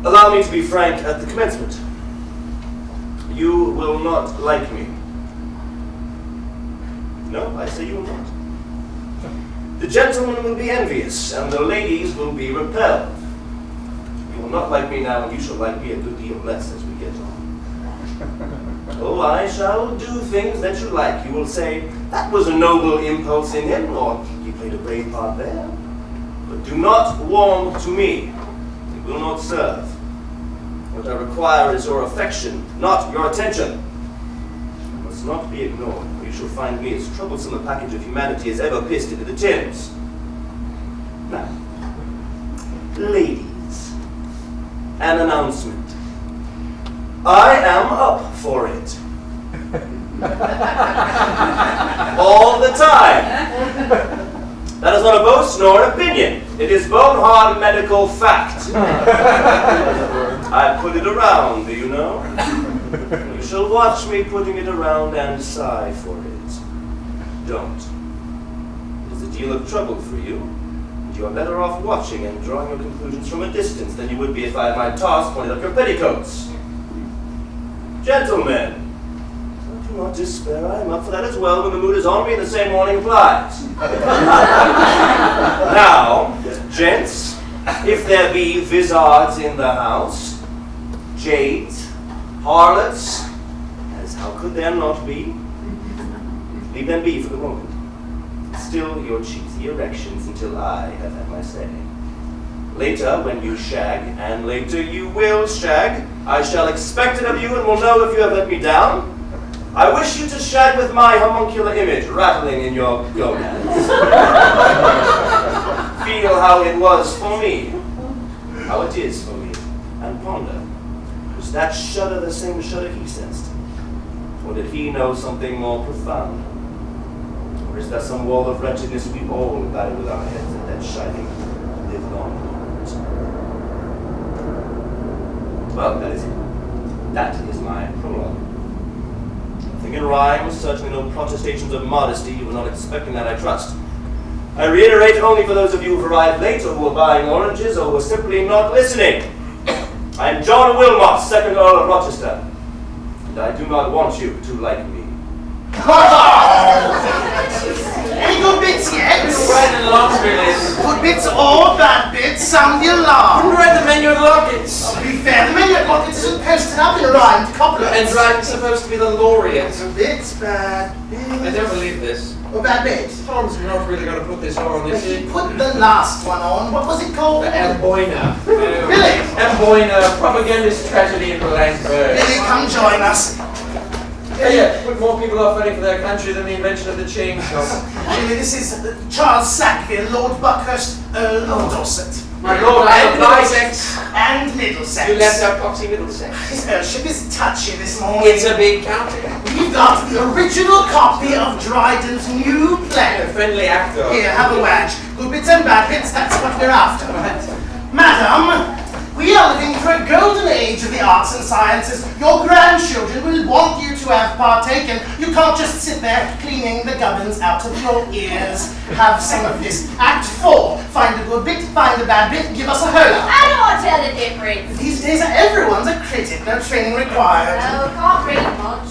Allow me to be frank at the commencement. You will not like me. No, I say you will not. The gentlemen will be envious, and the ladies will be repelled. You will not like me now, and you shall like me a good deal less as we get on. Oh, I shall do things that you like. You will say, that was a noble impulse in him, or he played a brave part there. But do not warm to me. It will not serve. What I require is your affection, not your attention. It must not be ignored. You shall find me as troublesome a package of humanity as ever pissed into the tins. Now, ladies, an announcement. I am up for it. All the time. That is not a boast nor an opinion. It is bone-hard medical fact. I put it around, do you know? You shall watch me putting it around and sigh for it. Don't. It is a deal of trouble for you, and you are better off watching and drawing your conclusions from a distance than you would be if I had my toss pointed up your petticoats. Gentlemen, do not despair. I am up for that as well when the mood is on me and the same warning applies. Now, gents, if there be vizards in the house, jades, harlots, as how could there not be? Leave them be for the moment. Still your cheesy erections until I have had my say. Later, when you shag, and later you will shag, I shall expect it of you and will know if you have let me down. I wish you to shag with my homuncular image rattling in your gonads. Feel how it was for me, how it is for me, and ponder. Was that shudder the same shudder he sensed? Or did he know something more profound? Or is there some wall of wretchedness we all battle with our heads at that shining, live-long moment? Well, that is it. That is my prologue. Nothing in rhyme, certainly no protestations of modesty. You were not expecting that, I trust. I reiterate only for those of you who have arrived late, or who are buying oranges, or who are simply not listening. I am John Wilmot, 2nd Earl of Rochester, and I do not want you to like me. Any good bits yet? Right in the lots, really. Good bits or bad bits, sound the alarm. Read the menu at Lockets. To be fair, the menu at Lockets isn't posted up in rhymed couplets. And Dryden's supposed to be the laureate. Bits, bad bits. I don't believe this. Or bad bits. Tom's not really going to put this on, is He he? put the last one on. What was it called? The Amboina. Billy! Amboina, propagandist tragedy in blank verse. Billy, come join us. Yeah, put more people off fighting for their country than the invention of the chainsaw. Billy, this is Charles Sackville, Lord Buckhurst, Earl of Dorset. My lord, and Middlesex. And Middlesex. You left out Coxey Middlesex. His Earlship is touchy this morning. It's a big county. We've got the original copy of Dryden's new play. A friendly actor. Here, have a wedge. Good bits and bad bits, that's what we're after. Madam, we are living through a golden age of the arts and sciences. Your grandchildren will want you to have partaken. You can't just sit there cleaning the gubbins out of your ears. Have some of this. Act 4. Find a good bit, find a bad bit, give us a hola. I don't tell the difference. These days everyone's a critic, no training required. No, can't read much.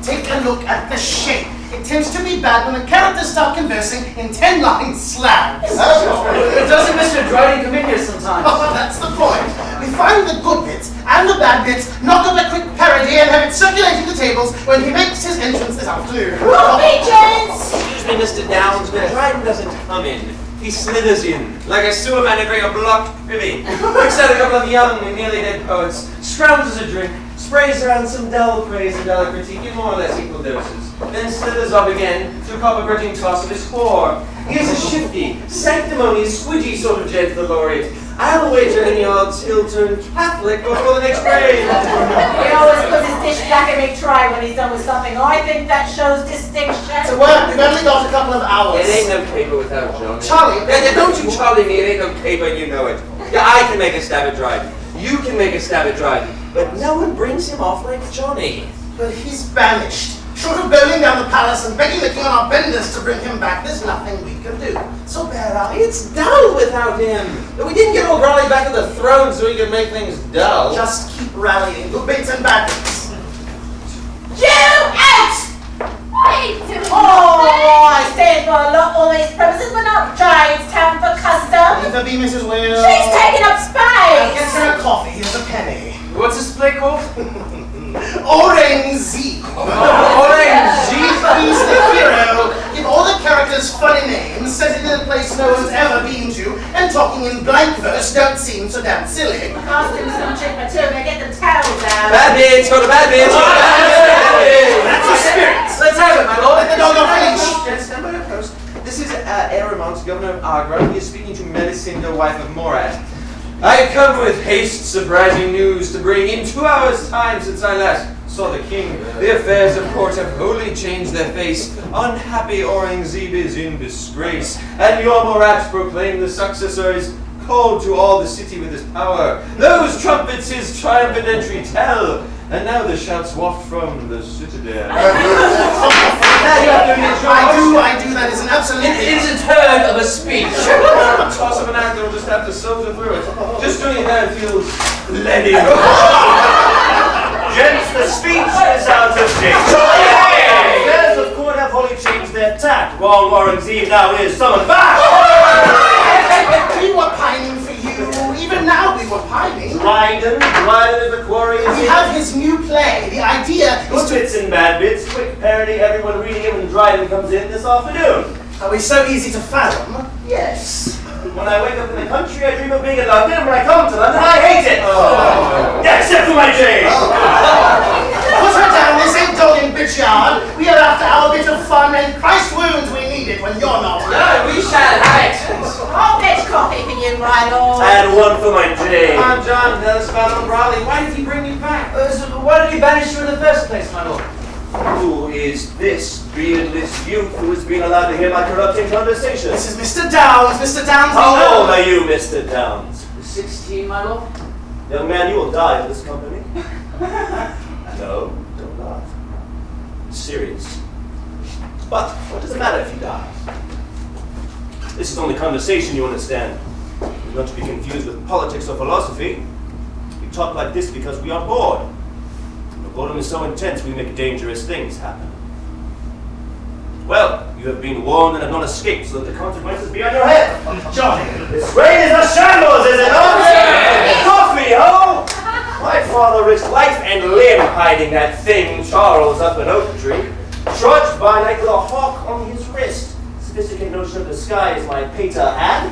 Take a look at the shape. It tends to be bad when the characters start conversing in 10-line slabs. Doesn't Mr. Dryden come in here sometimes? Oh, that's the point. We find the good bits and the bad bits, knock up a quick parody and have it circulating the tables when he makes his entrance this afternoon. Coffee, gents! Excuse me, Mr. Downs, but Dryden doesn't come in. He slithers in, like a sewer man entering a blocked privy. Picks out a couple of young and nearly dead poets, scrounges a drink, sprays around some dull praise and dull critique in more or less equal doses, then slithers up again to cop a grudging toss of his whore. He is a shifty, sanctimonious, squidgy sort of gent, the laureate. I'll wager any odds he'll turn Catholic before the next rain. He always puts his dish back and make try when he's done with something. I think that shows distinction. To work, we've only got a couple of hours. It ain't no caper without Johnny. Charlie! Yeah, don't you Charlie me, it ain't no caper, you know it. Yeah, I can make a stab at Dryden. You can make a stab at Dryden. But no one brings him off like Johnny. But he's banished. Short of bowling down the palace and begging the king on our benders to bring him back, there's nothing we can do. So bear up. It's dull without him. We didn't get old Raleigh back to the throne so he could make things dull. Just keep rallying, good bits and bad bits. You out! Oh, I stand for a lot. All these premises were not Giantstown for custom. Leave her be, Mrs. Will. She's taking up I'll get space. her a coffee, here's a penny. What's this play called? Orange. Orange. He's the hero. Give all the characters funny names, set it in a place no one's ever been to, and talking in blank verse don't seem so damn silly. Costumes some cheaper too. They get them towels out. Bad bits, go to bad bits, go to bad bits. That's the spirit. Let's have it, my lord. Let the dog off leash. Gents, stand by your post. This is Aramont, governor of Agra. He is speaking to Melisinde, wife of Morad. I come with haste, surprising news to bring. In 2 hours' time since I last saw the king, the affairs of court have wholly changed their face. Unhappy Aurangzeb is in disgrace, and your Morad proclaimed the successor is called to all the city with his power. Those trumpets his triumphant entry tell, and now the shouts waft from the citadel. Now you have to be I do, that is an absolute... It is a turn of a speech. toss of an actor will just have to soldier through it. Just doing that feels leady. Gents, the speech is out of date. Affairs of court have wholly changed their tack. Wrong Aurangzeb now is summoned back. We were pining for you. Even now we were pining. Dryden is the quarry. We have his new play. The idea Good is to... bits and bad bits, quick parody, everyone reading it when Dryden comes in this afternoon. Are we so easy to fathom? Yes. When I wake up in the country, I dream of being in London, and when I come to London, I hate it! Yeah, except for my Jane! Put her down, this ain't Dolian bitch yard. We are after our bit of fun, and Christ wounds we need it when you're not. No, we shall have it. I'll fetch coffee for you, my lord. And one for my Jane. Come on, John, tell us about old Raleigh. Why did he bring you back? So why did he banish you in the first place, my lord? Who is this beardless youth who has been allowed to hear my corrupting conversation? This is Mr. Downs. Mr. Downs. How old are you, Mr. Downs? 16, my lord. Young man, you will die in this company. No, don't laugh. It's serious. But what does it matter if you die? This is only conversation, you understand. You're not to be confused with politics or philosophy. We talk like this because we are bored. The boredom is so intense we make dangerous things happen. Well, you have been warned and have not escaped, so that the consequences be on your head. Johnny. This reign is a shambles, is it not? Coffee, ho! My father risked life and limb hiding that thing, Charles, up an oak tree. Trudged by night with a hawk on his wrist. Sophisticated notion of disguise my pater had.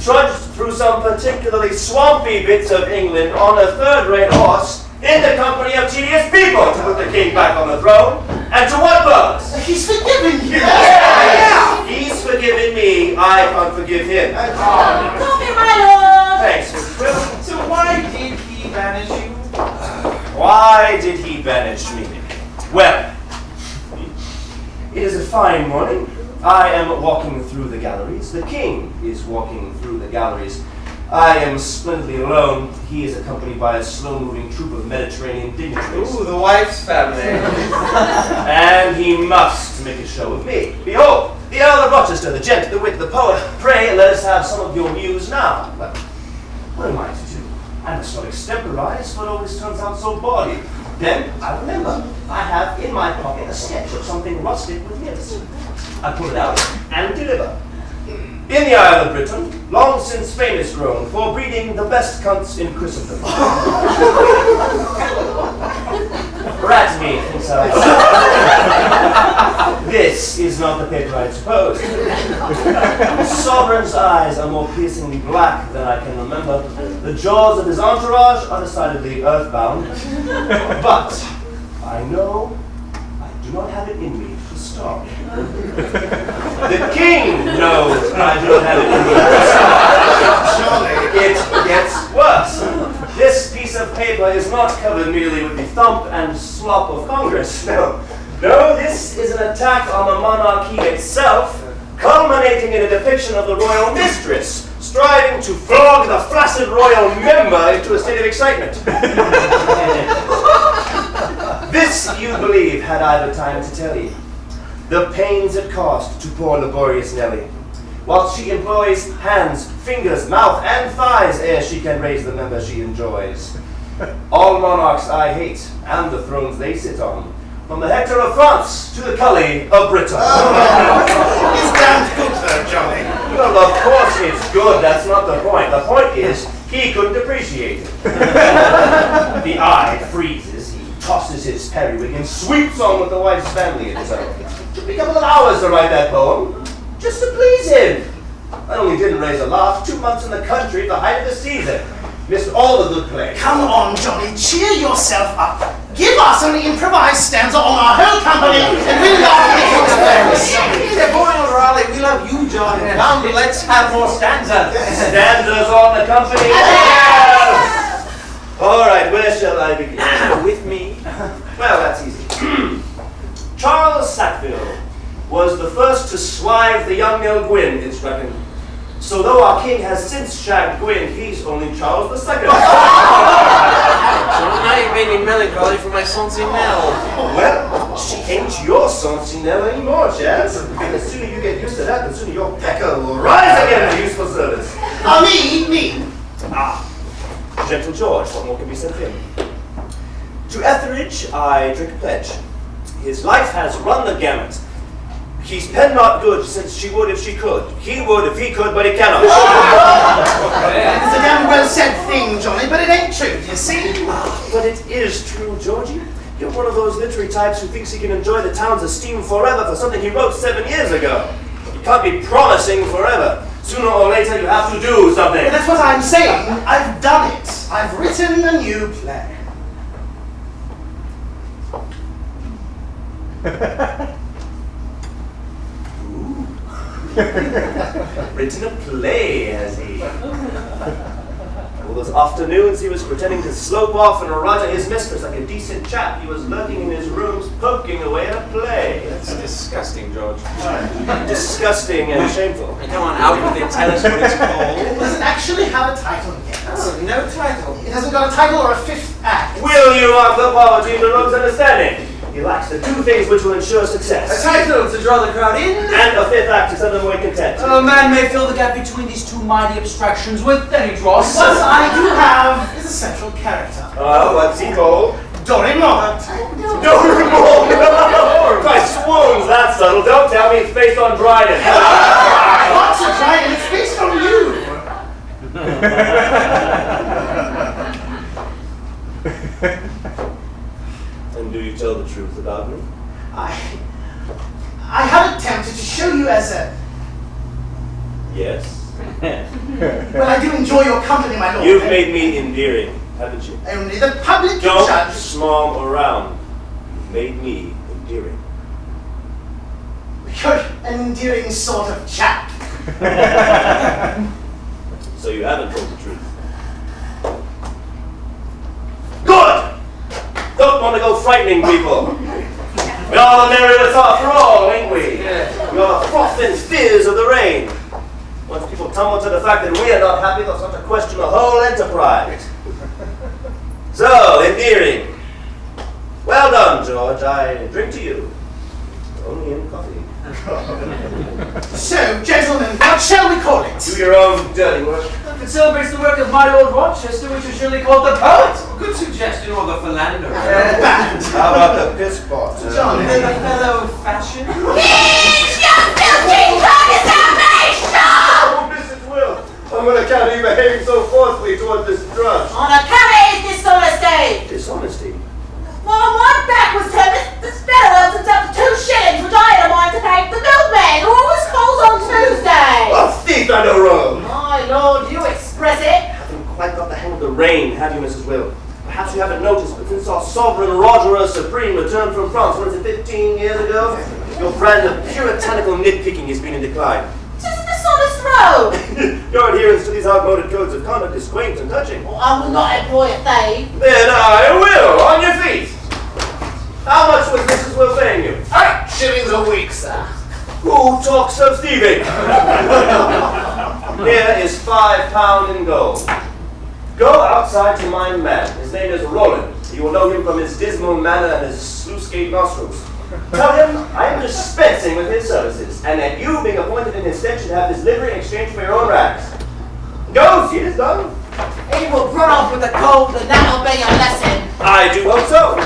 Trudged through some particularly swampy bits of England on a third-rate horse in the company of tedious people to put the king back on the throne. And to what purpose? He's forgiven you. Yeah. He's forgiven me. I can't forgive him. Coffee, my lord. Thanks, Mrs. Will. So why did he banish you? Why did he banish me? Well, it is a fine morning. I am walking through the galleries. The king is walking through the galleries. I am splendidly alone. He is accompanied by a slow-moving troop of Mediterranean dignitaries. Ooh, the wife's family. And he must make a show of me. Behold, the Earl of Rochester, the gent, the wit, the poet. Pray, let us have some of your muse now. Well, what am I to do? I must not extemporize, what always turns out so bawdy. Then I remember, I have in my pocket a sketch of something rustic with nibs. I pull it out and deliver. In the Isle of Britain, long since famous grown for breeding the best cunts in Christendom. Rat me, thinks I. This is not the paper I'd supposed. The sovereign's eyes are more piercingly black than I can remember. The jaws of his entourage are decidedly earthbound. But I know I do not have it in me to stop. The king knows I do not have it in me to stop. It gets worse. This piece of paper is not covered merely with the thump and slop of Congress. No, this is an attack on the monarchy itself, culminating in a depiction of the royal mistress, striving to flog the flaccid royal member into a state of excitement. This you believe, had I the time to tell ye. The pains it cost to poor laborious Nelly, whilst she employs hands, fingers, mouth, and thighs ere she can raise the member she enjoys. All monarchs I hate, and the thrones they sit on, from the Hector of France to the Cully of Britain. It's damned good though, Johnny. Well, of course it's good, that's not the point. The point is, he couldn't appreciate it. The eye freezes, he tosses his periwig and sweeps on with the wife's family at his own. Took me a couple of hours to write that poem, just to please him. I only didn't raise a laugh. 2 months in the country at the height of the season. Missed all the good plays. Come on, Johnny, cheer yourself up. Give us an improvised stanza on our whole company, and we'll laugh at your expense. Yeah, boy, Raleigh, we love you, John. Come, let's have more stanzas. Stanzas on the company. All right, where shall I begin? With me. Well, that's easy. Charles Sackville was the first to swive the young Nell Gwyn, it's reckoned. So though our king has since shagged Gwyn, he's only Charles II. Now you've made me melancholy for my Sentinelle. Well, she ain't your Sentinelle anymore, Chaz. And the sooner you get used to that, the sooner your pecker will rise again in useful service. Me. Ah, gentle George, what more can be said of him? To Etheridge I drink a pledge. His life has run the gamut. He's penned not good, since she would if she could. He would if he could, but he cannot. It's a damn well said thing, Johnny, but it ain't true, you see? But it is true, Georgie. You're one of those literary types who thinks he can enjoy the town's esteem forever for something he wrote 7 years ago. You can't be promising forever. Sooner or later you have to do something. Well, that's what I'm saying. I've done it. I've written a new play. Written a play, has he? All those afternoons he was pretending to slope off and roger his mistress like a decent chap. He was lurking in his rooms, poking away at a play. That's disgusting, George. Disgusting and shameful. And come on, out with it. Tell us what it's It called. doesn't actually have a title yet. Oh, no title. It hasn't got a title or a fifth act. Will you mark the poverty of the rogue's understanding? He lacks the 2 things which will ensure success. A title to draw the crowd in. And a 5th act to send them away content. A man may fill the gap between these two mighty abstractions with any dross. What I do have is a central character. What's he called? Dorimont. Dorimont! My swoons, that's subtle. Don't tell me it's based on Dryden. Lots of Dryden, it's based on you. And do you tell the truth about me? I have attempted to show you as a... Yes. Well, I do enjoy your company, my lord. You've made me endearing, haven't you? Only the public can Don't judge. small around. You've made me endearing. You're an endearing sort of chap. So you haven't told the truth. Good! Don't want to go frightening people. We are the merriest after all, ain't we? We are the froth and fizz of the rain. Once people tumble to the fact that we are not happy, they'll start to question the whole enterprise. So, endearing. Well done, George. I drink to you. Only in coffee. So, gentlemen, what shall we call it? Do your own dirty work. If it celebrates the work of my Lord Rochester, we should surely call it the poet. Good suggestion, or the philanderer. Band. How about the piss pot? John, The fellow fashion. Oh, Mrs. Will, I'm going to count you behaving so forcefully toward this drudge. On account of his dishonesty. Dishonesty? Well, my back was turned. This fellow owes himself 2 shillings, which I had a mind to pay the milkman who always calls on Tuesday. A thief and a rogue! My lord, you express it. Haven't quite got the hang of the rein, have you, Mrs. Will? Perhaps you haven't noticed, but since our sovereign Roger Supreme returned from France, what is it, 15 years ago? Your brand of puritanical nitpicking has been in decline. Tis a dishonest rogue. Your adherence to these outmoded codes of conduct is quaint and touching. Well, I will not employ a thief. Then I will, on your feet! How much was Mrs. Will paying you? 8 shillings a week, sir. Who talks of thieving? Here is £5 in gold. Go outside to my man. His name is Roland. He You will know him from his dismal manner and his sluice-gate nostrils. Tell him I am dispensing with his services, and that you, being appointed in his stead, should have his livery in exchange for your own rags. Go, see it is done. He will run off with the gold, and that'll be a lesson. I do hope so.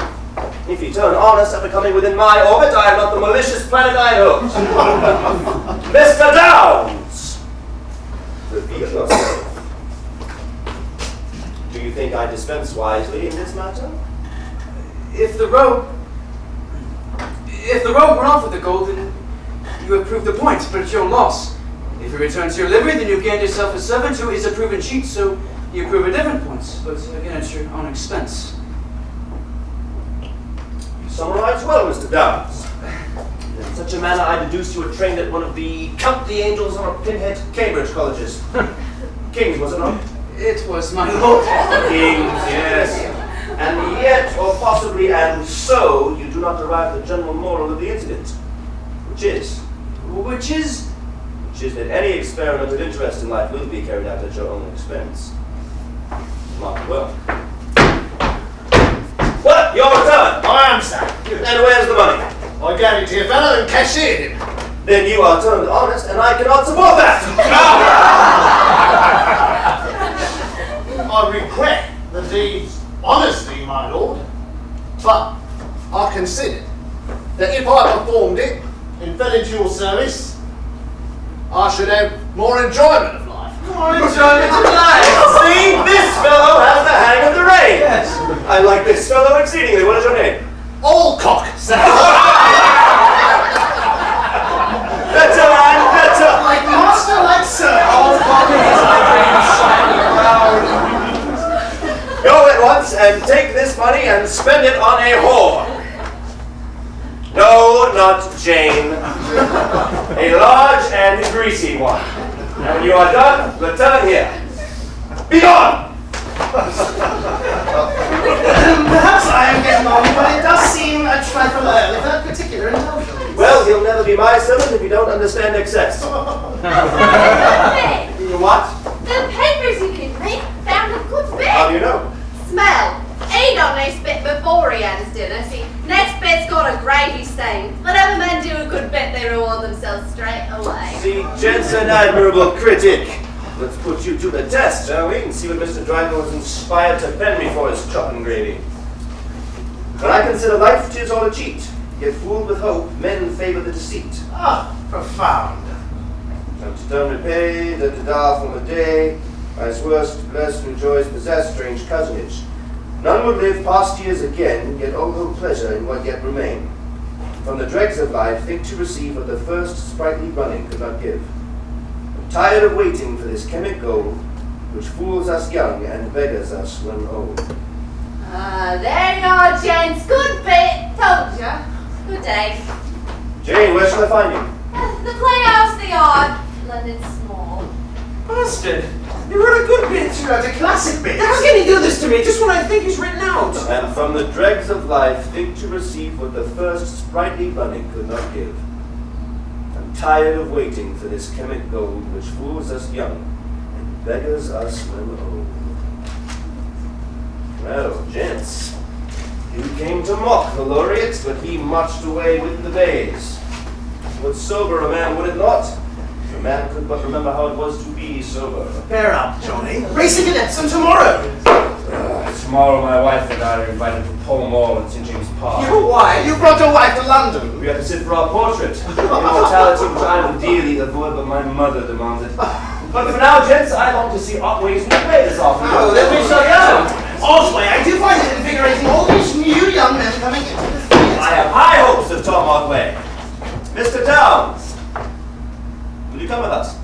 If he turn honest after coming within my orbit, I am not the malicious planet I hoped. Mr. Downs! Reveal yourself. Do you think I dispense wisely in this matter? If the rogue run off with the gold, then you have proved the point, but it's your loss. If you return to your livery, then you've gained yourself a servant who is a proven cheat, so you prove at different points, but again, at your own expense. You summarize well, Mr. Downs. In such a manner, I deduce you were trained at one of the Count the Angels on a pinhead Cambridge colleges. King's, was it not? It was, my lord. King's, yes. And yet, or possibly and so, you do not derive the general moral of the incident. Which is that any experiment of interest in life will be carried out at your own expense. Mark well. What? Your return? I am, sir. And where's the money? I gave it to your fellow and cashiered him. Then you are turned honest, and I cannot support that. I regret the deed's honesty, my lord. But I considered that if I performed it and fell into your service, I should have more enjoyment of life. More enjoyment of life! See, this fellow has the hang of the rein. Yes. I like this fellow exceedingly. What is your name? Allcock, sir. Better, man, better. Like master, like sir. Go at once and take this money and spend it on a whore. No, not Jane. A large and greasy one. And when you are done, return here. Be gone! Perhaps I am getting on, but it does seem a trifle early for that particular indulgence. Well, he'll never be my servant if you don't understand excess. Hey, You what? the papers you give me found a good bit. How do you know? Smell. He done this bit before he had his dinner. See, next bit's got a gravy stain. Whenever men do a good bit, they reward themselves straight away. See, gents, an admirable critic. Let's put you to the test, shall we? And see what Mr. Dryden was inspired to pen me for his chop and gravy. When I consider life, 'tis all a cheat. Yet fooled with hope, men favour the deceit. Ah, profound. From to done repay, that to die from a day, as worst, blessed, rejoice, possess strange cozenage. None would live past years again, yet all no pleasure in what yet remain. From the dregs of life, think to receive what the first sprightly running could not give. I'm tired of waiting for this chemic gold, which fools us young and beggars us when old. There you are, gents. Good bit. Told ya. Good day. Jane, where shall I find you? The Playhouse, the Yard. London Small. Bastard! You wrote a good bit! You wrote a classic bit. How can he do this to me just when I think he's written out? And from the dregs of life, think to receive what the first sprightly running could not give. I'm tired of waiting for this chemic gold, which fools us young and beggars us when old. Well, gents, you came to mock the laureate, but he marched away with the bays. Would sober a man, would it not? If a man could but remember how it was to be sober. Bear up, Johnny. Racing at Epsom tomorrow. Tomorrow my wife and I are invited to Pall Mall in St. James Park. Your wife? You brought your wife to London. We have to sit for our portrait. Immortality which I would dearly avoid, but my mother demands it. But for now, gents, I long to see Otway's new play this afternoon. Oh, let me show you. Osway, I do find it invigorating all these new young men coming into the theatre. I have high hopes of Tom Otway. Mr. Downs, will you come with us?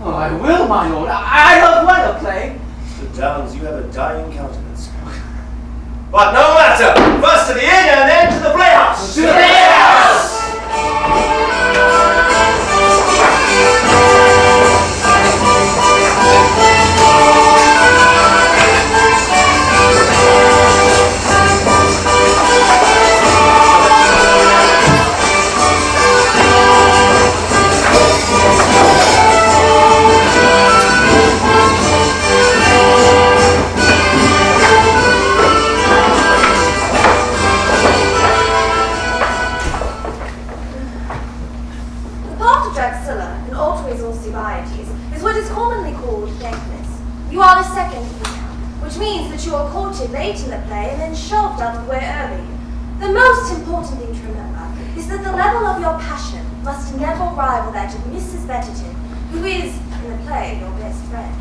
Oh, I will, my lord. I love weather play. Mr. Downs, you have a dying countenance. But no matter. First to the inn and then to the playhouse. To the playhouse! my second week, which means that you are courted late in the play and then shoved out of the way early. The most important thing to remember is that the level of your passion must never rival that of Mrs. Betterton, who is, in the play, your best friend.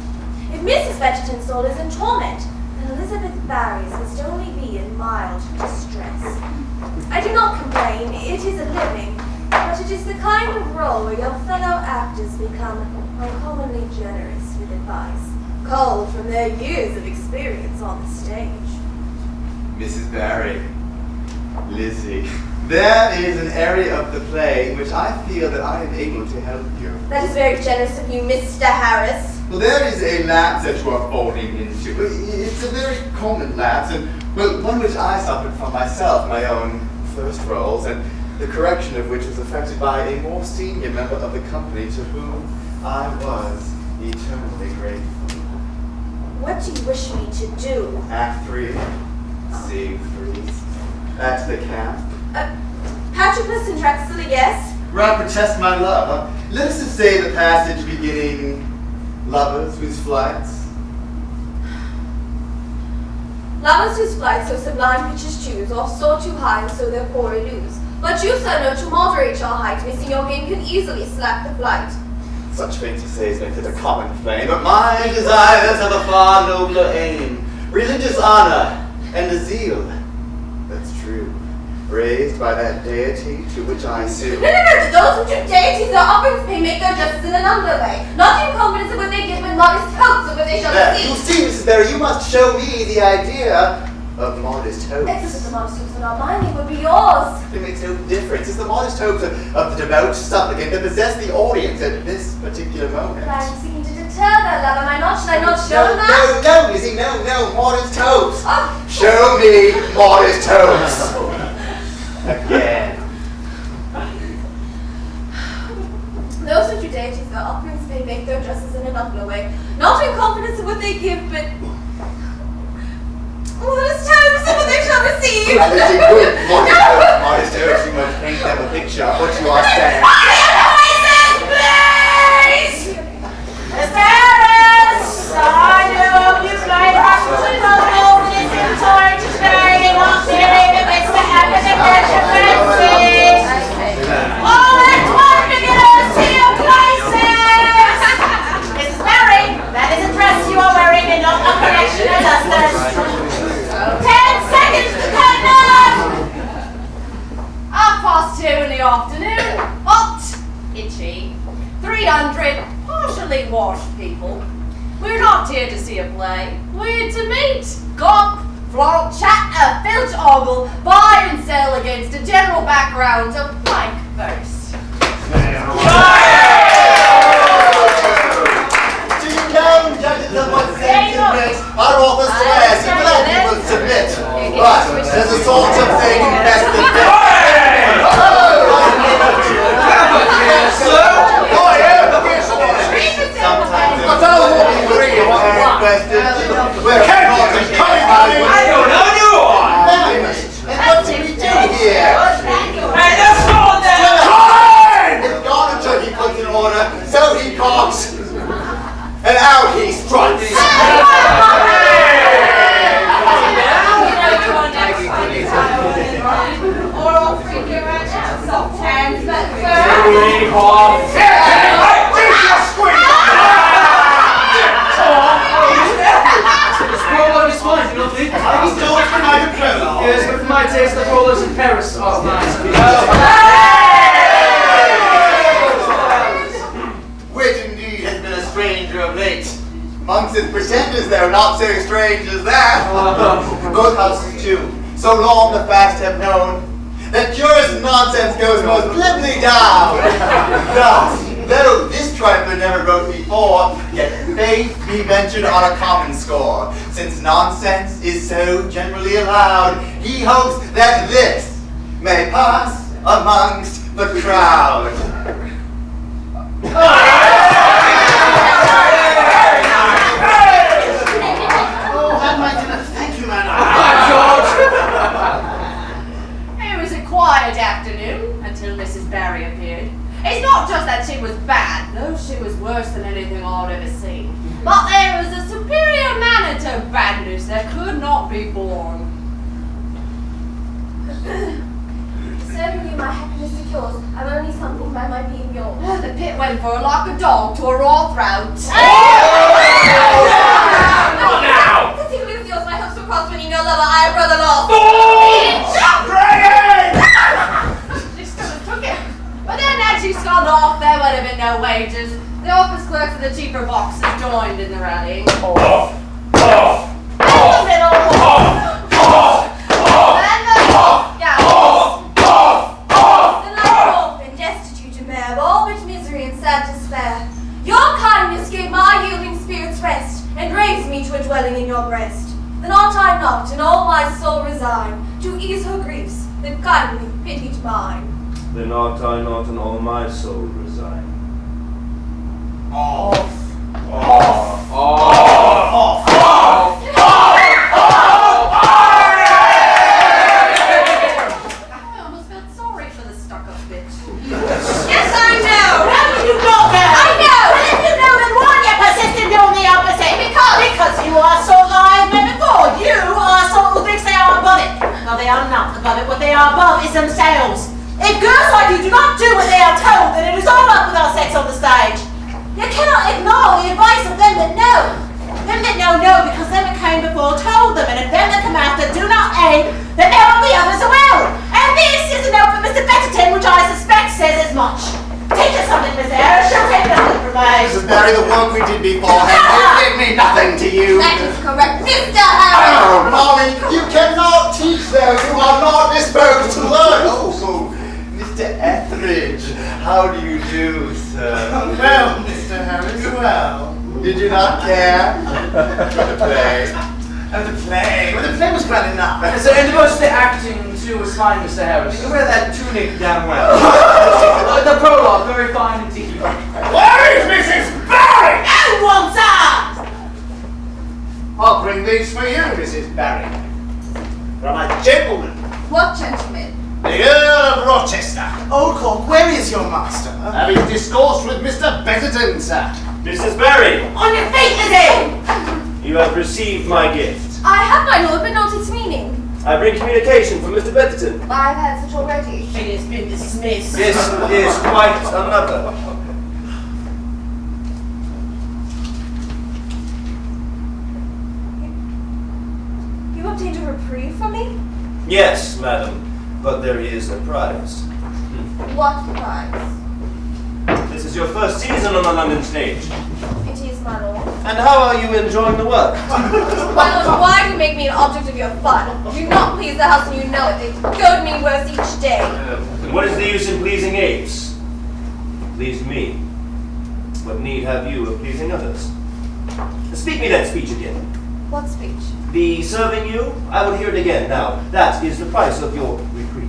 If Mrs. Betterton's soul is in torment, then Elizabeth Barry's must only be in mild distress. I do not complain, it is a living, but it is the kind of role where your fellow actors become uncommonly generous with advice, culled from their years of experience on the stage. Mrs. Barry, Lizzie, there is an area of the play in which I feel that I am able to help you. That is very generous of you, Mr. Harris. Well, there is a lapse that you are falling into. It's a very common lapse, and well, one which I suffered from myself, my own first roles, and the correction of which was effected by a more senior member of the company to whom I was eternally grateful. What do you wish me to do? Act 3, Scene 3, at the camp. Patroclus and Drexel, yes? Rather protest my love. Let us just say the passage beginning, lovers whose flights. Lovers whose flight so sublime pitches choose, oft soar too high and so their quarry lose. But you, sir, know to moderate your height, missing your game can easily slack the flight. Such things you say is meant a common flame, but my desires have a far nobler aim. Religious honor and a zeal, that's true, raised by that deity to which I sue. No, those who do deities their offerings may make their justice in an humbler way, not in confidence of what they give, but modest hopes of what they shall receive. You see, Mrs. Barry, you must show me the idea of modest hopes. Excess of the modest hopes are not mine, they would be yours. It makes no difference. It's the modest hopes of the devout supplicant that possess the audience at this particular moment. But I am seeking to deter their love, am I not? Should I not show them that? No, Lizzie, no, modest hopes. Oh. Show me modest hopes. Again. Those who do deities their offerings may make their justice in an humbler way, not in confidence of what they give, but modest hopes of what they shall receive. Lizzie, good. Modest hopes, you must paint them a picture of what you are saying. Miss Harris! I know you might have to know over this entire today, not feeling the best to have in the controversy. All at one beginners to your places! Mrs. Barry, that is a dress you are wearing and not a collection of dusters. 10 seconds to turn up! 2:30 in the afternoon, hot, itchy, 300 partially washed people. We're not here to see a play, we're here to meet, gawk, flaunt, chatter, filch, ogle, buy and sell against a general background of blank verse. Do you know, judges of what seems to admit, our author swears he glad you will submit, but there's a sort of thing best than this. I don't know you are! And what do we do here? Hey, let's go on there! It's gone until he puts in order, so he coughs, and out he struts. Yes, but for my taste, the rollers in Paris are nice. Wit indeed has been a stranger of late. Monks and pretenders, they're not so strange as that. Both houses too. So long the fast have known that curious nonsense goes most glibly down. Thus, though this trifler never wrote before, yet faith be ventured on a common score. Since nonsense is so generally allowed, he hopes that this may pass amongst the crowd. Oh, have my dinner. Thank you, madam. It was a quiet afternoon until Mrs. Barry appeared. It's not just that she was bad, no, she was worse than anything I'd ever seen. But there was a superior they could not be born. Serving you my happiness secures, I'm only something by my being yours. The pit went for like a dog to a raw throat. Come now! Since you lose yours, my hopes were crossed when you no lover, I a brother lost. She still took it. But then as she sculled off, there would have been no wages. The office clerks of the cheaper boxes joined in the rallying. In your breast, then ought I not in all my soul resign to ease her griefs that kindly pitied mine. Then ought I not in all my soul resign. Off. I almost felt sorry for the stuck-up bitch. Yes, I know! How did you know that? I know! And if you know then why you persist in doing the opposite? Because you are so lying when before. You are so who thinks they are above it. No, they are not above it. What they are above is themselves. If girls like you do not do what they are told, then it is all up with our sex on the stage. You cannot ignore the advice of them that know. Them that know because them that came before told them, and if them that come after do not aid, then there will be others as well. And this is a note from Mr. Betterton, which I suspect says as much. Teach us something, Miss Harris. She'll take nothing from me. Mrs. Barry, the work we did beforehand did mean nothing to you. That is correct, Mr. Harris! Oh, Molly, you cannot teach those who are not disposed to learn. Oh, Mr. Etheridge, how do you do, sir? Well, Mr. Harris, well. Did you not care for the play? Oh, the play. Well, the play was well enough. So, and most of the acting too was fine, Mr. Harris. You wear that tunic damn well. The prologue, very fine indeed. Where is Mrs. Barry? Who wants her? I'll bring these for you, Mrs. Barry. From a gentleman, What gentleman? the Earl of Rochester. Old Cork, where is your master? Having discoursed with Mr. Betterton, sir. Mrs. Barry, On your feet, Lizzie! you have received my gift. I have, my lord, but not its meaning. I bring communication from Mr. Betterton. I've had such already. It has been dismissed. This is quite another. You obtained a reprieve from me? Yes, madam, but there is a prize. What prize? This is your first season on the London stage. It is, my lord. And how are you enjoying the work? My lord, why do you make me an object of your fun? You do not please the house and you know it. They goad me worse each day. And what is the use in pleasing apes? Please me. What need have you of pleasing others? Speak me that speech again. What speech? The serving you, I will hear it again. Now, that is the price of your reprieve.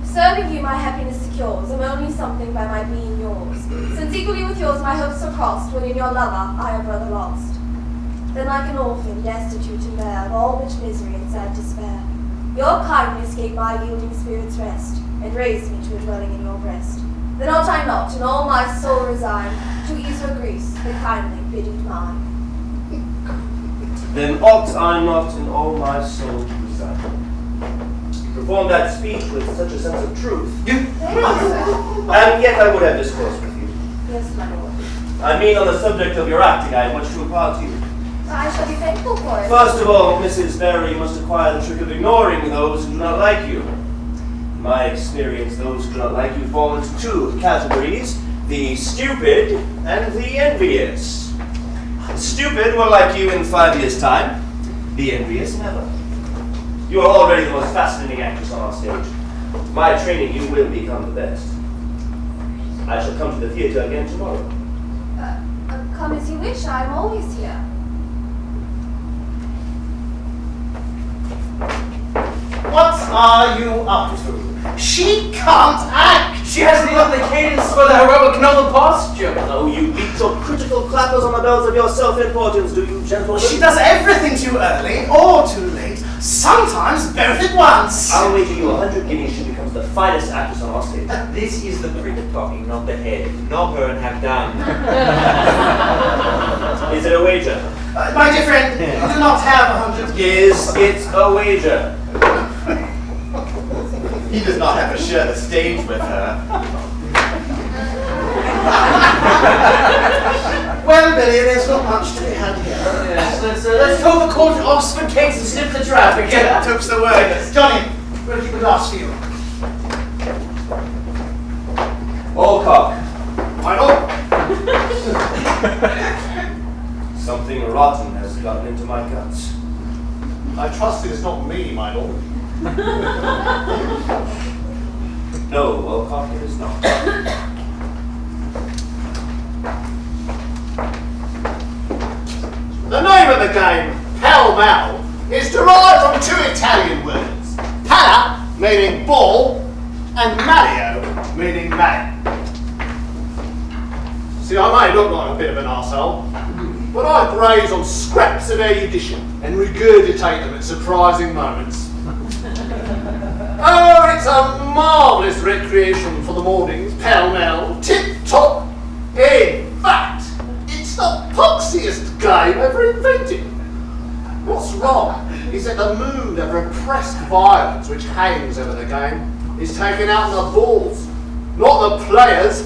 Serving you my happiness secures, I'm only something by my being yours. Since equally with yours my hopes are crossed, when in your lover I a brother lost. Then like an orphan, destitute and bare of all which misery and sad despair, your kindness gave my yielding spirits rest, and raised me to a dwelling in your breast. Then ought I not, in all my soul resign, to ease her griefs, that kindly pitied mine. Then ought I not in all my soul resign. You perform that speech with such a sense of truth. Thank you, sir. And yet I would have discourse with you. Yes, my lord. I mean, on the subject of your acting, I have much to impart to you. I shall be thankful for it. First of all, Mrs. Barry, you must acquire the trick of ignoring those who do not like you. In my experience, those who do not like you fall into two categories: the stupid and the envious. The stupid will like you in 5 years' time, the envious never. You are already the most fascinating actress on our stage. With my training, you will become the best. I shall come to the theatre again tomorrow. Come as you wish, I'm always here. What are you up to? She can't act! She hasn't even the cadence for the heroic noble posture. Oh, you beat your critical clappers on the bells of your self-importance, do you, gentlemen? She does everything too early or too late. Sometimes both at once. I'll wager you 100 guineas she becomes the finest actress on our stage. This is the prick talking, not the head. Knock her and have done. Is it a wager? My dear friend, I do not have 100. Is it a wager? He does not have to share the stage with her. Well, Billy, there's not much to be had here. Yes, let's hope the court at Oxford cakes and snip the traffic. Yeah, took's the word. Johnny, we'll keep a glass for you. All cock. My lord. Something rotten has gotten into my guts. I trust it is not me, my lord. No, well, cock it is not. The name of the game, pell-mell, is derived from two Italian words. Palla, meaning ball, and malio, meaning man. See, I may look like a bit of an arsehole, but I graze on scraps of erudition and regurgitate them at surprising moments. Oh, it's a marvellous recreation for the mornings, pell-mell, tip-top. In fact, it's the poxiest game ever invented. What's wrong is that the mood of repressed violence which hangs over the game is taken out on the balls, not the players.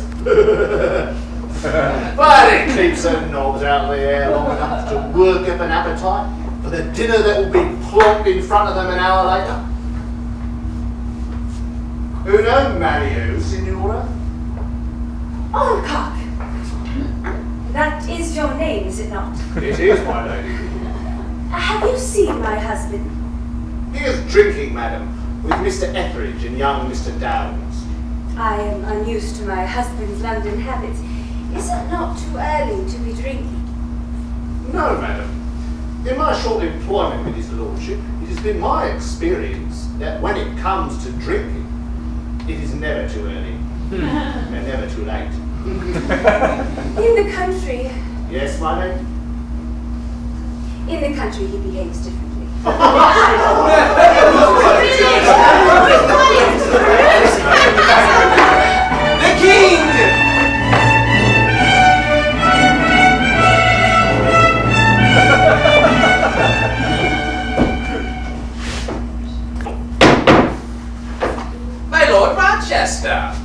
But it keeps the knobs out of the air long enough to work up an appetite for the dinner that will be plonked in front of them an hour later. Uno Mario, Signora? Oh, cock. That is your name, is it not? It is, my lady. Have you seen my husband? He is drinking, madam, with Mr. Etheridge and young Mr. Downs. I am unused to my husband's London habits. Is it not too early to be drinking? No, madam. In my short employment with his lordship, it has been my experience that when it comes to drinking, it is never too early and never too late. In the country... Yes, my lady? In the country he behaves differently. The king! My Lord Rochester.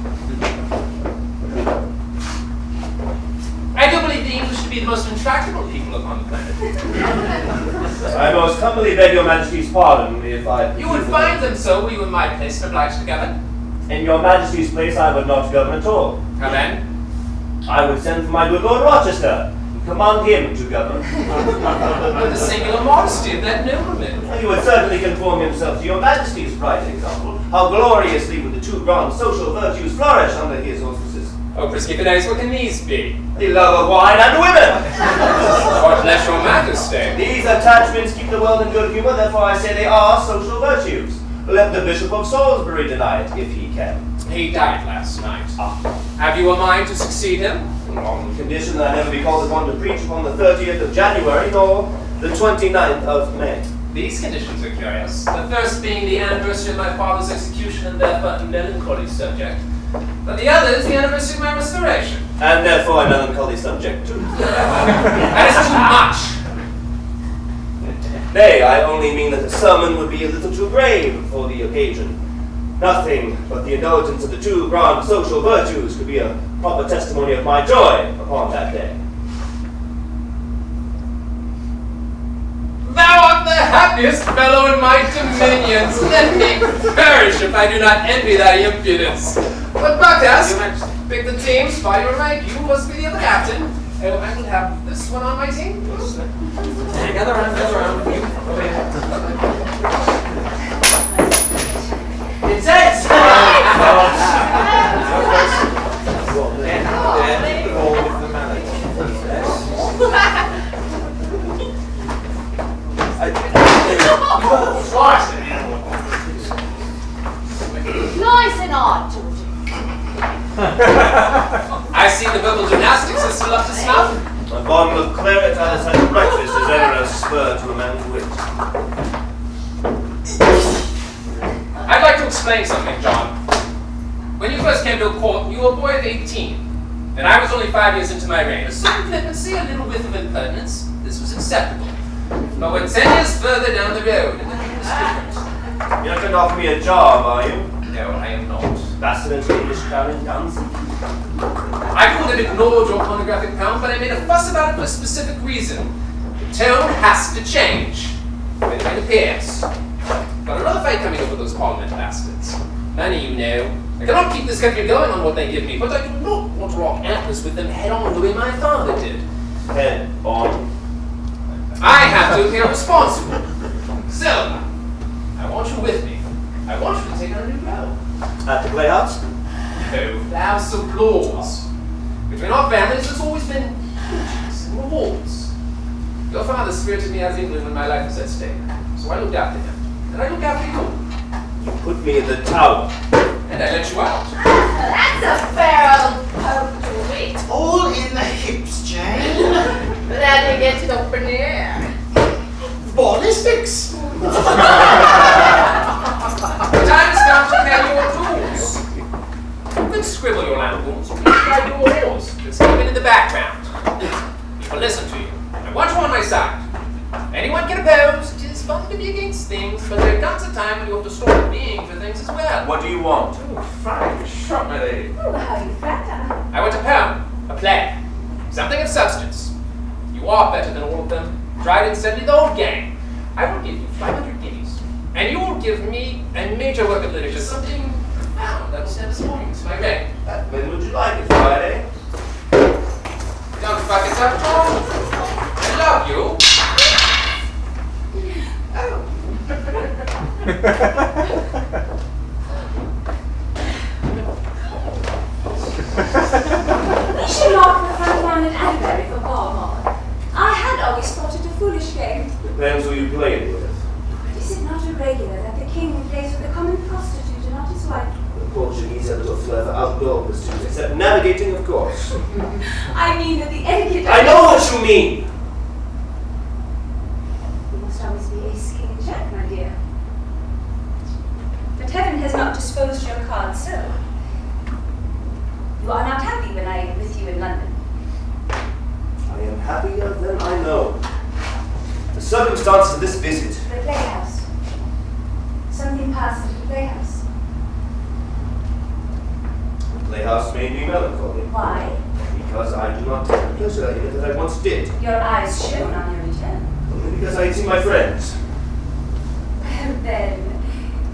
I do believe the English to be the most intractable people upon the planet. I most humbly beg your majesty's pardon if I... You would find them so, were you in my place and obliged to govern? In your majesty's place I would not govern at all. How then? I would send for my good Lord Rochester and command him to govern. With the singular modesty of that nobleman. And he would certainly conform himself to your majesty's bright example. How gloriously would the two grand social virtues flourish under his auspices. Oh, Presbyterians, what can these be? The love of wine and women! God bless your majesty. These attachments keep the world in good humour, therefore I say they are social virtues. Let the Bishop of Salisbury deny it, if he can. He died last night. Have you a mind to succeed him? On condition that I never be called upon to preach upon the 30th of January, nor the 29th of May. These conditions are curious. The first being the anniversary of my father's execution and therefore a melancholy subject. But the other is the anniversary of my restoration. And therefore a melancholy subject too. That is too much. Nay, I only mean that the sermon would be a little too grave for the occasion. Nothing but the indulgence of the two grand social virtues could be a proper testimony of my joy upon that day. Thou art the happiest fellow in my dominions. Let me perish if I do not envy thy impudence. But Buckas, pick the teams, by your rank, you must be the other captain. Oh, I will have this one on my team. Gather around, gather around. It's it! Nice and hard, I see the verbal gymnastics is still up to snuff. A bottle of claret at a breakfast is ever a spur to a man's wit. to explain something, John. When you first came to court, you were a boy of 18, and I was only 5 years into my reign. A certain flippancy, a little whiff of impertinence, this was acceptable. But when 10 years further down the road, it was different. You're not going to offer me a job, are you? No, I am not. Bastard into English crown and dancing. I could have ignored your pornographic pound, but I made a fuss about it for a specific reason. The tone has to change. When it appears. Got another fight coming up with those Parliament bastards. Money, you know. I cannot keep this country going on what they give me, but I do not want to rock Atlas with them head on the way my father did. Head on. I have to appear responsible. So, I want you with me. I want you to take on a new role. At the Playhouse? No, the House of Lords. Between our families, there's always been duties and rewards. Your father spirited me out of England when my life was at stake, so I looked after him. And I look after you. You put me in the tower. And I let you out. That's a fair old poke to wait. All in the hips, Jane. But how do you get it up in the air? Ballistics. The time has come to pay your dues. You can scribble your lampoons, you can write your wars. You can keep in the background. People listen to you. I want you on my side. Anyone can oppose. It is fun to be against things, but there comes a time when you have to stop being for things as well. What do you want? Oh, fine. Shot, my lady. Oh, how you flatter. I want a poem, a play, something of substance. You are better than all of them. Try it and send me the whole gang. I will give you 500 guineas, and you will give me a major work of literature, something profound that will stand this morning. It's my reign. When would you like it, Friday? Don't fuck it up, John. I love you. We should mark the front line at Albulario for Barber. I had always thought it a foolish game. Depends who you play it with. Is it not irregular that the king plays with a common prostitute and not his wife? The Portuguese have little flair for outdoor pursuits, except navigating, of course. I mean that the etiquette... I know what you mean! You must always be ace, king, and jack, my dear. But heaven has not disposed your cards so. You are not happy when I am with you in London. I am happier than I know. The circumstance of this visit. The playhouse. Something passed at the playhouse. The playhouse made me melancholy. Why? Because I do not take the pleasure in it that I once did. Your eyes shone on your return. Only because I had seen my friends. Well then,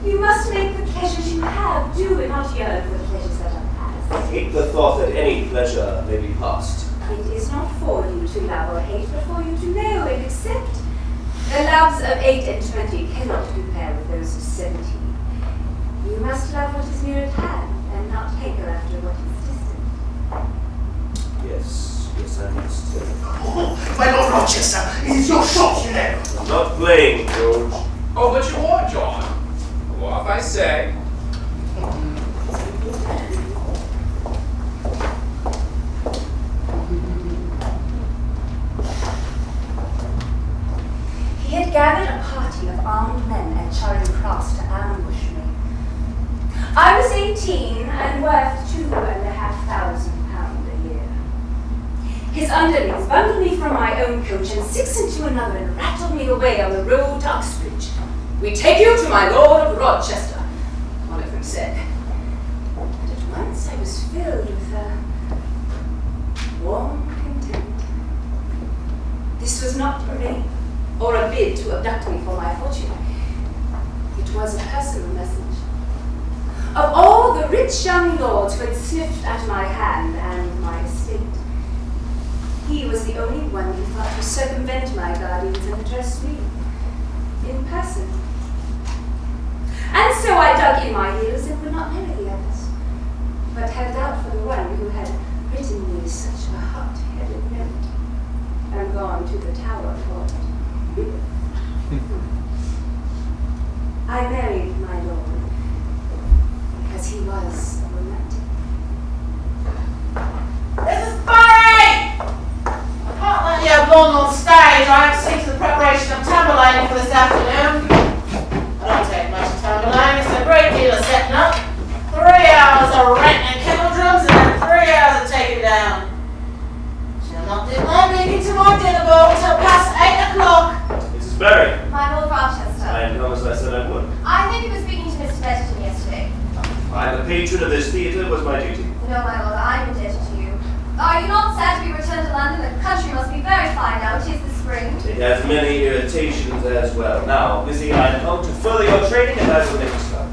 you must make the pleasures you have do and not yearn for the pleasures that are past. I hate the thought that any pleasure may be past. It is not for you to love or hate, but for you to know and accept. The loves of 8 and 20 cannot compare with those of 17. You must love what is near at hand, and not hanker after what is distant. Yes, I must. Oh, my Lord Rochester, it is your shot, you know. I'm not playing, George. Oh, but you are, John. What if I say? He had gathered a party of armed men at Charing Cross to ambush me. I was 18 and worth £2,500 a year. His underlings bundled me from my own coach and 6 into another and rattled me away on the road to Uxbridge. "We take you to my Lord of Rochester," one of them said. And at once I was filled with a warm content. This was not a rape or a bid to abduct me for my fortune. It was a personal message. Of all the rich young lords who had sniffed at my hand and my estate, he was the only one who thought to circumvent my guardians and address me in person. And so I dug in my heels and would not marry the others, but held out for the one who had written me such a hot-headed note and gone to the tower for it. I married my lord because he was a romantic. This is Barry! I can't let you have long on stage. I have to see to the preparation of Taleen for this afternoon. I don't take much Taleen. It's a great deal of I'm a patron of this theatre, it was my duty. No, my lord, I'm indebted to you. Are you not sad to be returned to London? The country must be very fine now. It is the spring. It has many irritations as well. Now, Lizzie, I am come to further your training and I will make a start.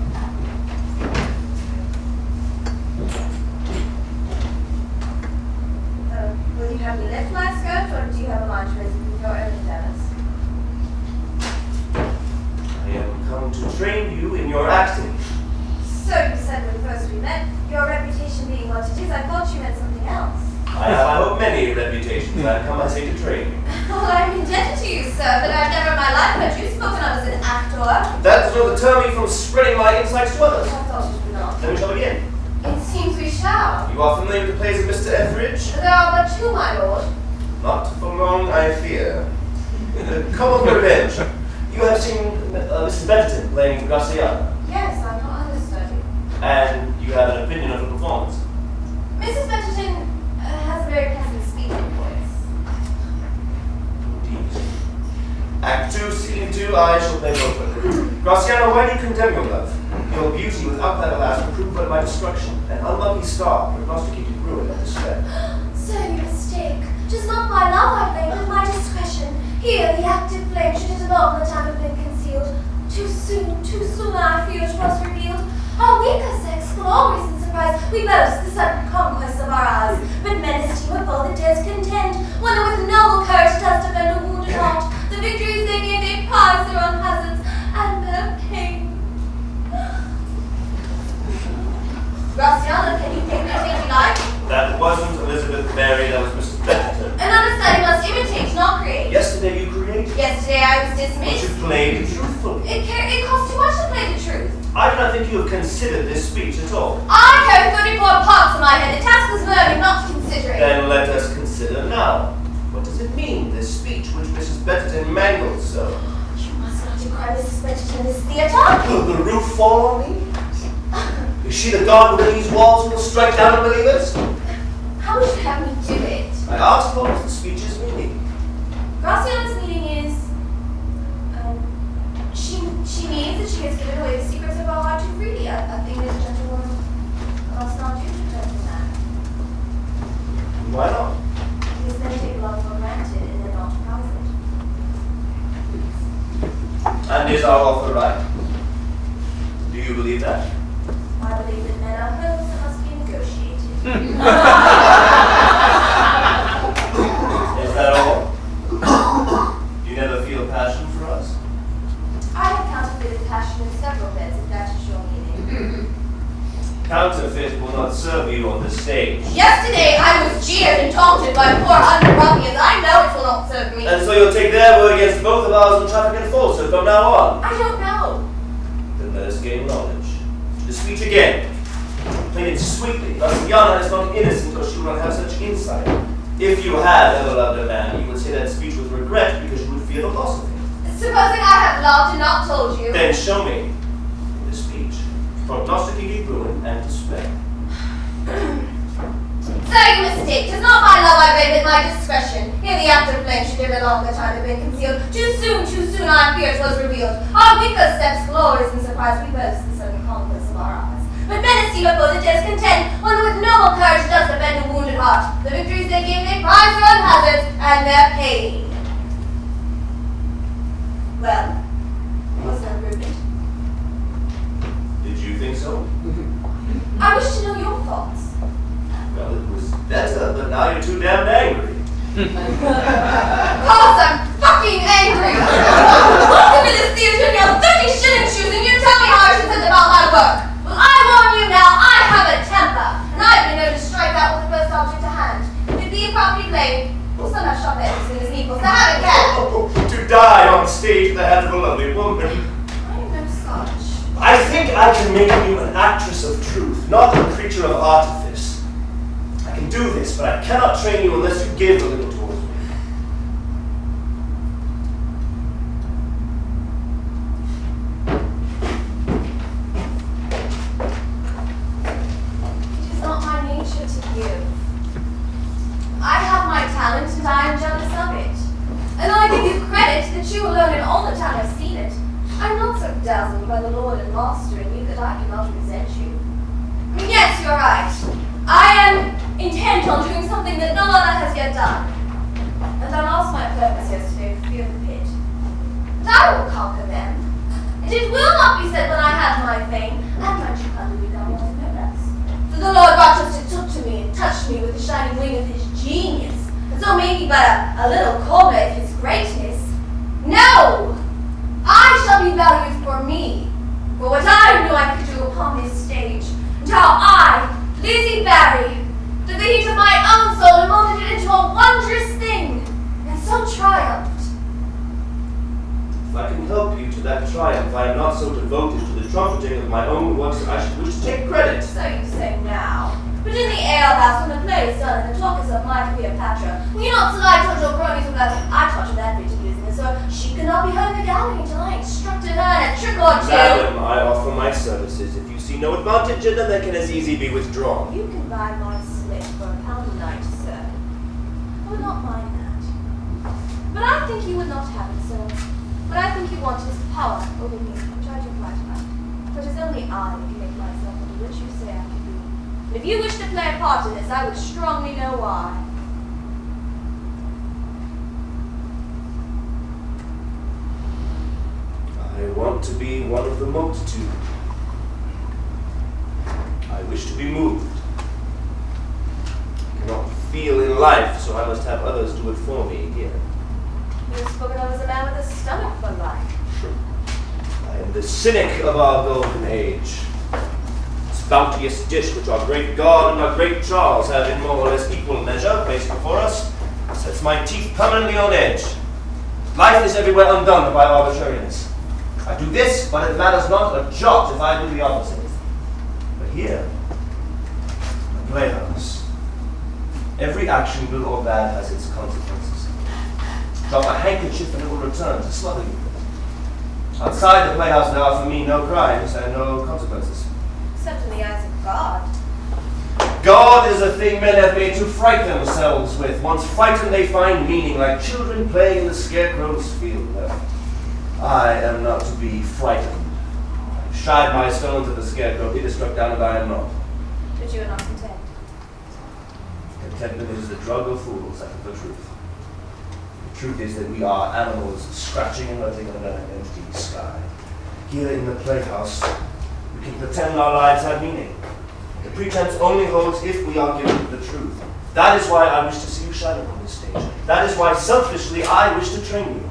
Will you have me lift my skirt, or do you have a mind to raise it with your own endeavours? I am come to train you in your acting. So you said when first we met, your reputation being what it is, I thought you meant something else. I have, I hope, many reputations. I have come, I say, to train you. Well, I'm indebted to you, sir, but I've never in my life heard you spoken of as an actor. That does not deter me from spreading my insights to others. I thought it would not. Then we shall begin. It seems we shall. You are familiar with the plays of Mr. Etheridge? There are but two, my lord. Not for long, I fear. Come on, revenge. You have seen Mrs. Benton playing Graciana, Yes, I'm not understudy. and you have an opinion of her performance. Mrs. Benton has a very pleasant speaking voice. Indeed. Act 2, Scene 2, I shall play both of them. Graciana, why do you condemn your love? Your beauty without that alas will prove but my destruction. An unlucky star, prognosticated ruin and despair. Sir, you mistake. 'Tis not my love I blame, but my discretion. Here the active flame should it alone the time have been concealed. Too soon I fear it was revealed. Our weaker sex, glorious in surprise, we boast the sudden conquest of our eyes. But men esteem a foe that dares contend, one that with noble courage does defend a wounded heart. The victories they gain, they prize their own hazards and their pain. Graciana, can you pick me if you like? That wasn't Elizabeth Mary, that was Mrs. Benton. An understudy must imitate, not create. Yesterday you created. Yesterday I was But dismissed. you played truthfully. It costs too much to play the truth. I do not think you have considered this speech at all. I carry 34 parts in my head. The task was learning, not to consider it. Then let us consider now. What does it mean, this speech which Mrs. Benton mangled so? You must not decry Mrs. Benton in this theatre. Will the roof fall on me? Is she the god within these walls who will strike down unbelievers? How would you have me do it? I ask what is the speech's meaning. Graciana's meaning is, she means that she has given away the secrets of her heart too freely, a thing that a gentlewoman must not do to a gentleman. Why not? Because men take love for granted and then not prize it. And is our offer right? Do you believe that? I believe that men are hoes that must be negotiated. Is that all? You never feel passion for us? I have counterfeited passion in several beds, if that is your meaning. Counterfeit will not serve you on the stage. Yesterday I was jeered and taunted by 400 ruffians. I know it will not serve me. And so you'll take their word against both of ours and traffic and falsehood from now on? I don't know. Then let us gain knowledge. The speech again. Play it sweetly. Graciana is not innocent, or she would not have such insight. If you had ever loved a man, you would say that speech with regret because you would fear the loss of him. Supposing I have loved and not told you. Then show me the speech, prognosticating ruin and despair. Sir, you mistake. 'Tis not my love I brave, but my discretion. Here the active flame should give a longer time have been concealed. Too soon I fear it was revealed. Our weaker steps, glorious in surprise, we boast the sudden conquest of our eyes. But men esteem a foe that dares contend, one with noble courage does defend a wounded heart. The victories they gain, they prize their own hazards and their pain. Well, was there improvement? Did you think so? I wish to know your thoughts. Well, it was better, but now you're too damned angry. Cause I'm fucking angry! Welcome to this theater in your 30-shilling shoes and you tell me how I should think about my work. Well, I warn you now, I have a temper, and I've been known to strike out with the first object to hand. If it be a property played, we'll send our sharp edges in his equals, so have a care. To die on stage at the hands of a lovely woman. I am no such. I think I can make you an actress of truth, not a creature of artifice. I can do this, but I cannot train you unless you give a little towards me. It is not my nature to give. I have my talent and I am jealous of it. And I give you credit that you alone in all the town have seen it. I'm not so dazzled by the lord and master in you that I cannot resent you. right. I am intent on doing something that no other has yet done. And I lost my purpose yesterday for fear of the pit. But I will conquer them. And it will not be said when I had my fame, and my true Kullukian was Maddox. For the Lord Rochester took to me and touched me with the shining wing of his genius, and so made me but a little corner of his greatness. No! I shall be valued for me, for what I knew I could do upon this stage, and how I, Lizzie Barry, took the heat of my own soul and molded it into a wondrous thing, and so triumphed. If I can help you to that triumph, I am not so devoted to the trumpeting of my own works that I should wish to take credit. So you say now. But in the alehouse, when the play is done and the talk is of my Cleopatra, will you not slide towards your cronies without I touch that bit of business, or she cannot be heard in the gallery until I instructed her in a trick or two? Madam, I offer my services. If you see no advantage in them, they can as easily be withdrawn. You can buy my slip for £1 a night, sir. I would not mind that. But I think you would not have it, sir. What I think you want is power over me, which I do quite like. For it is only I that can make myself into what you say I can be. And if you wish to play a part in this, I would strongly know why. I want to be one of the multitude. I wish to be moved. I cannot feel in life, so I must have others do it for me here. You are spoken of as a man with a stomach for life. I am the cynic of our golden age. This bounteous dish which our great God and our great Charles have in more or less equal measure placed before us sets my teeth permanently on edge. Life is everywhere undone by arbitrariness. I do this, but it matters not a jot if I do the opposite. But here, the playhouse, every action, good or bad, has its consequences. Drop a handkerchief and it will return to smother you. Outside the playhouse there are for me no crimes and no consequences. Except in the eyes of God. God is a thing men have made to fright themselves with. Once frightened they find meaning, like children playing in the scarecrow's field. I am not to be frightened. I shied my stones at the scarecrow, he is struck down and I am not. But you are not content. Contentment is the drug of fools, I think the truth. The truth is that we are animals scratching and letting under an empty sky. Here in the playhouse, we can pretend our lives have meaning. The pretense only holds if we are given the truth. That is why I wish to see you shine upon this stage. That is why selfishly I wish to train you.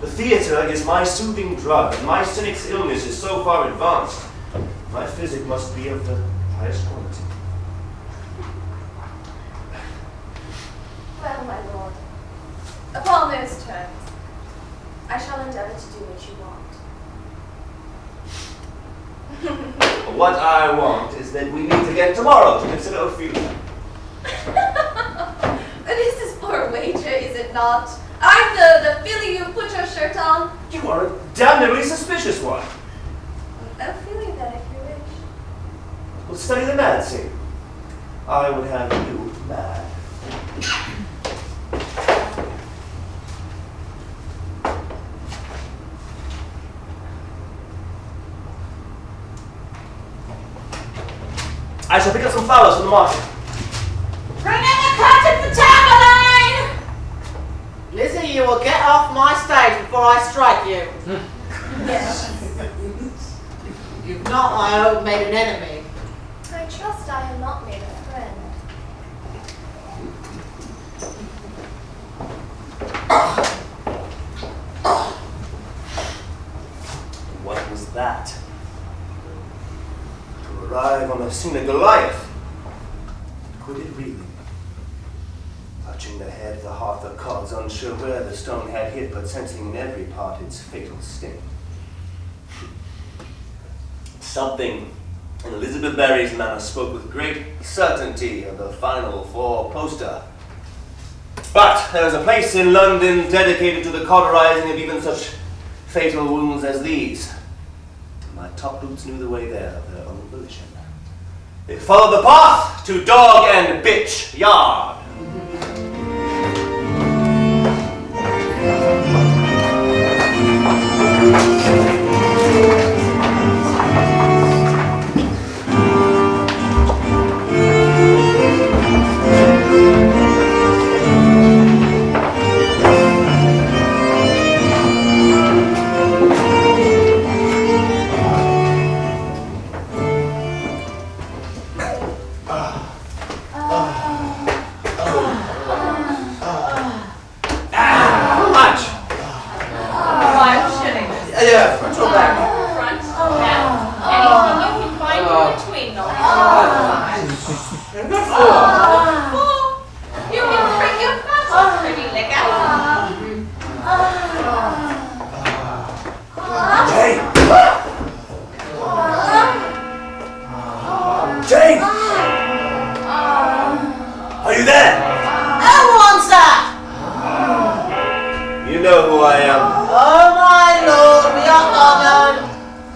The theater is my soothing drug, and my cynic's illness is so far advanced. My physic must be of the highest quality. Well, my lord, upon those terms, I shall endeavor to do what you want. What I want is that we meet again tomorrow to consider a feud. This is for a wager, is it not? I'm the filly you put your shirt on. You are a damnably suspicious one. A filly then, if you wish. We'll study the mad scene. I would have you mad. I shall pick up some flowers from the market. Bring in the curtain for Taleen! Lizzie, you will get off my stage before I strike you. Yes. You've not, I hope, made an enemy. I trust I have not made a friend. What was that? To arrive on the scene of Goliath. Could it really? Touching the head, the hearth of cards, unsure where the stone had hit, but sensing in every part its fatal sting. Something in Elizabeth Barry's manner spoke with great certainty of the final four-poster. But there is a place in London dedicated to the cauterizing of even such fatal wounds as these. My top boots knew the way there of their own volition. They followed the path to dog and bitch yard. You can bring your fat off, pretty liquor. Jane! Jane! Are you there? Who wants that? You know who I am. Oh my lord, we are honoured.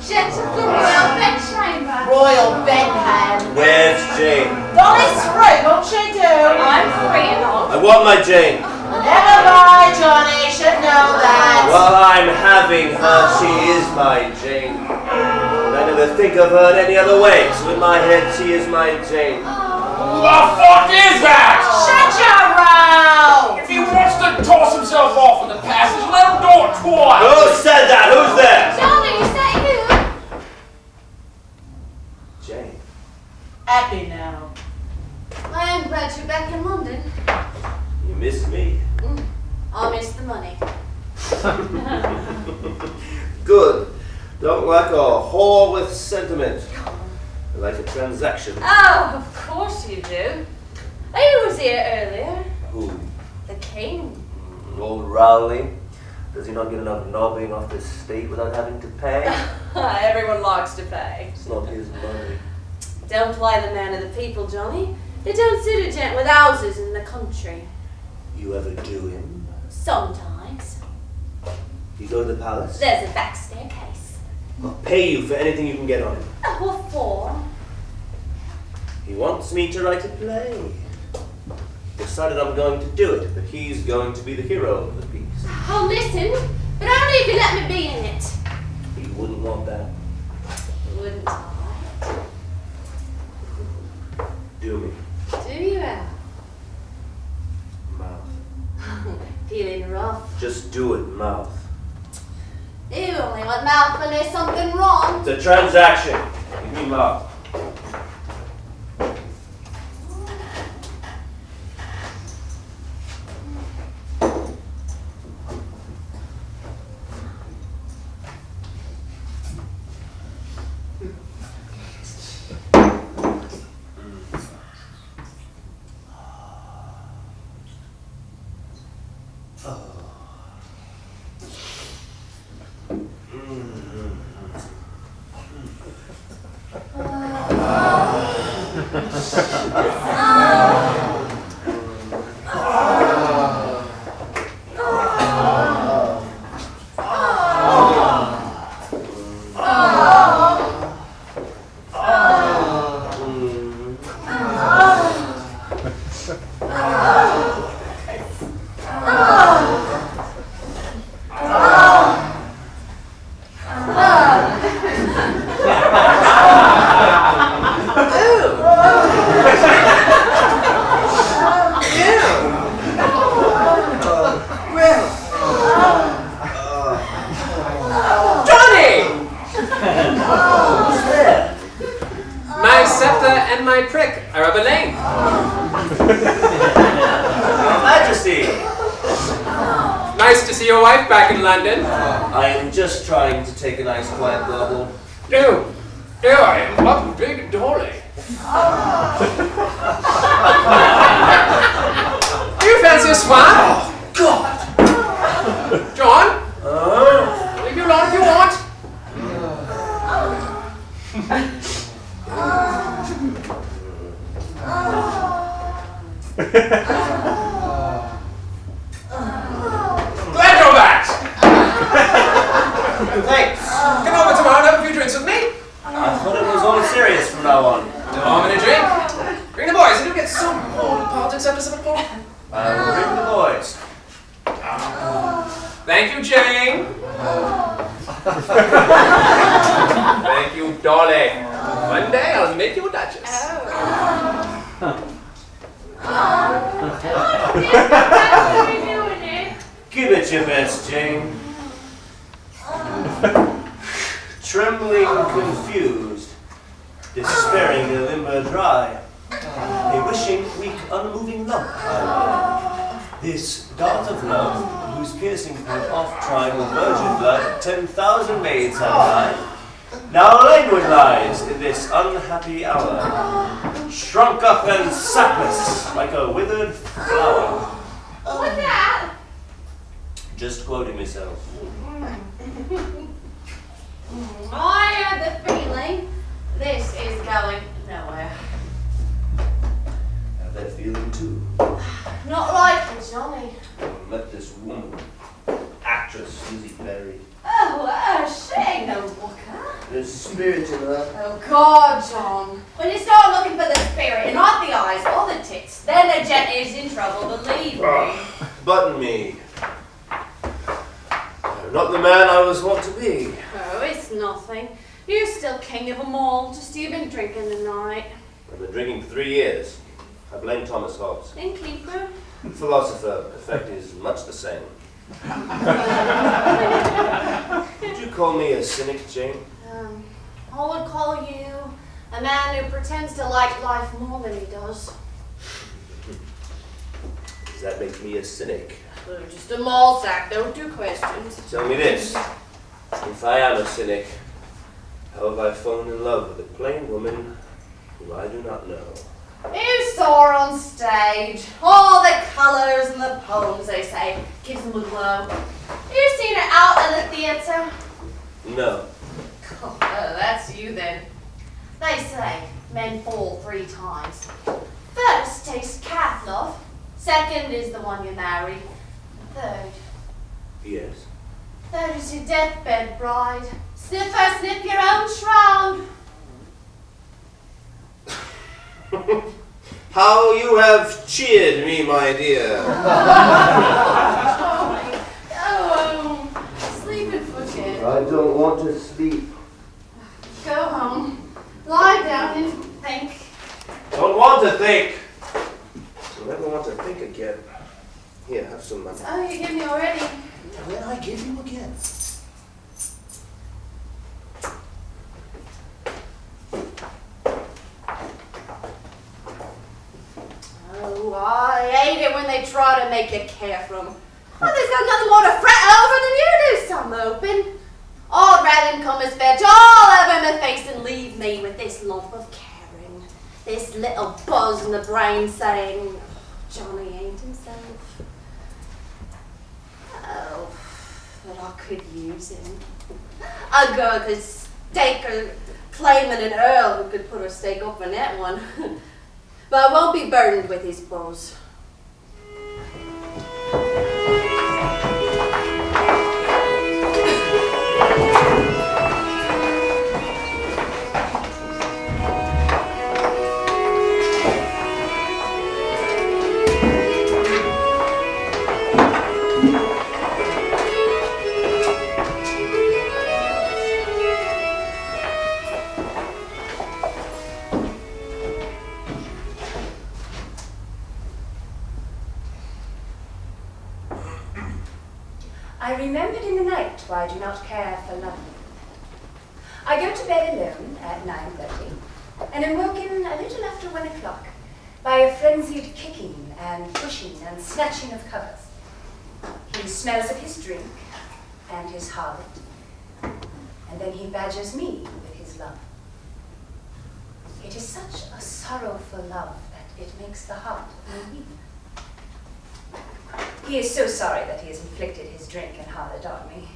Jet of the royal bedchamber. Royal bedhand. Where's Jane? Dolly's free, won't she do? I'm free enough. I want my Jane. Never mind, Johnny, should know that. While I'm having her, she is my Jane. And I never think of her in any other way, so in my head she is my Jane. Who the fuck is that? Shut your mouth! If he wants to toss himself off in the passage, let him do it twice. Who said that? Who's there? Johnny, is that you? Jane. Happy now. I am glad you're back in London. You miss me. I miss the money. Good. Don't like a whore with sentiment. I like a transaction. Oh, of course you do. Who was here earlier? Who? The king. Old Rowley. Does he not get enough nobbing off the estate without having to pay? Everyone likes to pay. It's not his money. Don't play the man of the people, Johnny. It don't suit a gent with houses in the country. You ever do him? Sometimes. You go to the palace? There's a back staircase. I'll pay you for anything you can get on him. What for? He wants me to write a play. Decided I'm going to do it, but he's going to be the hero of the piece. I'll listen, but only if you let me be in it. He wouldn't want that. Wouldn't I? Do me. Do you, Al? Mouth. Feeling rough. Just do it, mouth. You only want mouth when there's something wrong. It's a transaction. Give me mouth. Back in London. I am just trying to take a nice quiet gobble. Here I am, up big Dolly. Do you fancy a swan? Oh, God! John? Leave you alone if you want. Thanks. Come over tomorrow and have a few drinks with me. I thought it was all serious from now on. No harm in a drink. Bring the boys. They do get so bored with politics after 7 o'clock. I will bring the boys. Thank you, Jane. Thank you, Dolly. One day I'll make you a duchess. Give it your best, Jane. Trembling, confused, despairing the limber dry, a wishing, weak, unmoving lump This dart of love, whose piercing point oft tried with virgin blood, 10,000 maids have died, Now languid lies in this unhappy hour, shrunk up and sapless like a withered flower. What's that? Just quoting myself. I had the feeling this is going nowhere. Have that feeling too. Not likely, Johnny. Met this woman, actress Susie Berry. Oh, she ain't no looker. There's spirit in her. Oh, God, John. When you start looking for the spirit and not the eyes or the tits, then the gent is in trouble, believe me. Button me. Not the man I was wont to be. Oh, it's nothing. You're still king of them all, just you've been drinking tonight. I've been drinking 3 years. I blame Thomas Hobbes. Innkeeper? Philosopher, but the effect is much the same. Would you call me a cynic, Jane? I would call you a man who pretends to like life more than he does. Does that make me a cynic? Just a mall sack, no 2 questions. Tell me this. If I am a cynic, how have I fallen in love with a plain woman whom I do not know? You saw her on stage. All the colours and the poems, they say, gives them a glow. You seen her out in the theatre? No. Oh, that's you then. They say men fall 3 times. First takes calf love. Second is the one you marry. Third. Yes. Third is your deathbed bride. Snip her, snip your own shroud. How you have cheered me, my dear. Oh, sleep and forget. I don't want to sleep. Go home. Lie down and think. Don't want to think. I'll never want to think again. Here, have some money. Oh, you give me already. Then I give you again. Oh, I hate it when they try to make you care for them. Well, there's got nothing more to fret over than you do, some open. I'd rather him come as fetch all over my face and leave me with this lump of caring. This little buzz in the brain saying, Johnny ain't himself. Oh, but I could use him. A girl could stake her claiming an earl who could put her stake up on that one. But I won't be burdened with his bows. I remembered in the night why I do not care for love. I go to bed alone at 9:30 and am woken a little after 1 o'clock by a frenzied kicking and pushing and snatching of covers. He smells of his drink and his harlot, and then he badgers me with his love. It is such a sorrowful love that it makes the heart of me weep. He is so sorry that he has inflicted his drink and harlot on me.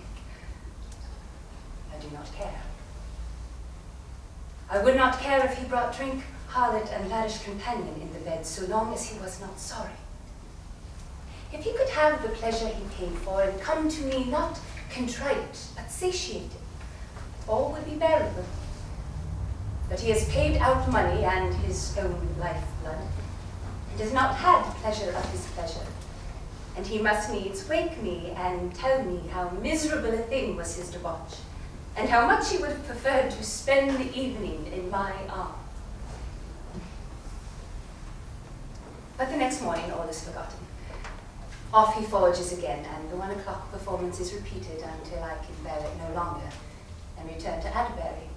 I do not care. I would not care if he brought drink, harlot, and lavish companion in the bed so long as he was not sorry. If he could have the pleasure he paid for and come to me not contrite but satiated, all would be bearable. But he has paid out money and his own lifeblood, and has not had pleasure of his pleasure. And he must needs wake me and tell me how miserable a thing was his debauch, and how much he would have preferred to spend the evening in my arms. But the next morning all is forgotten. Off he forges again, and the 1 o'clock performance is repeated until I can bear it no longer, and return to Adbury,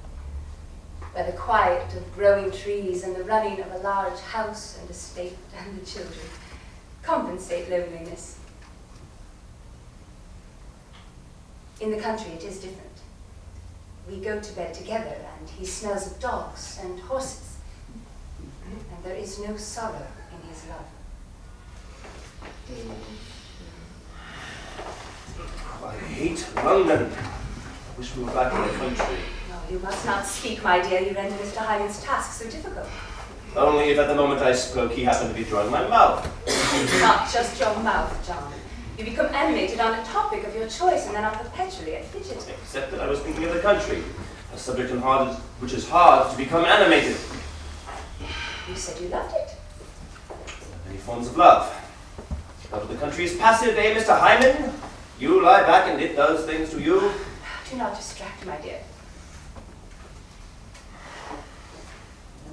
where the quiet of growing trees and the running of a large house and estate and the children compensate loneliness. In the country it is different. We go to bed together, and he smells of dogs and horses. And there is no sorrow in his love. I hate London. I wish we were back in the country. No, you must not speak, my dear. You render Mr. Hyman's task so difficult. Only if at the moment I spoke he happened to be drawing my mouth. Not just your mouth, John. You become animated on a topic of your choice and then are perpetually at fidget. Except that I was thinking of the country, a subject which is hard to become animated. You said you loved it. Many forms of love. Love of the country is passive, eh, Mr. Hyman? You lie back and it does things to you. Do not distract, my dear.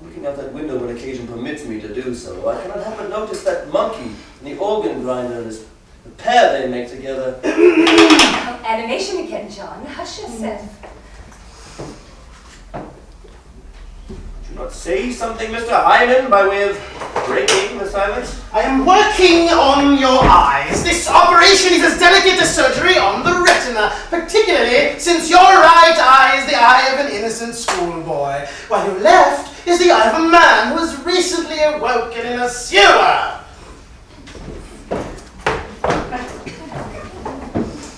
Looking out that window when occasion permits me to do so, I cannot help but notice that monkey and the organ grinder and the pair they make together. Oh, animation again, John. Hush yourself. Do not say something, Mr. Hyman, by way of breaking the silence. I am working on your eyes. This operation is as delicate as surgery on the retina, particularly since your right eye is the eye of an innocent schoolboy, while your left is the eye of a man who has recently awoken in a sewer.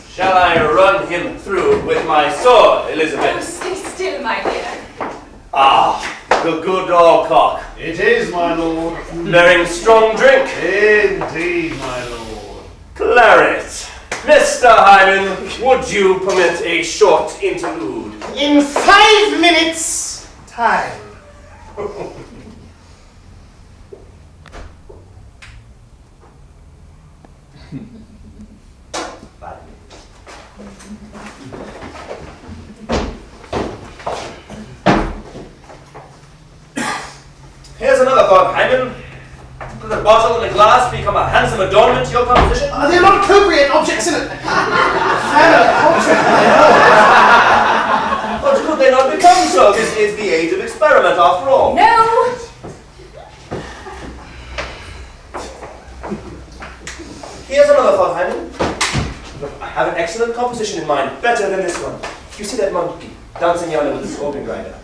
Shall I run him through with my sword, Oh, Elizabeth? stay still, my dear. Ah, the good old cock. It is, my lord. Bearing strong drink. Indeed, my lord. Claret. Mr. Hyman, would you permit a short interlude? In 5 minutes' time. Here's another thought, Hyman. Could a bottle and a glass become a handsome adornment to your composition? They're not appropriate objects in it. Family portrait. But could they not become so? This is the age of experiment, after all. No! Here's another thought, Hyman. Look, I have an excellent composition in mind, better than this one. You see that monkey dancing yonder with this organ grinder?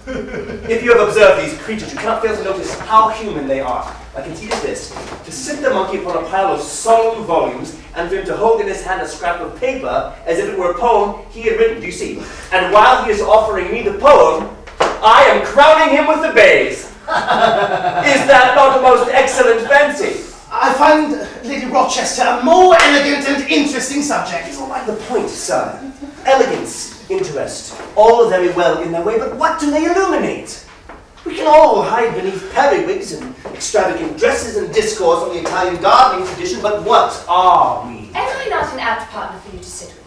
If you have observed these creatures, you cannot fail to notice how human they are. I conceit is this: to sit the monkey upon a pile of solemn volumes, and for him to hold in his hand a scrap of paper as if it were a poem he had written, do you see? And while he is offering me the poem, I am crowning him with the bays. Is that not a most excellent fancy? I find Lady Rochester a more elegant and interesting subject. It's all like the point, sir. Elegance, interest, all very well in their way, but what do they illuminate? We can all hide beneath periwigs and extravagant dresses and discourse on the Italian gardening tradition, but what are we? Am I not an apt partner for you to sit with?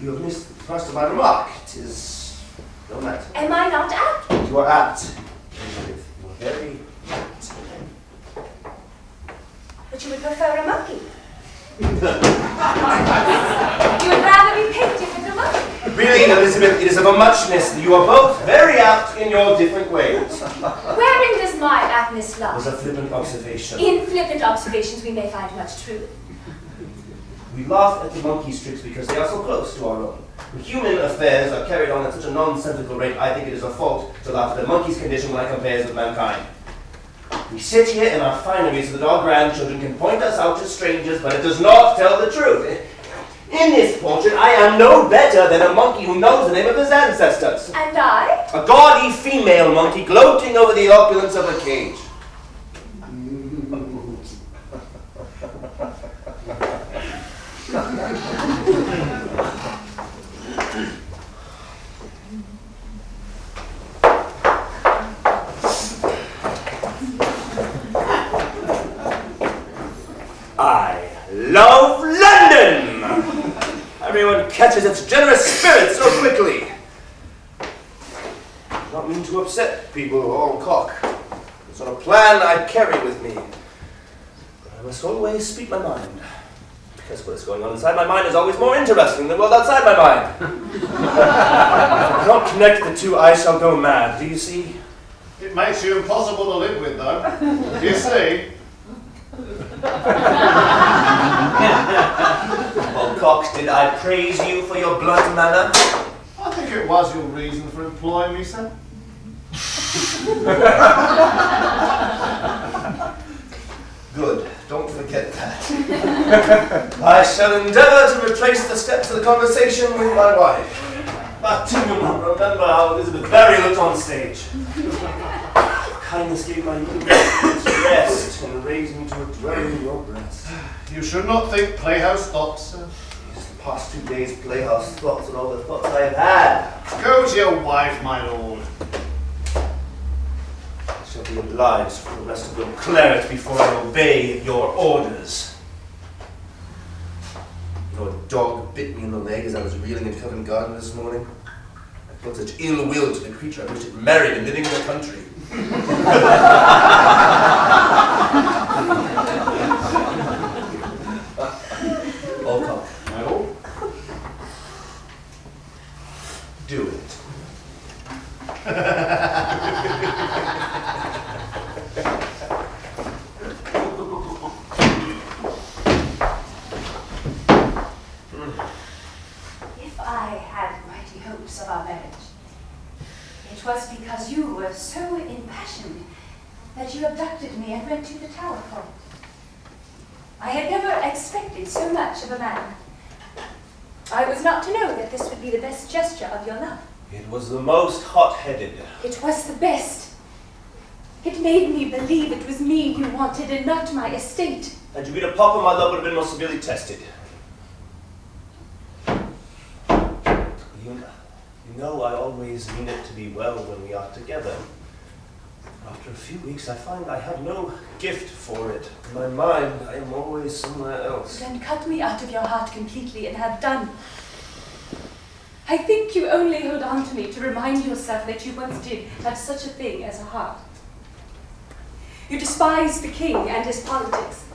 You have missed the thrust of my remark. It is no matter. Am I not apt? You are apt, Elizabeth. You are very apt. But you would prefer a monkey. You would rather be painted with a monkey. Really, Elizabeth, it is of a muchness that you are both very apt in your different ways. Wherein does my aptness lie? It was a flippant observation. In flippant observations we may find much truth. We laugh at the monkey's tricks because they are so close to our own. When human affairs are carried on at such a nonsensical rate, I think it is a fault to laugh at the monkey's condition when I compare it with mankind. We sit here in our finery so that our grandchildren can point us out to strangers, but it does not tell the truth. In this portrait, I am no better than a monkey who knows the name of his ancestors. And I? A gaudy female monkey gloating over the opulence of a cage. I love London! Everyone catches its generous spirit so quickly. I do not mean to upset people all cock. It's not a plan I carry with me. But I must always speak my mind. Because what is going on inside my mind is always more interesting than what's outside my mind. If I cannot connect the two, I shall go mad. Do you see? It makes you impossible to live with, though. You see? Well, Cox, did I praise you for your blunt manner? it was your reason for employing me, sir? Good. Don't forget that. I shall endeavour to retrace the steps of the conversation with my wife. But do not remember how Elizabeth Barry looked on stage. Kindness gave my youth rest and raised me to a dwelling in your breast. You should not think playhouse thoughts, sir. These past 2 days' playhouse thoughts and all the thoughts I have had. Go to your wife, my lord. I shall be obliged for the rest of your claret before I obey your orders. You know, a dog bit me in the leg as I was reeling in Covent Garden this morning. I felt such ill will to the creature I wished it married and living in the country. All come. My lord. Do it. If I had mighty hopes of our marriage, it was because you were so impassioned that you abducted me and went to the tower for it. I had never expected so much of a man. I was not to know that this would be the best gesture of your love. It was the most hot-headed. It was the best. It made me believe it was me you wanted and not my estate. Had you been a papa, my love would have been more severely tested. You know I always mean it to be well when we are together. After a few weeks, I find I have no gift for it. In my mind, I am always somewhere else. Then cut me out of your heart completely and have done. I think you only hold on to me to remind yourself that you once did have such a thing as a heart. You despise the king and his politics.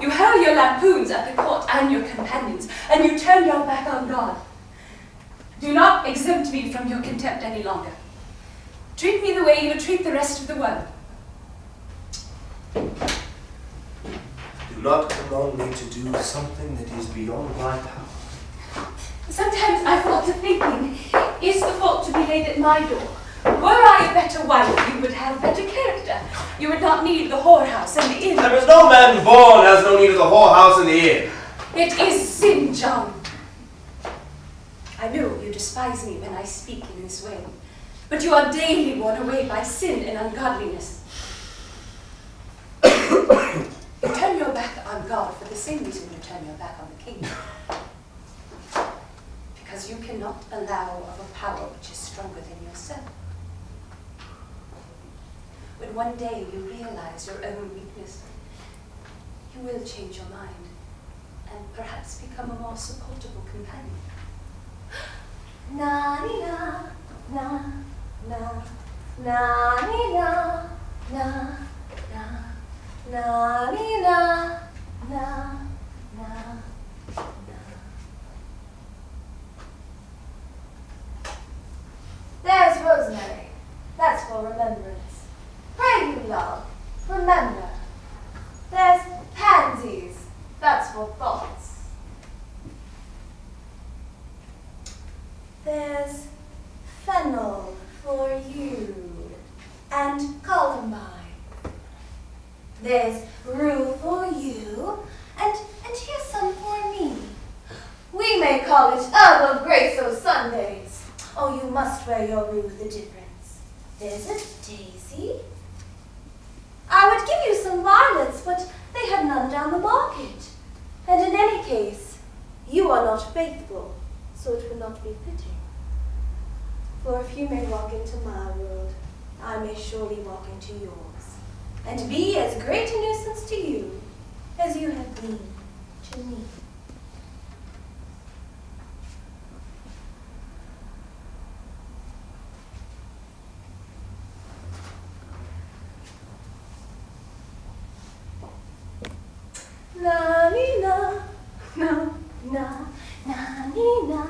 You hurl your lampoons at the court and your companions, and you turn your back on God. Do not exempt me from your contempt any longer. Treat me the way you would treat the rest of the world. Do not command me to do something that is beyond my power. Sometimes I fall to thinking, is the fault to be laid at my door? Were I a better wife, you would have better character. You would not need the whorehouse and the inn. There is no man born has no need of the whorehouse and the inn. It is sin, John. I know you despise me when I speak in this way, but you are daily worn away by sin and ungodliness. You turn your back on God for the same reason you turn your back on the king. Because you cannot allow of a power which is stronger than yourself. When one day you realize your own weakness, you will change your mind and perhaps become a more supportable companion. Na-ni-na, na, na, na-ni-na, na, na, na-ni-na, na, na. There's rosemary. That's for remembrance. Pray you, love, remember. There's pansies. That's for thoughts. There's fennel for you and columbine. There's rue for you and here's some for me. We may call it herb of grace o' Sundays. Oh, you must wear your rue the difference. There's a daisy. I would give you some violets, but they have none down the market. And in any case, you are not faithful, so it would not be fitting. For if you may walk into my world, I may surely walk into yours, and be as great a nuisance to you as you have been to me. Na ni na, na na na ni na.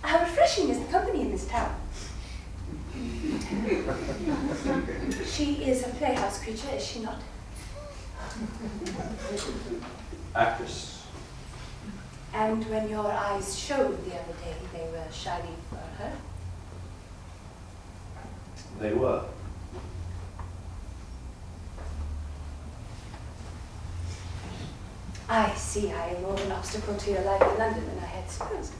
How refreshing is the company in this town. She is a playhouse creature, is she not? Actress. And when your eyes showed the other day, they were shining for her? They were. I see I am more of an obstacle to your life in London than I had supposed.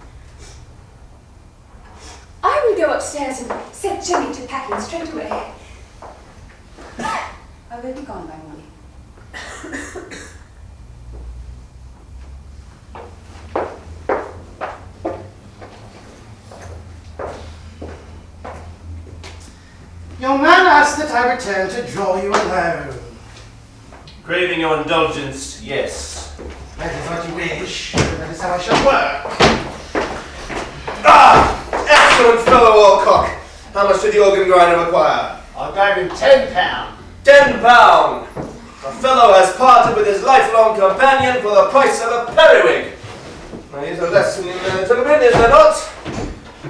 I will go upstairs and set Jenny to packing straight away. I will be gone by morning. Your man asked that I return to draw you alone. Craving your indulgence, yes. That is what you wish. That is how I shall work. Ah! Excellent fellow, Alcock. How much did the organ grinder require? I gave him £10. £10! A fellow has parted with his lifelong companion for the price of a periwig. Now, here's a lesson in gentlemen, is there not?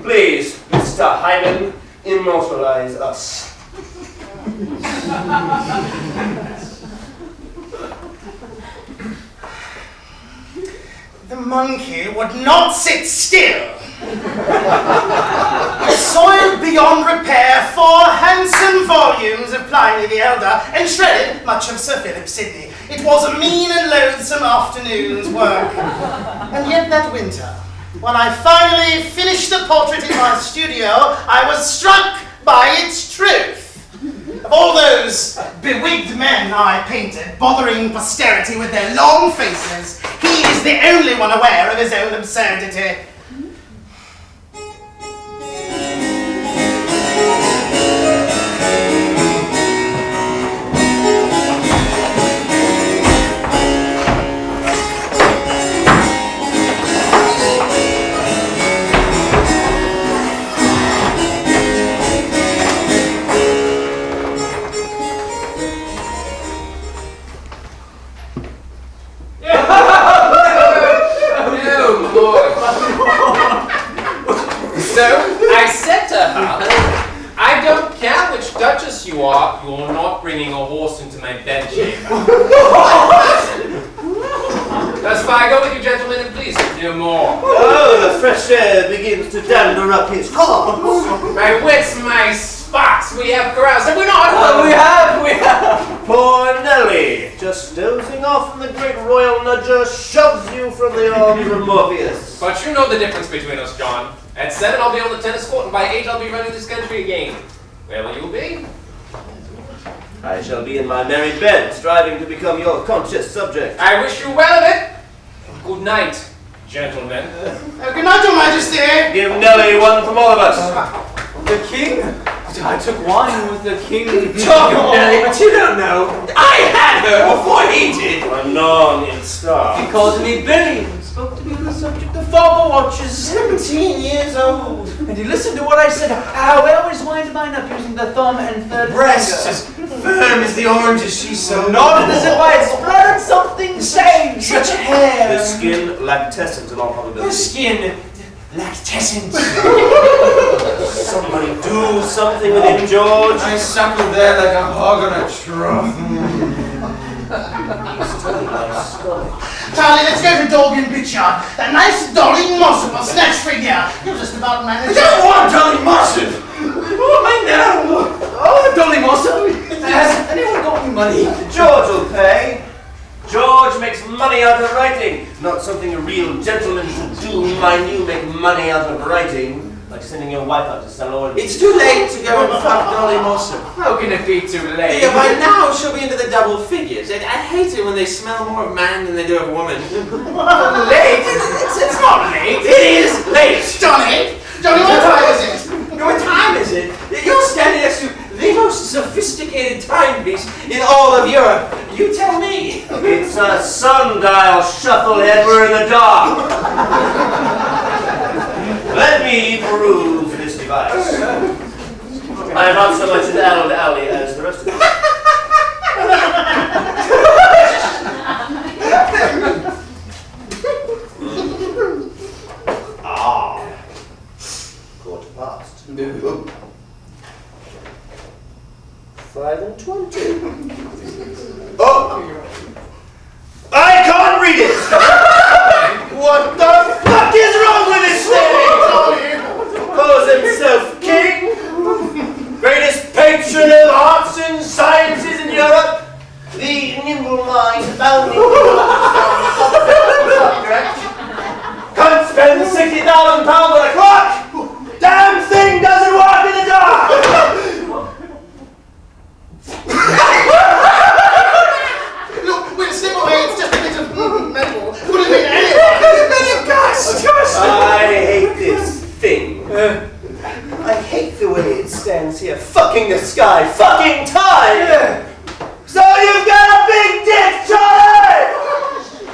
Please, Mr. Hyman, immortalize us. The monkey would not sit still. Soiled beyond repair 4 handsome volumes of Pliny the Elder and shredded much of Sir Philip Sidney. It was a mean and loathsome afternoon's work. And yet that winter, when I finally finished the portrait in my studio, I was struck by its truth. Of all those bewigged men I painted, bothering posterity with their long faces, he is the only one aware of his own absurdity. So, I said to her, I don't care which duchess you are not bringing a horse into my bedchamber. Thus far, go with you, gentlemen, and please no more. Oh, the fresh air begins to dander up his heart. My wits, my spots, we have caroused, have we not? We have. Poor Nelly, just dozing off, and the great royal nudger shoves you from the arms of Morpheus. But you know the difference between us, John. At 7, I'll be on the tennis court, and by 8, I'll be running this country again. Where will you be? I shall be in my merry bed, striving to become your conscious subject. I wish you well of it. Good night, gentlemen. Good night, Your Majesty. Give Nelly one from all of us. The king? I took wine with the king. Talk of Nelly, but you don't know. I had her before he did. Anon in star. He called me Billy and spoke to me on the subject of farmer watches. 17 years old. And he listened to what I said, how I always wind mine up using the thumb and third Breast finger. as firm as the oranges she so Nodded as if I had splattered something sane. Such hair. The skin lactescent in all Her probability. skin lactescent. Somebody do something with him, George. I suckled there like a hog on a trough. Charlie, let's go to Dog and Bitchyard. That nice Dolly Mossop, a snatch figure. You'll just about manage. I don't want Dolly Mossop! Oh, I know! Oh, Dolly Mossop! Has anyone got me money? George will pay. George makes money out of writing. Not something a real gentleman should do. Mind you, make money out of writing. Like sending your wife out to sell oil. It's too late to go and fuck Dolly Mossop. How can it be too late? Yeah, by now she'll be into the double figures. I hate it when they smell more of man than they do of woman. Late? It's not late. It is late! Johnny, what time is it? What time is it? You're standing next to the most sophisticated timepiece in all of Europe. You tell me. It's a sundial, shufflehead. We're in the dark. Let me peruse this device. I am not so much an alley as the rest of you. Quarter past. 5 and 20. Oh! I can't read it! What the fucking the sky, fucking time! Yeah. So you've got a big dick, Charlie!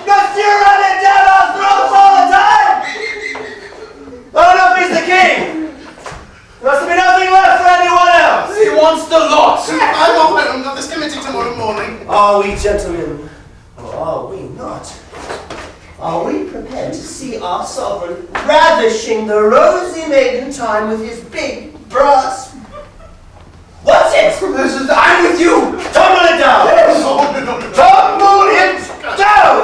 Because you run it down our throats all the time! I don't know if he's the king! There must be nothing left for anyone else! He wants the lot! I want home of this committee tomorrow morning. Are we, gentlemen, or are we not? Are we prepared to see our sovereign ravishing the rosy maiden time with his big brass? What's it? I'm with you! Tumble it down! Tumble it down!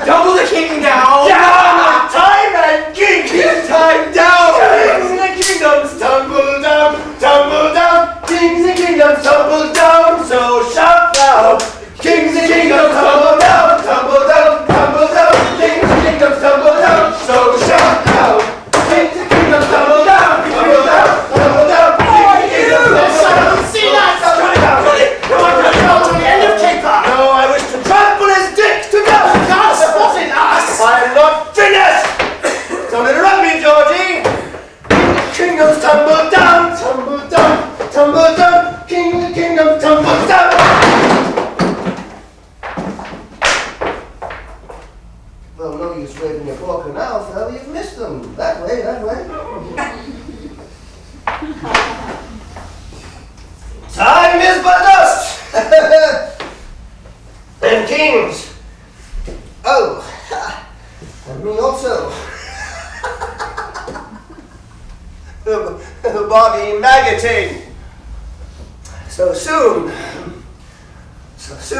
Double the king down! Down! Time and king! Time down! Kings and kingdoms tumble down! Tumble down! Kings and kingdoms tumble down! So shout now! Kings and kingdoms tumble down! Tumble down! Tumble down! Kings and kingdoms tumble down! So shout now! Kings and kingdoms tumble down! Tumble down! Tumble down! See that! Come on, to the end of caper! no, I wish to trample his dick to death! God spotted us! I'm not finished! Don't interrupt me, Georgie! Kingdoms tumble down, tumble down, tumble down, kingdom tumble down! Well, no use waving your fork now, fella, you've missed them. That way, that way. Time is but dust! And kings! Oh, and me also. The body maggoting. So soon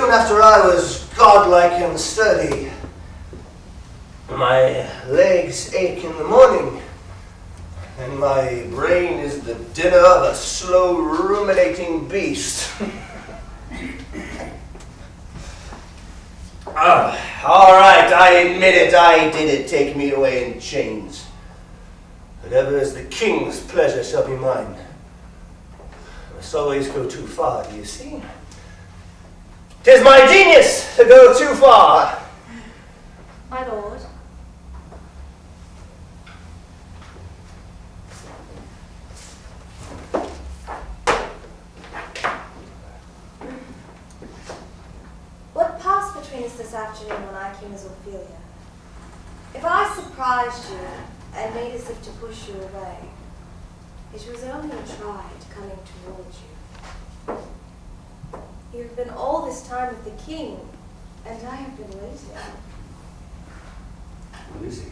after I was godlike and sturdy, my legs ache in the morning, and my brain is the dinner of a slow ruminating beast. All right, I admit it, I did it. Take me away in chains. Whatever is the king's pleasure shall be mine. I must always go too far, do you see? 'Tis my genius to go too far. My lord. What passed between us this afternoon when I came as Ophelia? If I surprised you and made as if to push you away, it was only a pride coming towards you. You have been all this time with the king, and I have been waiting. Who is he?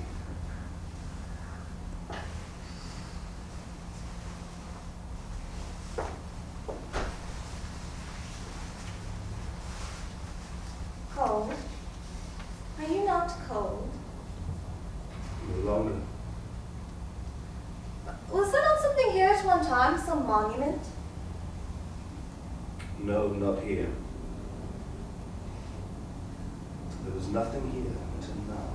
Cold? Are you not cold? No longer. Was there not something here at one time, some monument? No, not here. There was nothing here until now.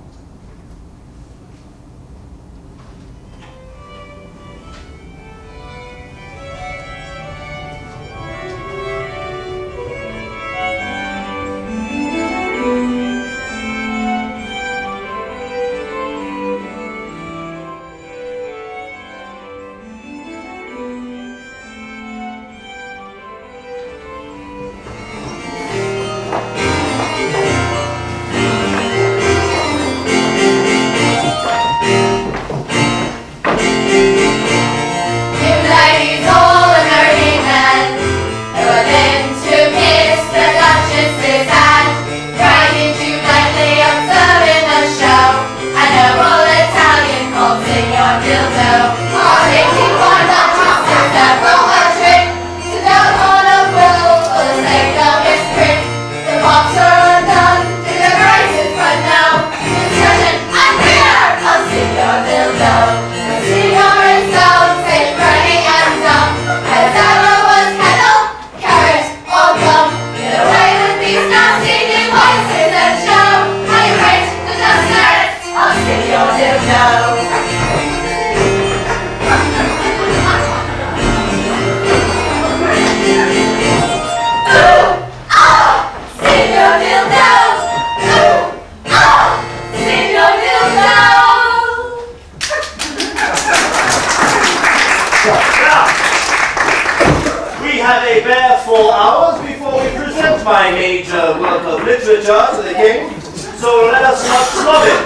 have a bare 4 hours before we present my major work of literature to the king, so let us not snub it.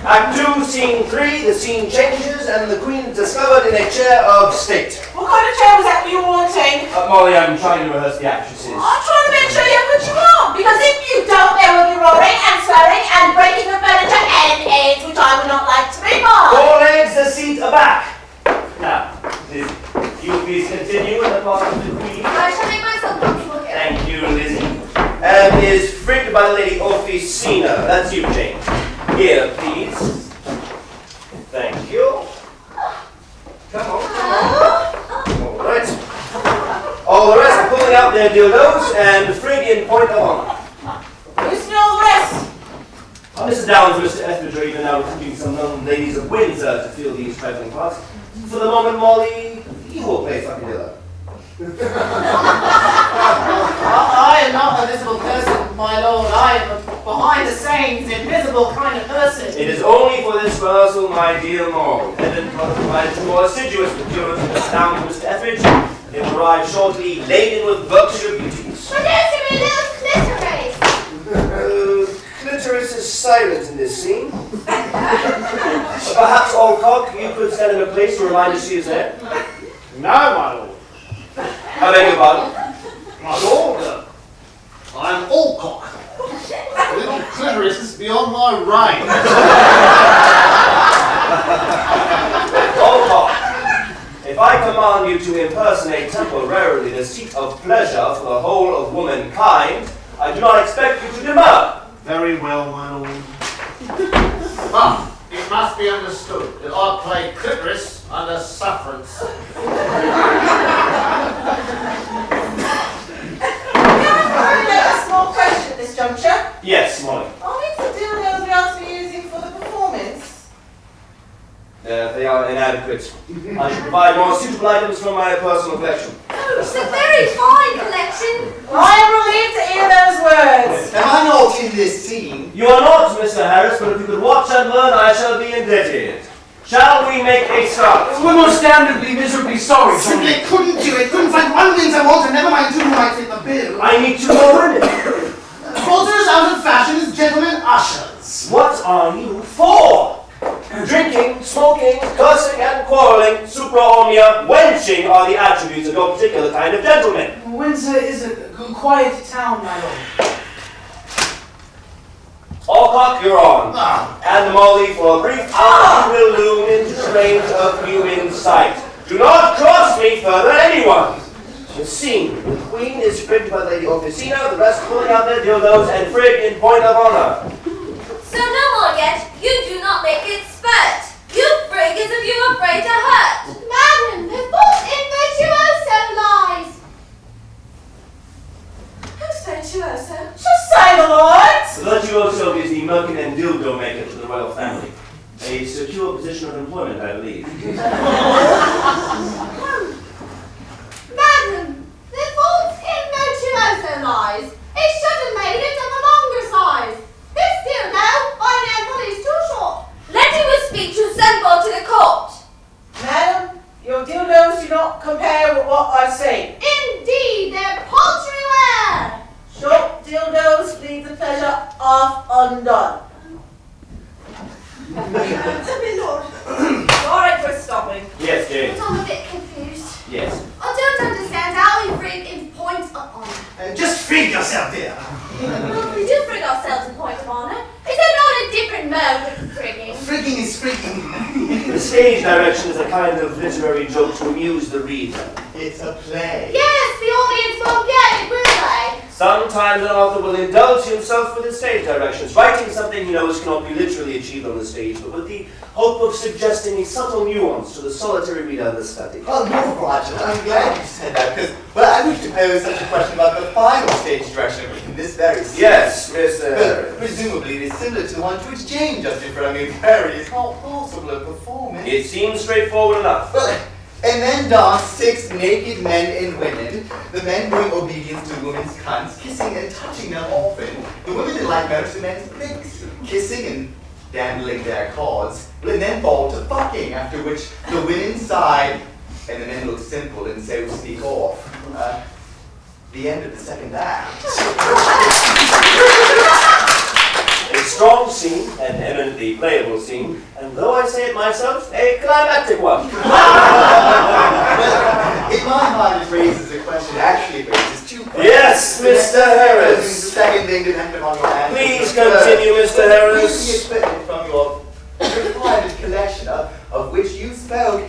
Act 2, Scene 3, the scene changes and the queen is discovered in a chair of state. What kind of chair was that you were wanting? Molly, I'm trying to rehearse the actresses. I'm trying to make sure you have what you want, because if you don't, there will be roaring and swearing and breaking of furniture and eggs, which I would not like to be part. 4 legs, the seat aback. Now, Lizzie, you please continue in the part of the queen. I shall make myself comfortable here. Thank you, Lizzie. And is frigged by the lady Officina. That's you, Jane. Here, please. Thank you. Come on. All right. All the rest are pulling out their dildos and frig in point of honor. Who's all the rest? Mr. Downs and Mr. Etheridge are even now recruiting some young ladies of Windsor to fill these trifling parts. For the moment, Molly, you will play fucking Dilla. I am not a visible person, my lord. I am a behind-the-scenes, invisible kind of person. It is only for this rehearsal, my dear Morgan. Heaven provided more assiduous procurers than Mr. Downs and Mr. Etheridge. They will arrive shortly, laden with Berkshire beauties. But there's a little clitoris. Clitoris is silent in this scene. Perhaps, Allcock, you could stand in a place to remind us she is there? No, my lord. I beg your pardon? My lord, I'm Allcock. Little clitoris is beyond my range. Allcock, if I command you to impersonate temporarily the seat of pleasure for the whole of womankind, I do not expect you to demur. Very well, my lord. But it must be understood that I play clitoris under sufferance. A small question at this juncture. Yes, Molly. Are these the dildos we are to be using for the performance? They are inadequate. I should provide more suitable items from my personal collection. Oh, it's a very fine collection. I am relieved to hear those words. Am I not in this scene? You are not, Mr. Harris, but if you could watch and learn, I shall be indebted. Shall we make a start? We're most damnably miserably sorry, Simply Tony. couldn't do it. Couldn't find one thing I want, and never mind two who might fit the bill. I need 2 more women. Porters out of fashion as gentlemen ushers. What are you for? Drinking, smoking, cursing, and quarreling, supra omnia, wenching are the attributes of your particular kind of gentleman. Windsor is a quiet town, my lord. Allcock, you're on. And Molly, for a brief hour, you will loom into the range of human sight. Do not cross me further, anyone. The scene. The queen is frigged by Lady Officina, the rest pulling out their dildos and frig in point of honor. So no more yet. You do not make it spurt. You frig as if you were afraid to hurt. Madam, the false virtuoso lies. Who's virtuoso? Just say the words. The virtuoso is the merkin and dildo maker to the royal family. A secure position of employment, I believe. Madam, the false virtuoso lies. It should have made it of a longer size. This dildo, by an ankle, is too short. Let him speak to Sanford to the court. Madam, your dildos do not compare with what I've seen. Indeed, they're paltry wear. Short dildos leave the pleasure half undone. My lord. Sorry for stopping. Yes, Jane. But I'm a bit confused. Yes. I don't understand how we frig in point of honor. Just frig yourself, dear. Well, we do frig ourselves in point of honor. Is there not a different mode of frigging? Frigging is frigging. The stage direction is a kind of literary joke to amuse the reader. It's a play. Yes, the audience won't get it, will they? Sometimes an author will indulge himself with his stage directions, writing something he knows cannot be literally achieved on the stage, but with the hope of suggesting a subtle nuance to the solitary reader of the study. Oh, no, Roger, I'm glad you said that, because, well, I wish to pose such a question about the final stage direction in this very scene. Yes, Mr. But presumably it is similar to the one to which Jane just referred me. Very, it's not possible a performance. It seems straightforward enough. Well, and then dance 6 naked men and women, the men doing obedience to women's cunts, kissing and touching them often, the women in like manner to men's dicks, kissing and dandling their cords, and then fall to fucking, after which the women sigh, and the men look simple and so sneak off. the end of the second act. A strong scene, an eminently playable scene, and though I say it myself, a climactic one. Well, in my mind, it raises a question, actually raises two questions. Yes, Mr. Harris. The second thing dependent on your answer. Please continue, Mr. Harris. With the equipment from your private collection, of which you spoke,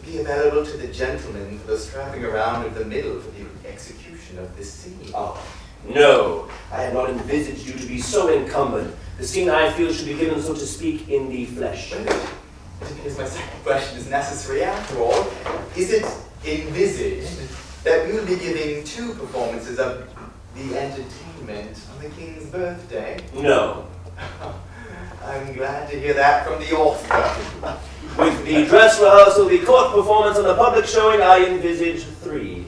be available to the gentlemen for the strapping around of the middle for the execution of this scene. Oh, no. I had not envisaged you to be so encumbered. The scene, I feel, should be given, so to speak, in the flesh. Because my second question is necessary after all. Is it envisaged that we will be giving 2 performances of the entertainment on the King's birthday? No. I'm glad to hear that from the author. With the dress rehearsal, the court performance, and the public showing, I envisage 3.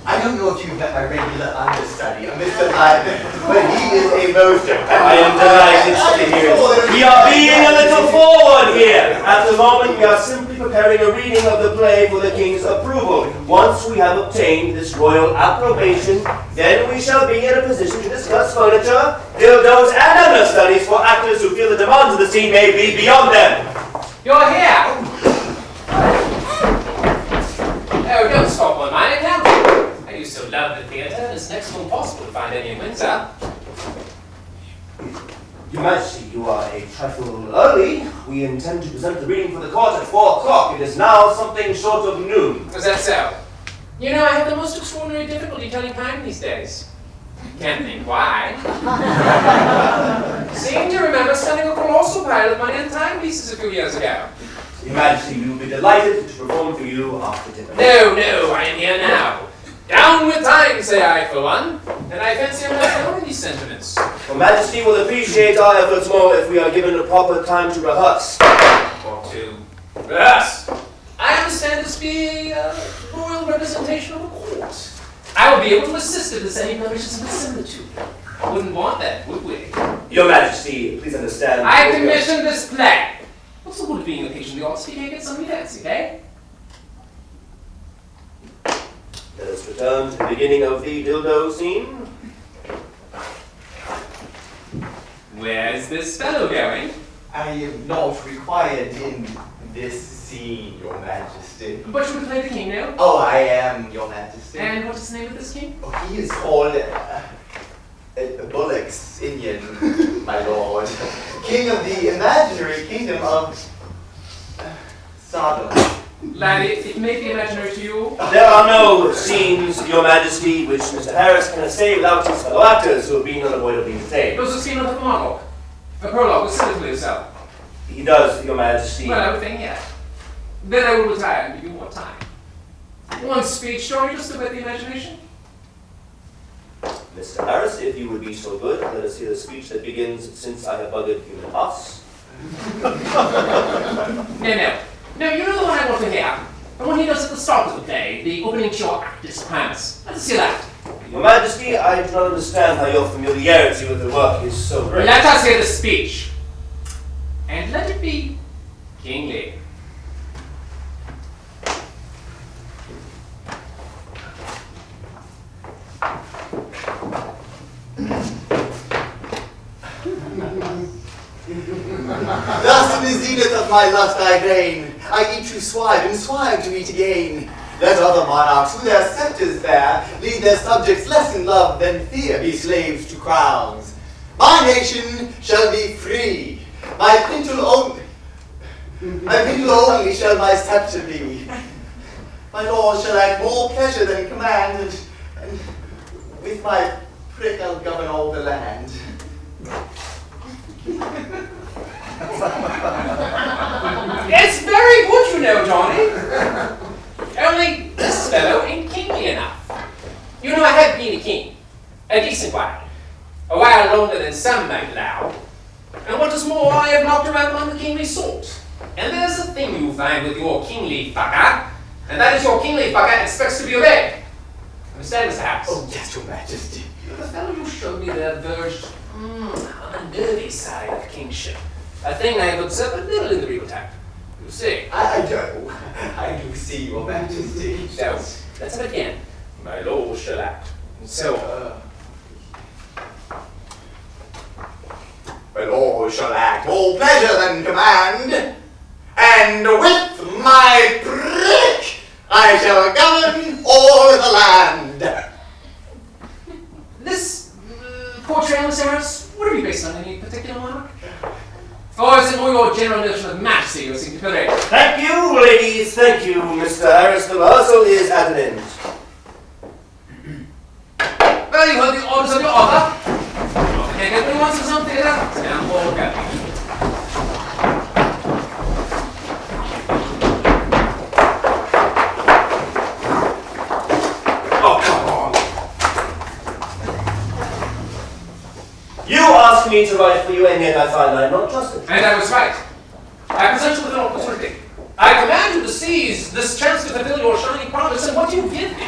I don't know if you've met my regular understudy, Mr. Lyman, but he is a most... I am delighted to hear it. We are being a little forward here. At the moment, we are simply preparing a reading of the play for the King's approval. Once we have obtained this royal approbation, then we shall be in a position to discuss furniture, dildos, and understudies for actors who feel the demands of the scene may be beyond them. You're here! Oh, don't stop on my account. I used to love the theatre, and it's next to impossible to find any in Windsor. Your Majesty, you are a trifle early. We intend to present the reading for the court at 4 o'clock. It is now something short of noon. Is that so? You know, I have the most extraordinary difficulty telling time these days. Can't think why. Seem to remember spending a colossal pile of money on timepieces a few years ago. Your Majesty, we will be delighted to perform for you after dinner. No, I am here now. Down with time, say I, for one. And I fancy I'm not alone in these sentiments. Your Majesty will appreciate our efforts more if we are given the proper time to rehearse. Or to rehearse. I understand this being a royal representation of a court. I will be able to assist if there's any blemishes in the similitude. Wouldn't want that, would we? Your Majesty, please understand... I commissioned this play. What's the good of being occasionally honest if you can't get something fancy, eh? Let us return to the beginning of the dildo scene. Where's this fellow going? I am not required in this scene, Your Majesty. But you would play the king now? Oh, I am, Your Majesty. And what is the name of this king? Oh, he is called Bullock's Indian, my lord. King of the imaginary kingdom of Sodom. Laddie, it may be imaginary to you. There are no scenes, Your Majesty, which Mr. Harris can essay without his fellow actors who have been unavoidably detained. Does the scene of the monologue? A prologue, specifically yourself. He does, Your Majesty. Well, I would think, yeah. Then I will retire and give you more time. One speech, story, just to whet the imagination. Mr. Harris, if you would be so good, let us hear the speech that begins, "Since I have buggered human us." No, you know the one I want to hear. The one he does at the start of the play, the opening to your actus primus. Let's hear that. Your Majesty, I do not understand how your familiarity with the work is so great. Let us hear the speech. And let it be kingly. Thus in the zenith of my lust I reign. I eat to swive, and swive to eat again. Let other monarchs who their scepters bear lead their subjects less in love than fear, be slaves to crowns. My nation shall be free. My pintle only shall my scepter be. My laws shall act more pleasure than command, and with my prick I'll govern all the land. It's very good, you know, Johnny. Only this fellow ain't kingly enough. You know, I have been a king. A decent one. A while longer than some might allow. And what is more, I have knocked around among the kingly sort. And there's a thing you find with your kingly fucker, and that is your kingly fucker expects to be obeyed. Understand, Mr. Harris? Oh, yes, Your Majesty. The fellow you showed me there verged on the nervy side of kingship. A thing I have observed a little in the regal type. You see? I do. I do see, Your Majesty. So, let's have it again. My lord shall act. So, My lord shall act all pleasure than command, and with my prick I shall govern all the land. this portrayal, Miss Harris, what are you based on? Any particular monarch? Or is it more your general notion of majesty you seem to portray? Thank you, ladies. Thank you, Mr. Harris. The rehearsal is at an end. Well, you heard the orders of your author. Okay, get me once or something like that. Stand forward, Katherine. Oh, come on. You asked me to write for you, and yet I find I'm not trusted. And I was right. I present you with an opportunity. I command you to seize this chance to fulfill your shining promise, and what do you give me?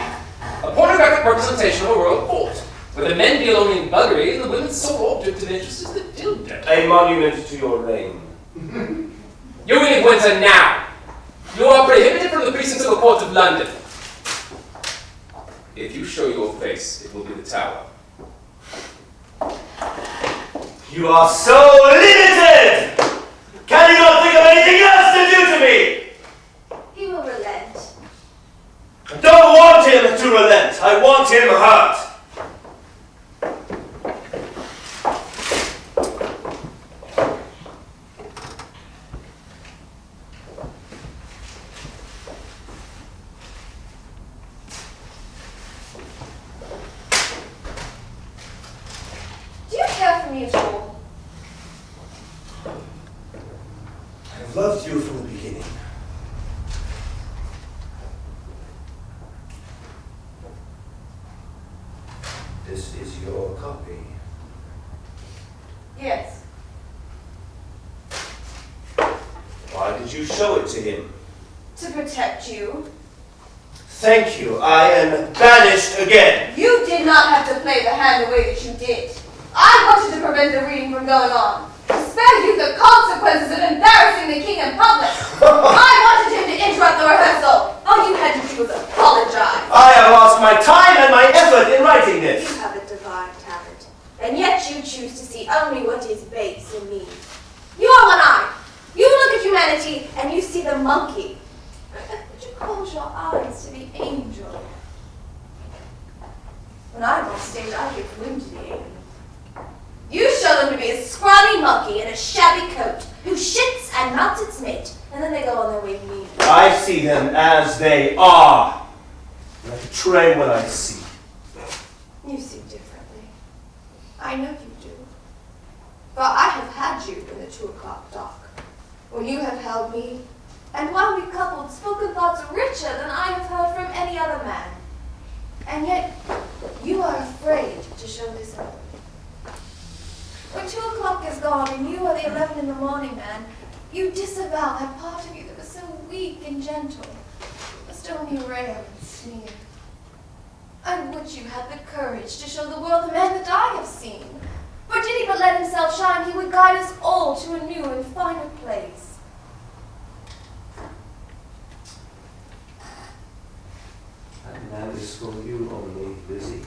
A pornographic representation of a royal court, where the men deal only in buggery and the women's sole object of interest is the dildo. A monument to your reign. You leave Windsor now. You are prohibited from the precincts of the court of London. If you show your face, it will be the Tower. You are so limited! Can you not think of anything else to do to me? He will relent. I don't want him to relent. I want him hurt. Do you care for me at all? I've loved you from the beginning. This is your copy. Yes. Why did you show it to him? To protect you. Thank you. I am banished again. You did not have to play the hand the way that you did. I wanted to prevent the reading from going on. To spare you the consequences of embarrassing the king in public. I wanted him to interrupt the rehearsal. All you had to do was apologize. I have lost my time and my effort in writing You this. have a divine talent, and yet you choose to see only what is base in me. You are one-eyed. You look at humanity and you see the monkey. But you close your eyes to the angel. When I'm on stage, I give room to the angel. You show them to be a scrawny monkey in a shabby coat who shits and melts its mate, and then they go on their way mean. I see them as they are. And I betray what I see. You see differently. I know you do. For I have had you in the 2 o'clock dock, when you have held me, and while we coupled, spoken thoughts richer than I have heard from any other man. And yet, you are afraid to show this open. When 2 o'clock is gone and you are the 11 in the morning man, you disavow that part of you that was so weak and gentle, must only rail and sneer. I would you had the courage to show the world the man that I have seen. For did he but let himself shine, he would guide us all to a new and finer place. And that is for you only, Lizzie.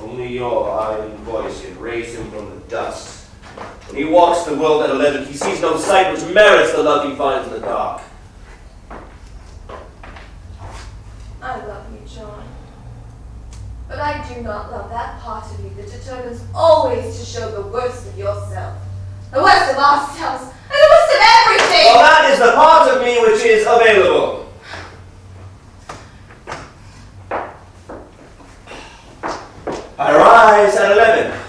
Only your iron voice can raise him from the dust. When he walks the world at 11, he sees no sight which merits the love he finds in the dark. I love you, John. But I do not love that part of you that determines always to show the worst of yourself. The worst of ourselves, and the worst of everything! Well, that is the part of me which is available. I rise at 11.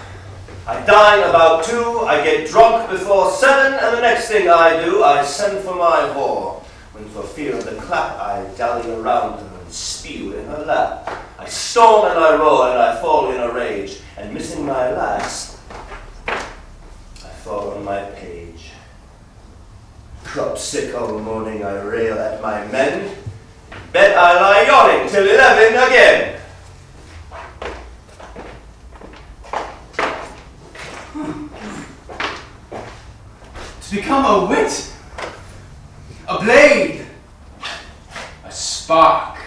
I dine about 2. I get drunk before 7, and the next thing I do, I send for my whore. When for fear of the clap, I dally around her and spew in her lap. I storm and I roar and I fall in a rage, and missing my last, I fall on my page. Crop sick all morning, I rail at my men. Bet I lie yawning till 11 again. To become a wit? A blade. A spark.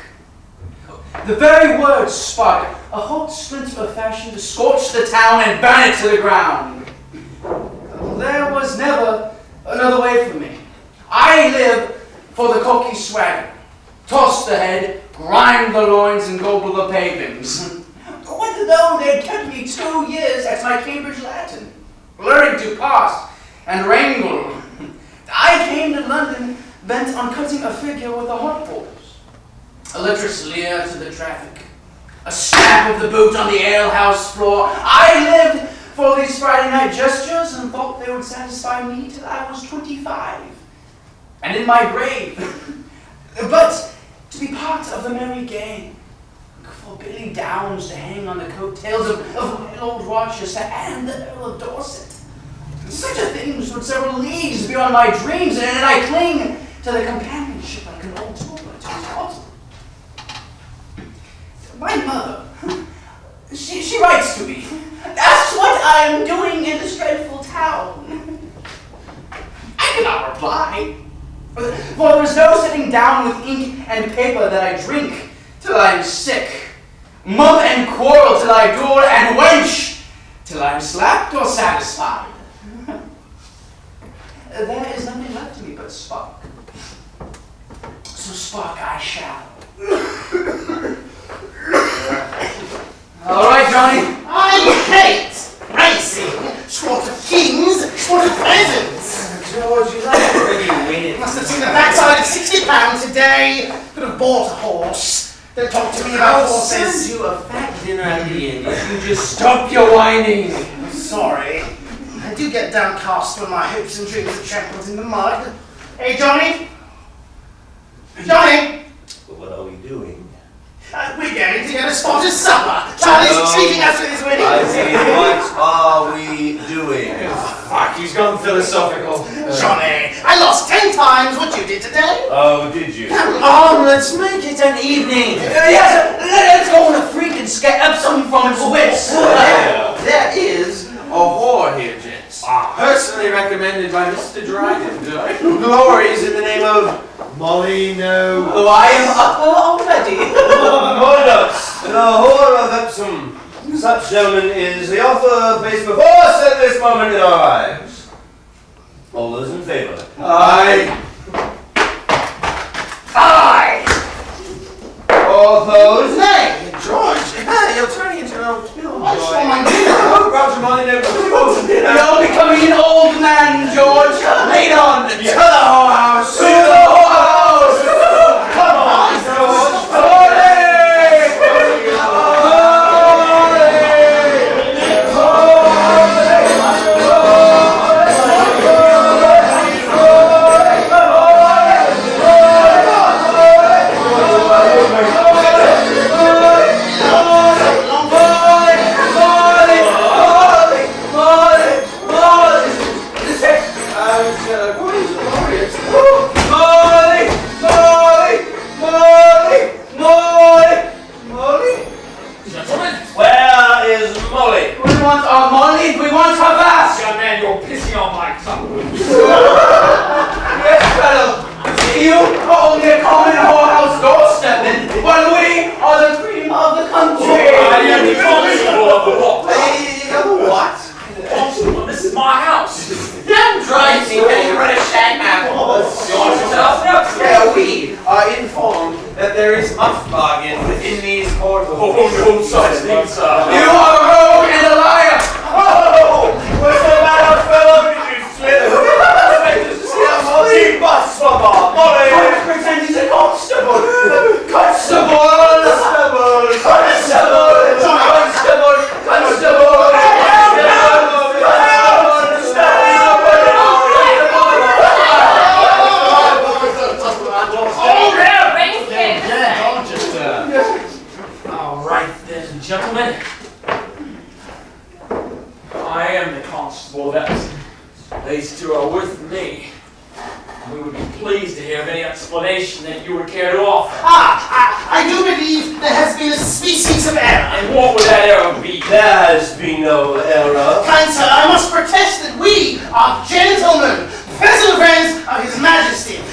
The very word spark, a hot splinter of fashion to scorch the town and burn it to the ground. There was never another way for me. I live for the cocky swagger. Toss the head, grind the loins, and gobble the pavings. What though they kept me 2 years at my Cambridge Latin, learning to pass and wrangle. I came to London bent on cutting a figure with a hot force. A literates leer to the traffic. A stamp of the boot on the alehouse floor. I lived for these Friday night gestures and thought they would satisfy me till I was 25. And in my grave. But to be part of the merry gang. For Billy Downs to hang on the coattails of old Rochester and the Earl of Dorset. Such a thing stood several leagues beyond my dreams, and I cling to the companionship like an old toilet to his bottle. My mother, she writes to me. That's what I am doing in this dreadful town. I cannot reply, for there is no sitting down with ink and paper that I drink till I am sick, mump and quarrel till I duel, and wench till I am slapped or satisfied. There is nothing left to me but spark. So spark I shall. All right, Johnny. I hate racing. Sport of kings, sport of peasants. George, you like really win. Must have seen the backside of £60 a day. Could have bought a horse. Don't talk to me about I'll horses. send you a fat dinner at the end if you just stop your whining. I'm sorry. I do get downcast when my hopes and dreams are trampled in the mud. Hey, Johnny? Johnny? What are we doing? We're going to get a spotted supper. Charlie's treating us with his wedding. I mean, what are we doing? Fuck, he's gone philosophical. Johnny, I lost 10 times what you did today. Oh, did you? Come on, let's make it an evening. Yes, let's go on a freak and get up something from its wits. There is a whore here, gents. Personally recommended by Mr. Dryden. Glories in the name of Molino. Oh, I am up already. Maddox, the whore of Epsom. Such, gentlemen, is the offer placed before us at this moment in our lives. All those in favour? Aye. Aye! All opposed? Nay, George, you're turning into an old killjoy. I saw my Oh, Roger Molino. You're becoming an old man, George. Lead on. To the whorehouse. To the whorehouse! Come on, George!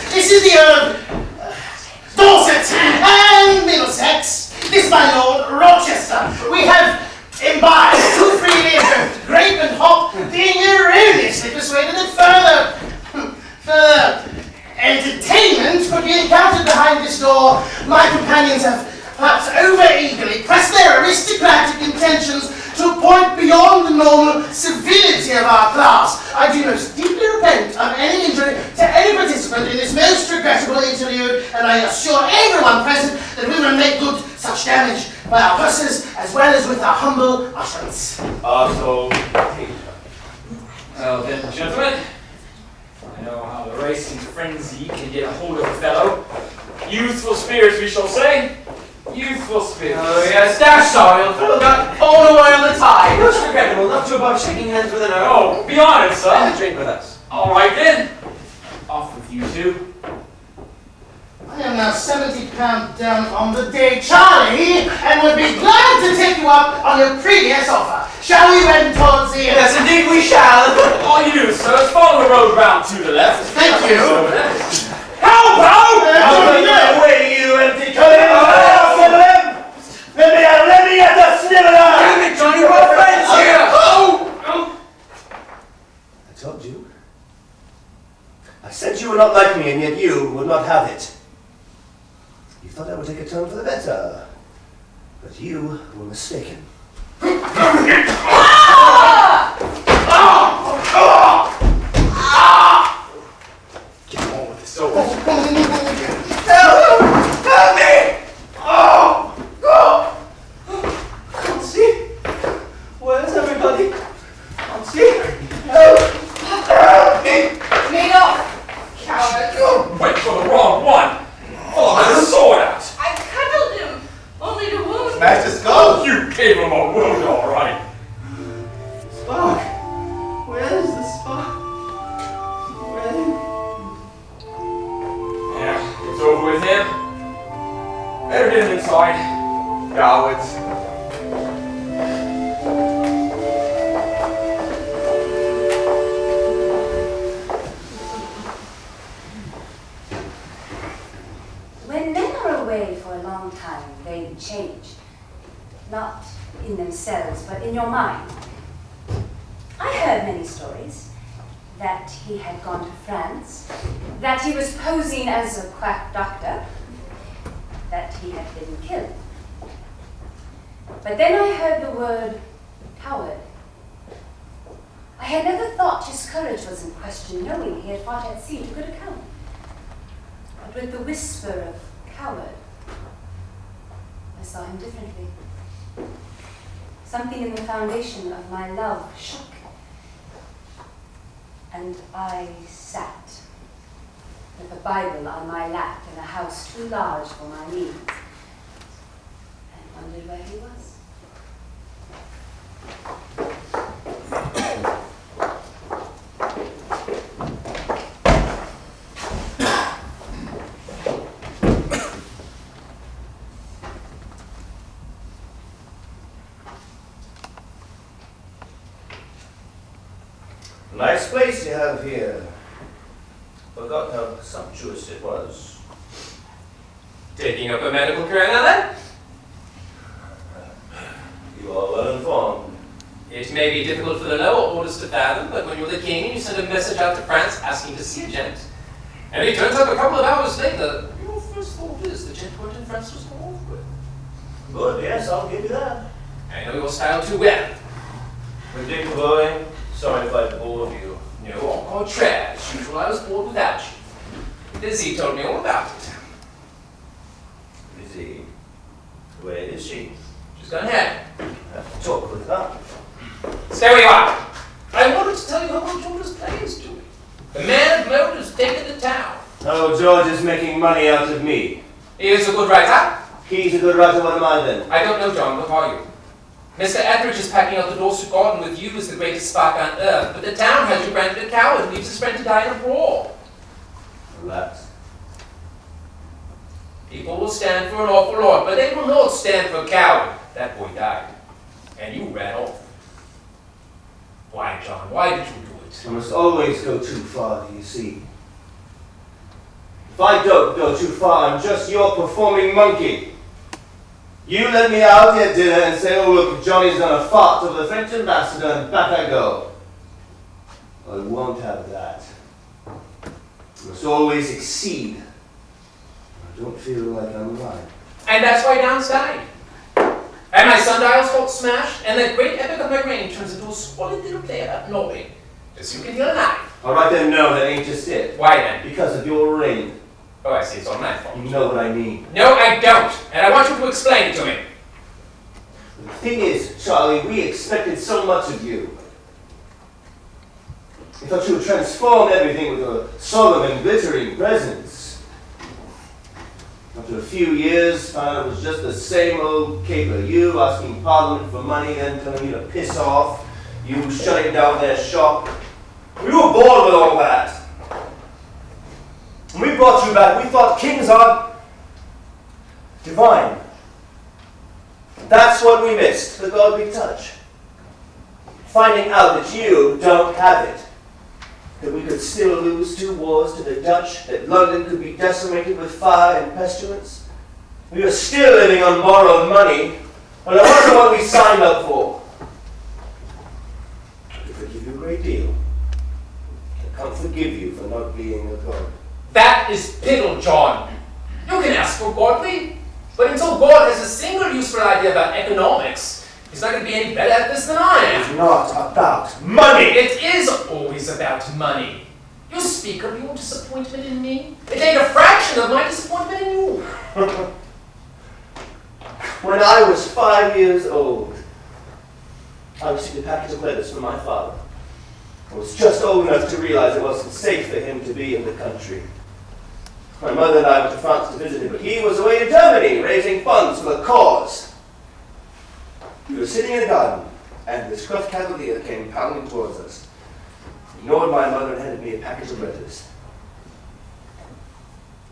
This is the Earl of Dorset and Middlesex. This, my lord, Rochester. We have imbibed too freely of both grape and hop, being erroneously persuaded that further entertainment could be encountered behind this door. My companions have perhaps over-eagerly pressed their aristocratic intentions to a point beyond the normal civility of our class. I do most deeply repent of any injury to any participant in this most regrettable interlude, and I assure everyone present that we will make good such damage by our purses as well as with our humble utterance. Also, Well then, gentlemen, I know how the racing frenzy can get a hold of a fellow. Youthful spirits, we shall say. Youthful spirits. Oh yes, dash sorry, old fellow got blown away on the tide. Most regrettable, not too above shaking hands with an earl. Oh, be honest, sir. Have a drink with us. All right then. Off with you two. I am now £70 down on the day, Charlie, and would be glad to take you up on your previous offer. Shall we wend towards the... Yes, indeed we shall. All you do, sir, is follow the road round to the left. Thank you. Help out! away, you empty cunning! Let me get the sniveler! Damn it, Johnny, we're friends here. I told you. I said you were not like me, and yet you would not have it. You thought I would take a turn for the better, but you were mistaken. Get on with this, so. Help me! Can't see. Where's everybody? Can't see. Help me. Lead off, coward. Went for the wrong one. Oh, with the sword out. I cuddled him, only to wound. Smash the skull! You gave him a wound, all right. Spark. Where's the spark? Where? Yeah, it's over with him. Better get him inside. Cowards. When men are away for a long time, they change. Not in themselves, but in your mind. I heard many stories. That he had gone to France. That he was posing as a quack doctor. That he had been killed. But then I heard the word coward. I had never thought his courage was in question, knowing he had fought at sea to good account. But with the whisper of coward, I saw him differently. Something in the foundation of my love shook. And I sat with a Bible on my lap in a house too large for my needs, and wondered where he was. Nice place you have here. Forgot how sumptuous it was. Taking up a medical career now then? You are well informed. It may be difficult for the lower orders to fathom, but when you're the king and you send a message out to France asking to see a gent, and he turns up a couple of hours later, your first thought is the gent weren't in France was come off with. Good, yes, I'll give you that. I know your style too well. Predictable, eh? Sorry if I bored you. No, au contraire. As usual, I was bored without you. Lizzie told me all about it. Lizzie, where is she? She's gone ahead. I have to talk with her. Stay where you are. I wanted to tell you how well George's play is doing. The man of note has taken the town. Oh, George is making money out of me. He is a good writer. He's a good writer, what am I then? I don't know, John. What are you? Mr. Etheridge is packing out the Dorset Garden with you as the greatest spark on earth, but the town has you branded a coward and leaves his friend to die in a brawl. Relax. People will stand for an awful lot, but they will not stand for a coward. That boy died, and you ran off. Why, John? Why did you do it? You must always go too far, do you see? If I don't go too far, I'm just your performing monkey. You let me out at dinner and say, oh look, Johnny's done a fart of the French ambassador and back I go. I won't have that. I must always exceed. I don't feel like I'm right. And that's why Down's died. And my sundial's got smashed, and that great epic of my reign turns into a squalid little play about Norway. Just you can feel alive. Alright then, no, that ain't just it. Why then? Because of your reign. Oh, I see, it's all my fault. You know what I mean. No, I don't. And I want you to explain it to me. The thing is, Charlie, we expected so much of you. We thought you would transform everything with a solemn and glittering presence. After a few years, found out it was just the same old caper. You asking Parliament for money, then telling you to piss off. You shutting down their shop. We were bored with all that. When we brought you back, we thought kings are divine. That's what we missed, the godly touch. Finding out that you don't have it. That we could still lose 2 wars to the Dutch, that London could be decimated with fire and pestilence. We were still living on borrowed money, but it wasn't what we signed up for. I could forgive you a great deal. I can't forgive you for not being a god. That is piddle, John. You can ask for godly, but until God has a single useful idea about economics, he's not going to be any better at this than I am. It's not about money! It is always about money. You speak of your disappointment in me. It ain't a fraction of my disappointment in you. When I was 5 years old, I received a package of letters from my father. I was just old enough to realize it wasn't safe for him to be in the country. My mother and I went to France to visit him, but he was away in Germany raising funds for the cause. We were sitting in a garden, and this gruff cavalier came pounding towards us. He ignored my mother and handed me a package of letters.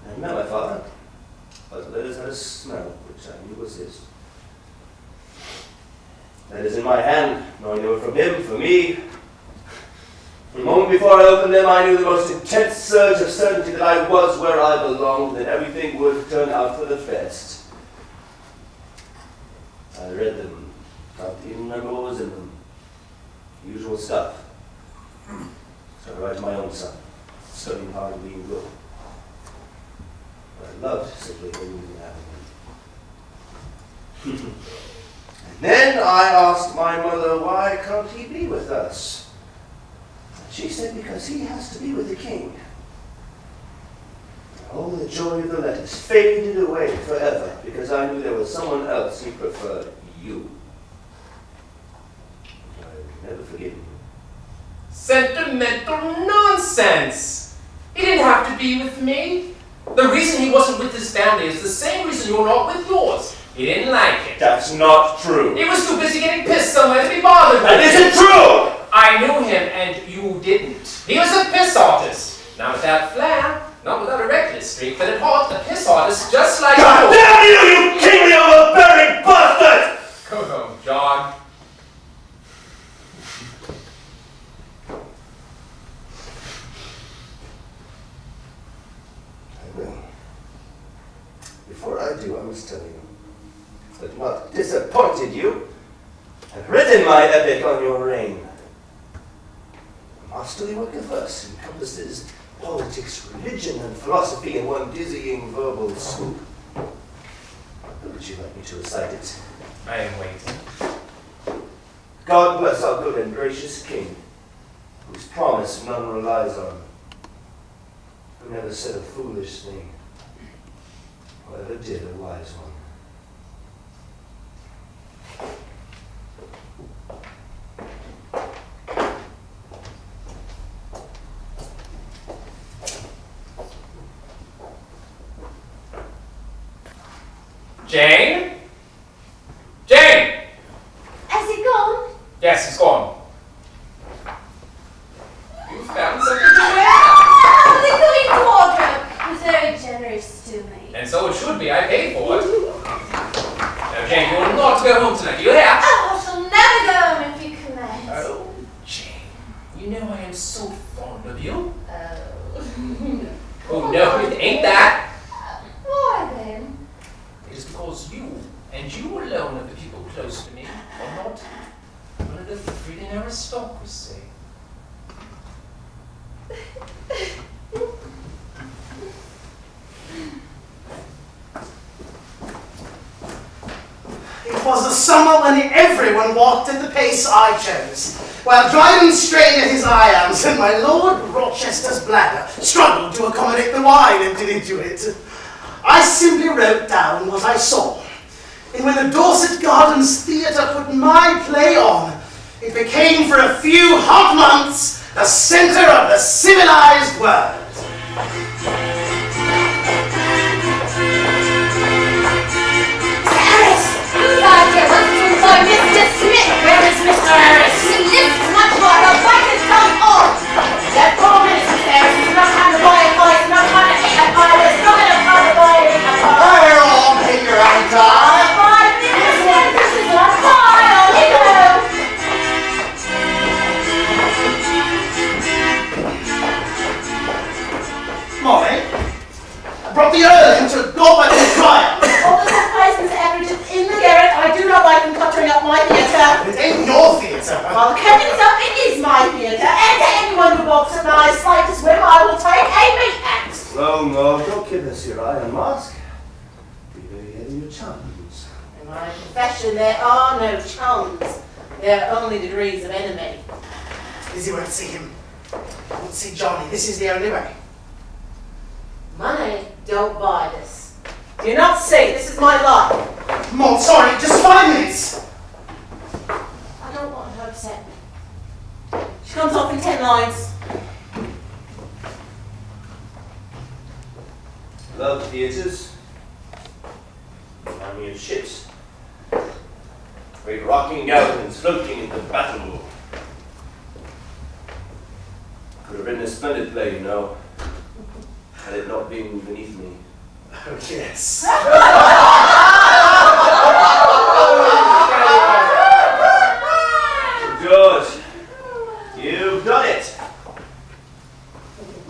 I met my father, but the letters had a smell, which I knew was his. Letters in my hand, knowing they were from him, for me. The moment before I opened them, I knew the most intense surge of certainty that I was where I belonged, that everything would turn out for the best. I read them. Can't even remember what was in them. Usual stuff. So I write my own son, studying hard being good. But I loved simply holding and having him. And then I asked my mother, why can't he be with us? She said, because he has to be with the king. All the joy of the letters faded away forever, because I knew there was someone else who preferred you. I never forgive you. Sentimental nonsense! He didn't have to be with me. The reason he wasn't with his family is the same reason you're not with yours. He didn't like it. That's not true. He was too busy getting pissed somewhere to be bothered with. That isn't true! I knew him and you didn't. He was a piss artist. Not without flair, not without a reckless streak, but at heart a piss artist just like God you. damn you, you kingly overbearing bastard! Go home, John. I will. Before I do, I must tell you that I've not disappointed you. I've written my epic on your reign. Masterly work of verse encompasses politics, religion, and philosophy in one dizzying verbal swoop. How would you like me to recite it? I am waiting. God bless our good and gracious King, whose promise none relies on, who never said a foolish thing, or ever did a wise one. Jane? Jane! Has he gone? Yes, he's gone. You found something to wear. Oh, the Queen's wardrobe was very generous to me. And so it should be. I paid for it. Now, Jane, you will not go home tonight. Do you hear? Oh, I shall never go home if you command. Oh, Jane. You know I am so fond of you. Oh. Oh, no, it ain't that. because you, and you alone of the people close to me, are not one of the freed aristocracy. It was the summer when everyone walked at the pace I chose, while Dryden strained at his ions and my Lord Rochester's bladder struggled to accommodate the wine emptied into it. I simply wrote down what I saw, and when the Dorset Gardens Theatre put my play on, it became for a few hot months the centre of the civilized world. Mr. Smith, where is Mr. Harris? He lives much more, I'll bite his tongue off. That 4 minutes, Mr. Harris, it's not time to buy a car, it's not time to eat a car, there's not enough time to buy a car. Fire on, take your own time. 5 minutes, this is not fine, on you go. Molly, I brought the Earl in to go by the trial. All the surprises averages in the garret, I do not like them cluttering up my theatre. It ain't your theatre. Well, the curtain's up, it is my theatre, and to anyone who walks at my slightest whim, I will take a meat axe. No, no, don't give us your iron mask. Be very head of your chums. In my profession, there are no chums. There are only degrees of enemy. Lizzie won't see him. Won't see Johnny. This is the only way. Money don't buy this. Do you not see? This is my life. Mom, sorry, just 5 minutes. I don't want her to upset me. She comes off in 10 lines. Love theatres. Army of ships. Great rocking galleons floating into battle. Could have written a splendid play, you know, had it not been beneath me. Oh, yes. George, you've done it.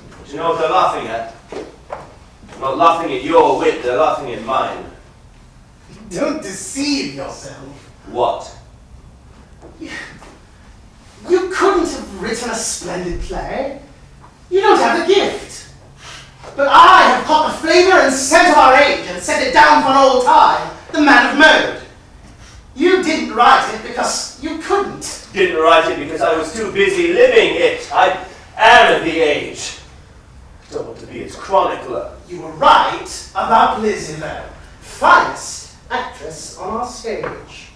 But you know what they're laughing at? They're not laughing at your wit, they're laughing at mine. Don't deceive yourself. What? You couldn't have written a splendid play. You don't have the gift. But I have caught the flavour and scent of our age and set it down for all time, the man of mode. You didn't write it because you couldn't. Didn't write it because I was too busy living it. I am of the age. Don't want to be its chronicler. You were right about Lizzie, though. Finest actress on our stage.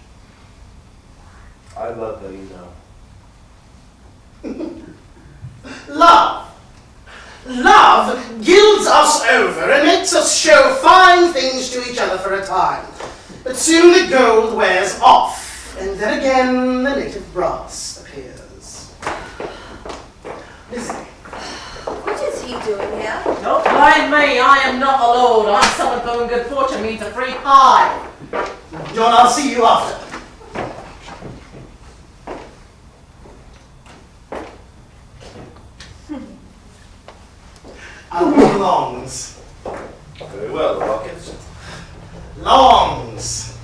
I love her, you know. Love. Love gilds us over and makes us show fine things to each other for a time. But soon the gold wears off, and then again the native brass appears. Lizzie. What is he doing here? Don't blame me, I am not a lord. I'm someone who in good fortune means a free pie. John, I'll see you after. I'll do longs. Very well, Rockets. Longs.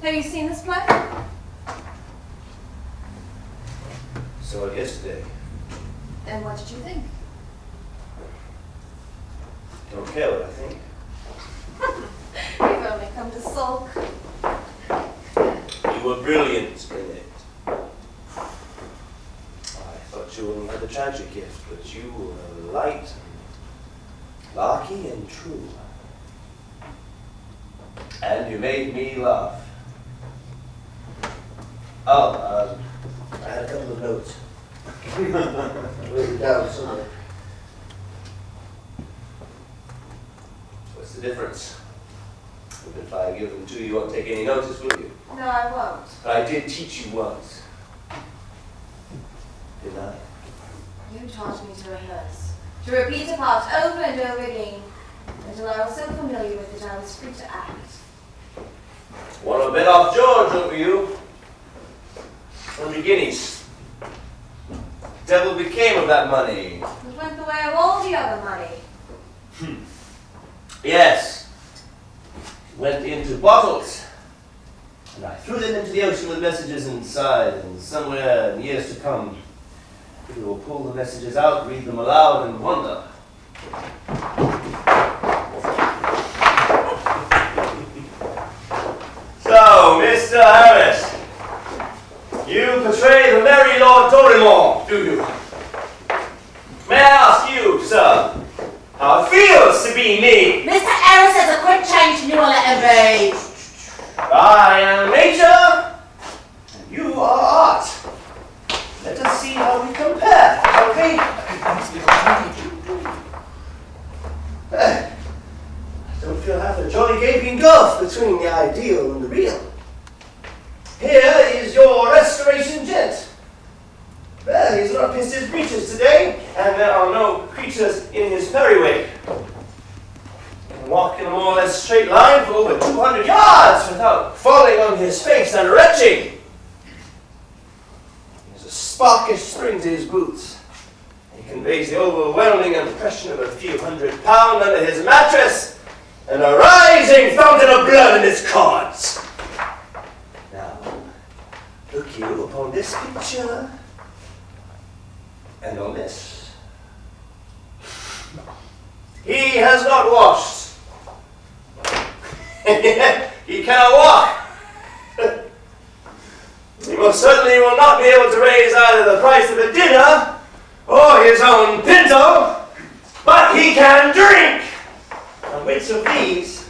Have you seen this play? Saw it yesterday. And what did you think? Don't care what I think. You've only come to sulk. You were brilliant in it. I thought you only had the tragic gift, but you were light, larky, and true. And you made me laugh. Oh, I had a couple of notes. Written down somewhere. What's the difference? Even if I give them to you, you won't take any notice, will you? No, I won't. But I did teach you once. Didn't I? You taught me to rehearse. To repeat a part over and over again, until I was so familiar with it I was free to act. Want a bit off George, don't you? 100 guineas. Devil became of that money. It went the way of all the other money. Yes. Went into bottles. And I threw them into the ocean with messages inside, and somewhere in years to come, we will pull the messages out, read them aloud, and wonder. So, Mr. Harris, you portray the merry Lord Dorimore, do you? May I ask you, sir, how it feels to be me? Mr. Harris has a quick change and you will let him be. I am nature, and you are art. Let us see how we compare, shall we? I don't feel half a jolly gaping gulf between the ideal and the real. Here is your restoration gent. Well, he's not pissed his breeches today, and there are no creatures in his periwig. He can walk in a more or less straight line for over 200 yards without falling on his face and retching. He has a sparkish spring to his boots. He conveys the overwhelming impression of a few £100 under his mattress and a rising fountain of blood in his cords. Now, look you upon this picture and on this. He has not washed. He cannot walk. He most certainly will not be able to raise either the price of a dinner or his own pinto, but he can drink. And which of these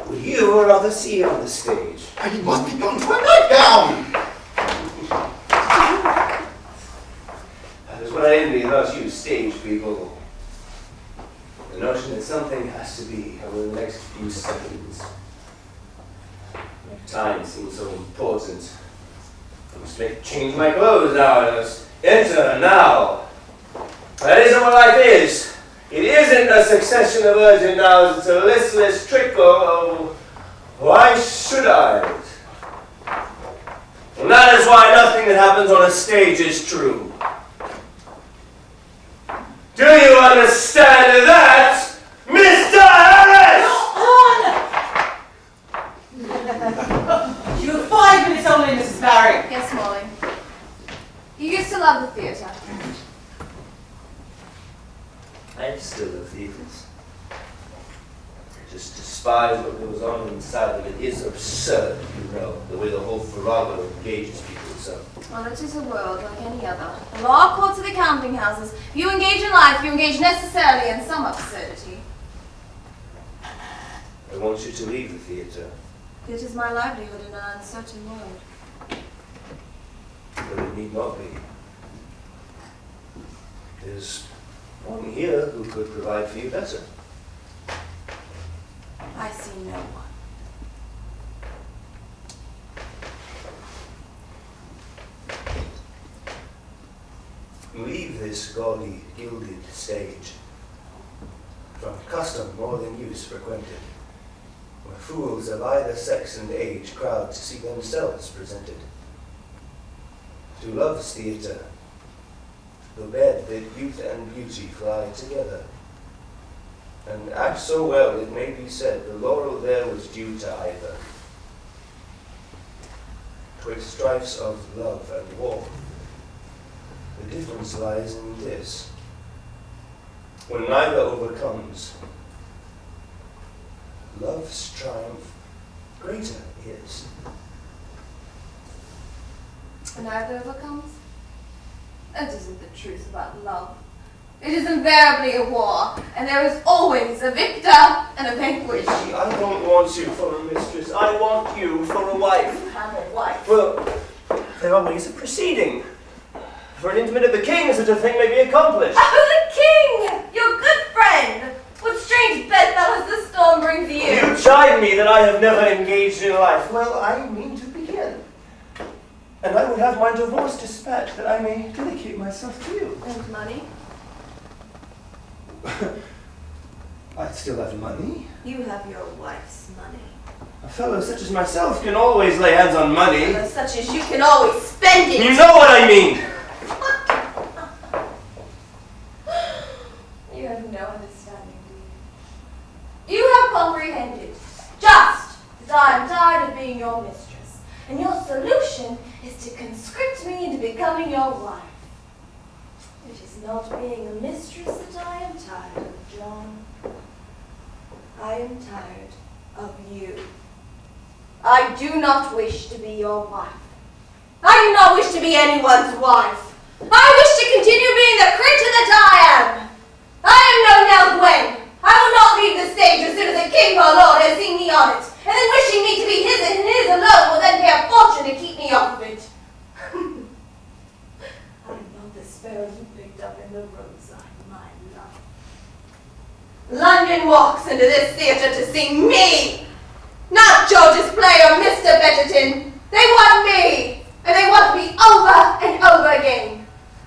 would you rather see on the stage? He must be gone to a nightgown. That is what I envy about you stage people. The notion that something has to be over the next few seconds. Time seems so important. I must change my clothes now. I must enter now. That isn't what life is. It isn't a succession of urgent nows. It's a listless trickle of why should I? And that is why nothing that happens on a stage is true. Do you understand that, Mr. Harris? You have 5 minutes only, Mrs. Barry. Yes, Molly. You used to love the theatre. I still love theatres. I just despise what goes on inside them. It is absurd, you know, the way the whole farrago engages people so. Well, it is a world like any other. The law courts are the counting houses. You engage in life, you engage necessarily in some absurdity. I want you to leave the theatre. It is my livelihood in an uncertain world. But it need not be. There's one here who could provide for you better. I see no one. Leave this gaudy, gilded stage. From custom more than use frequented, where fools of either sex and age crowd to see themselves presented. To love's theatre, the bed that youth and beauty fly together. And act so well, it may be said, the laurel there was due to either. 'Twixt strifes of love and war, the difference lies in this. When neither overcomes, love's triumph greater is. And neither overcomes? That isn't the truth about love. It is invariably a war, and there is always a victor and a vanquished. I don't want you for a mistress. I want you for a wife. You have a wife. Well, there are ways of proceeding. For an intimate of the king, such a thing may be accomplished. Oh, the king! Your good friend! What strange bedfellows the storm brings you! You chide me that I have never engaged in life. Well, I mean to begin. And I would have my divorce dispatched that I may dedicate myself to you. And money? I still have money. You have your wife's money. A fellow such as myself can always lay hands on money. Fellow such as you can always spend it! You know what I mean! You have no understanding, do you? You have comprehended. Just as I am tired of being your mistress, and your solution is to conscript me into becoming your wife. It is not being a mistress that I am tired of, John. I am tired of you. I do not wish to be your wife. I do not wish to be anyone's wife. I wish to continue being the creature that I am. I am no Nell Gwen. I will not leave the stage as soon as a king or lord has seen me on it, and then wishing me to be his and his alone will then pay a fortune to keep me off of it. I am not the sparrow you picked up in the roadside, my love. London walks into this theatre to see me, not George's play or Mr. Betterton. They want me, and they want me over and over again.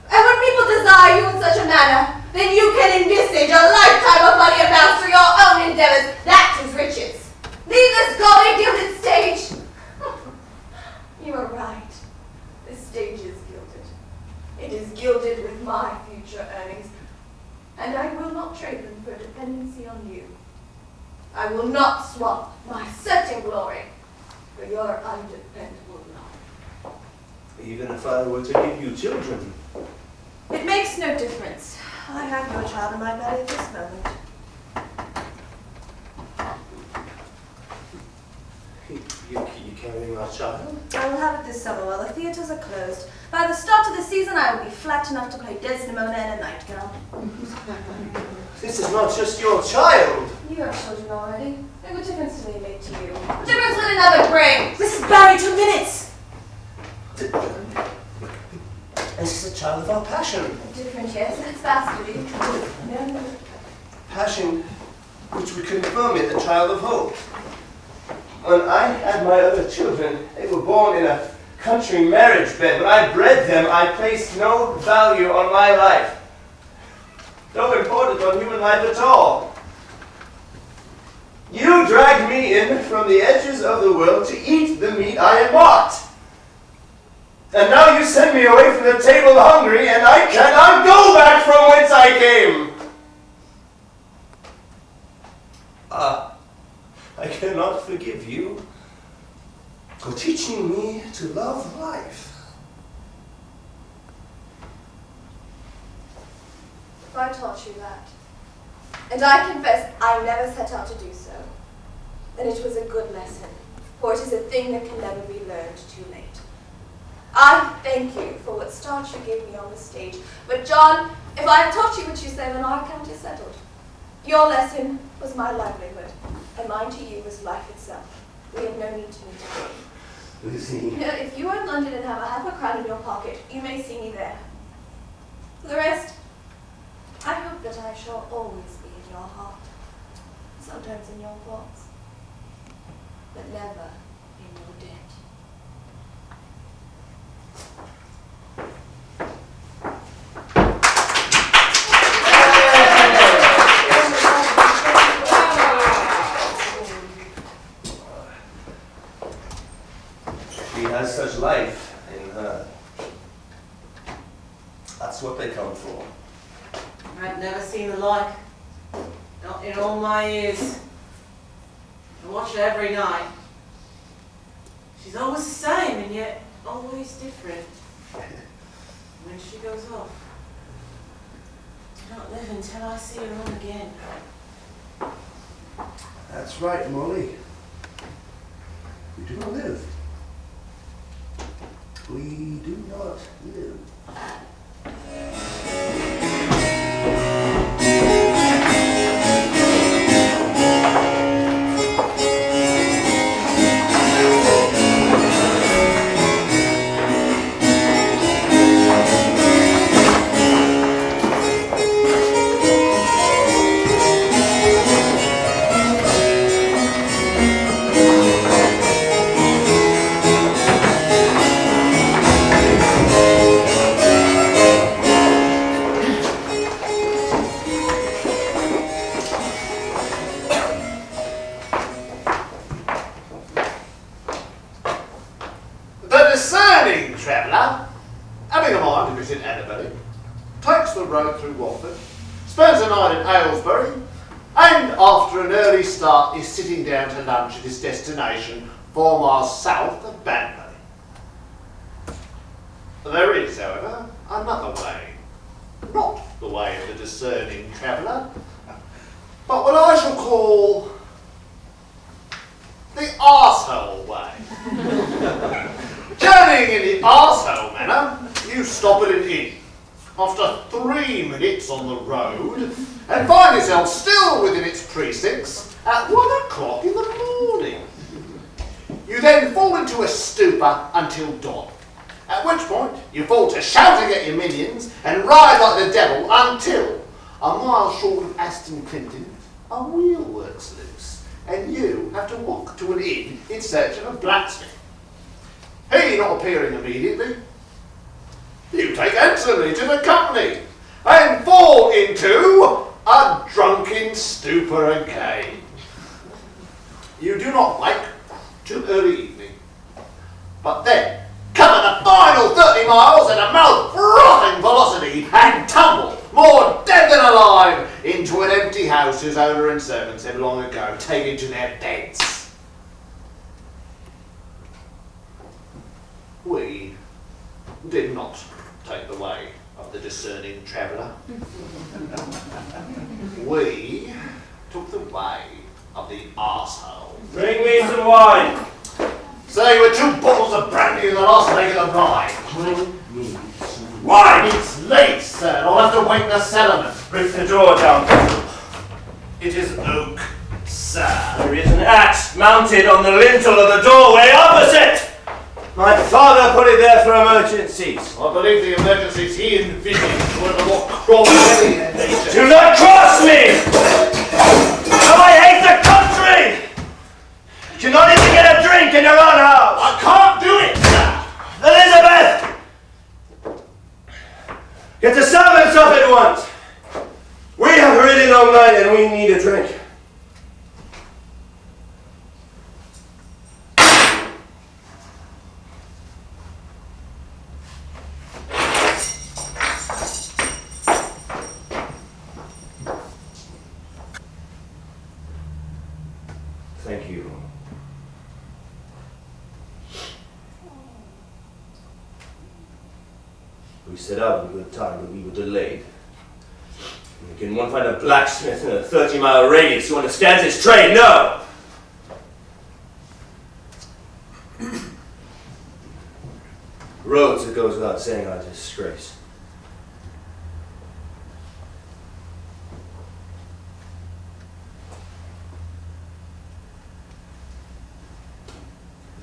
And when people desire you in such a manner, then you can envisage a lifetime of money amassed through your own endeavors. That is riches. Leave this gaudy gilded stage. You are right. This stage is gilded. It is gilded with my future earnings, and I will not trade them for dependency on you. I will not swap my certain glory for your undependable love. Even if I were to give you children. It makes no difference. I have no child in my belly at this moment. You carrying our child? I will have it this summer while the theatres are closed. By the start of the season, I will be flat enough to play Desdemona in a nightgown. This is not just your child. You have children already. And what difference do they make to you? What difference would another bring? Mrs. Barry, 2 minutes! This is a child of our passion. Different, yes. It's bastardy. No. Passion which would confirm it a child of hope. When I had my other children, they were born in a country marriage bed. When I bred them, I placed no value on my life. No importance on human life at all. You dragged me in from the edges of the world to eat the meat I had bought. And now you send me away from the table hungry, and I cannot go back from whence I came. I cannot forgive you for teaching me to love life. If I taught you that, and I confess I never set out to do so, then it was a good lesson, for it is a thing that can never be learned too late. I thank you for what start you gave me on the stage, but John, if I had taught you what you say, then our account is settled. Your lesson was my livelihood, and mine to you was life itself. We have no need to meet again. Lizzie. If you are in London and have a half-a-crown in your pocket, you may see me there. For the rest, I hope that I shall always be in your heart, sometimes in your thoughts, but never in your debt. She has such life in her. That's what they come for. I've never seen the like. Not in all my years. I watch her every night. She's always the same and yet always different. When she goes off, I don't live until I see her on again. That's right, Molly. We do not live. We do not live. Spends the night at Aylesbury, and after after an early start, is sitting down to lunch at his destination 4 miles south of Banbury. There is, however, another way. Not the way of the discerning traveller, but what I shall call the arsehole way. Journeying in the arsehole manner, you stop at an inn after 3 minutes on the road and find yourself still within its precincts at 1 o'clock in the morning. You then fall into a stupor until dawn, at which point you fall to shouting at your minions and ride like the devil until, a mile short of Aston Clinton, a wheel works loose and you have to walk to an inn in search of a blacksmith. He not appearing immediately, you take handsomely to the company and fall into a drunken stupor again. You do not wake till early evening, but then cover the final 30 miles at a mouth-frothing velocity and tumble, more dead than alive, into an empty house whose owner and servants had long ago taken to their beds. We did not take the way of the discerning traveller. We took the way of the arsehole. Bring me some wine. Say, we're 2 bottles of brandy in the last leg of the ride. Bring me some Why? It's late, sir. I'll have to wake the cellarman. Rip the door down. It is oak, sir. There is an axe mounted on the lintel of the doorway opposite. My father put it there for emergencies. I believe the emergencies he envisaged were the more crawling in nature. Do not cross me! Oh, I hate the country! You cannot even get a drink in your own house! I can't do it, sir! Elizabeth! Get the servants up at once! We have ridden all night and we need a drink. Thank you. We set out at a good time, but we were delayed. Can one find a blacksmith in a 30-mile radius who understands his trade? No! Roads, it goes without saying, are a disgrace.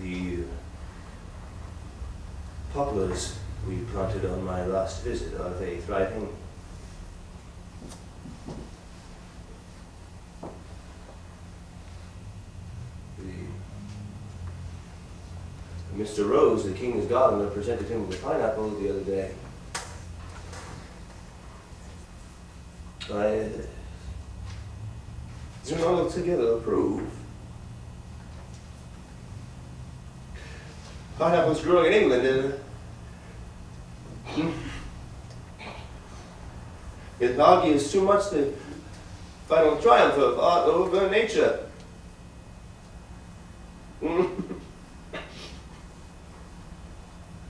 The poplars we planted on my last visit, are they thriving? Mr. Rose, the king's gardener, presented him with a pineapple the other day. I do not altogether approve. Pineapples growing in England, it argues too much the final triumph of art over nature.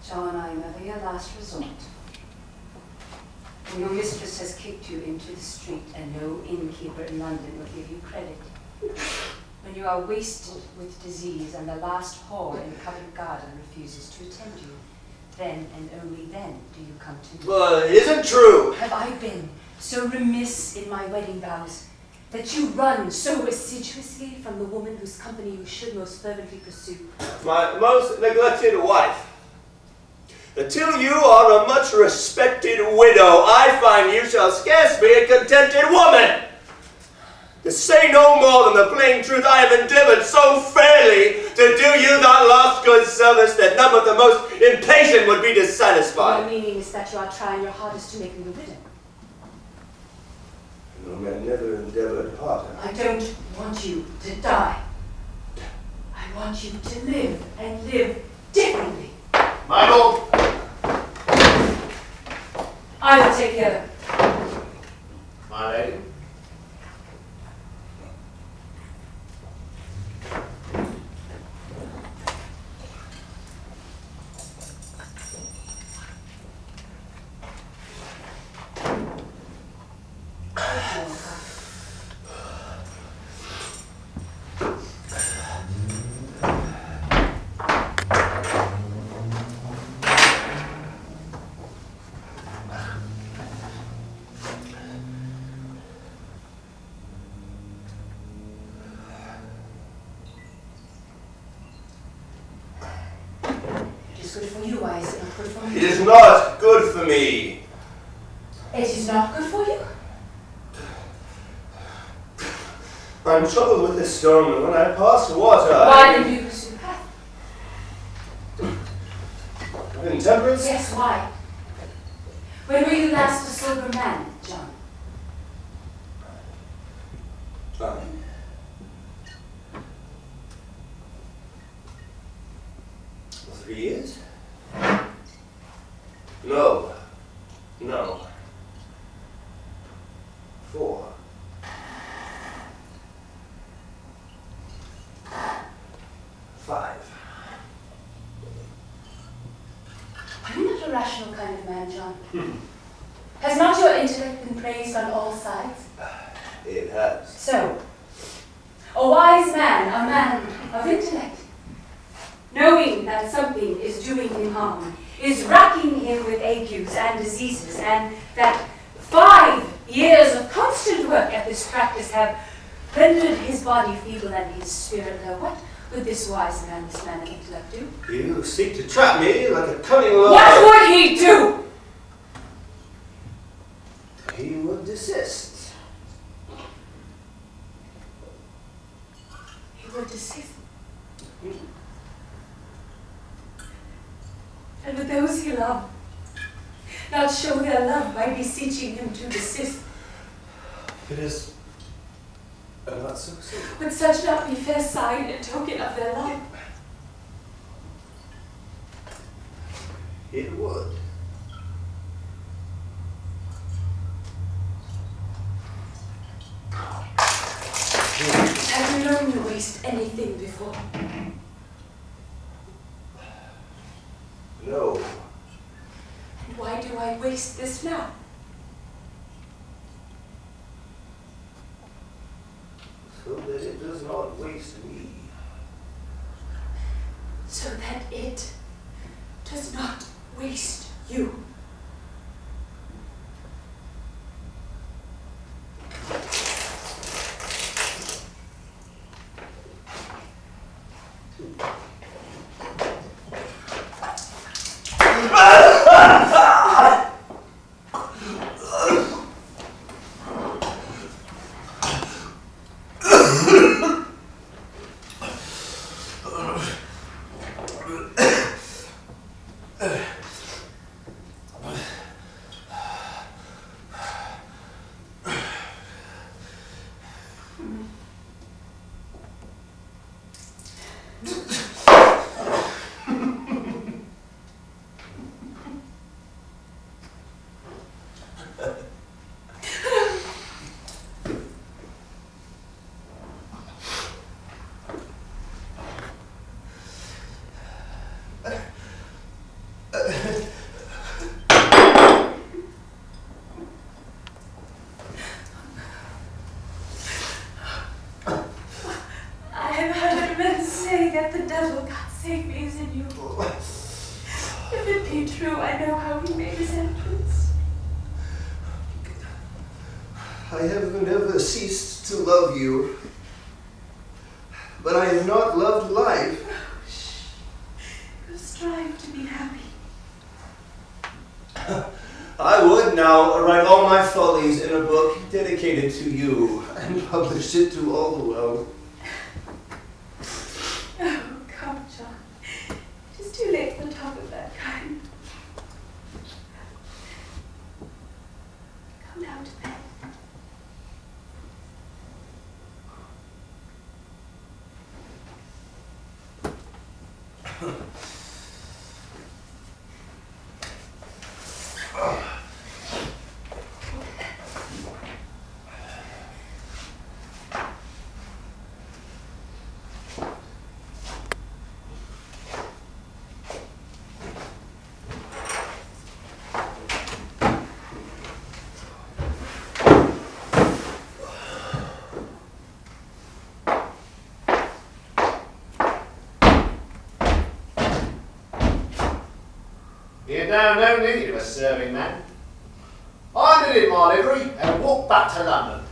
John, I am ever your last resort. When your mistress has kicked you into the street and no innkeeper in London will give you credit. When you are wasted with disease and the last whore in Covent Garden refuses to attend you, then and only then do you come to me. Well, it isn't true. Have I been so remiss in my wedding vows that you run so assiduously from the woman whose company you should most fervently pursue? My most neglected wife. Until you are a much respected widow, I find you shall scarce be a contented woman. To say no more than the plain truth, I have endeavored so fairly to do you that last good service that none but the most impatient would be dissatisfied. My meaning is that you are trying your hardest to make me a widow. No man never endeavored harder. I don't want you to die. I want you to live and live differently. My lord! I will take care of it. My lady? good for you, why is it not good for me? It is not good for me. It is not good for you? I'm troubled with this storm, and when I pass the water, Why did you pursue the path? Intemperance? Yes, why? When were you last a sober man, John? Fine. Well, 3 years? No. 4. 5. Are you not a rational kind of man, John? Has not your intellect been praised on all sides? It has. So, a wise man, a man of intellect, knowing that something is doing him harm, is racking him with agues and diseases, and that 5 years of constant work at this practice have rendered his body feeble and his spirit low. What would this wise man, this man of intellect, do? You seek to trap me like a cunning lord. What would he do? He would desist. He would desist. And would those he loved not show their love by beseeching him to desist? It is not so simple. Would such not be fair sign and token of their love? It would. Have you known me waste anything before? No. And why do I waste this now? So that it does not waste me. So that it does not waste you. I have never ceased to love you, but I have not loved life. You strive to be happy. I would now write all my follies in a book dedicated to you and publish it to all the world. Oh, come, John. It is too late for the talk of that kind. Come down to bed. You know no need of a serving man. I did in my livery and walked back to London.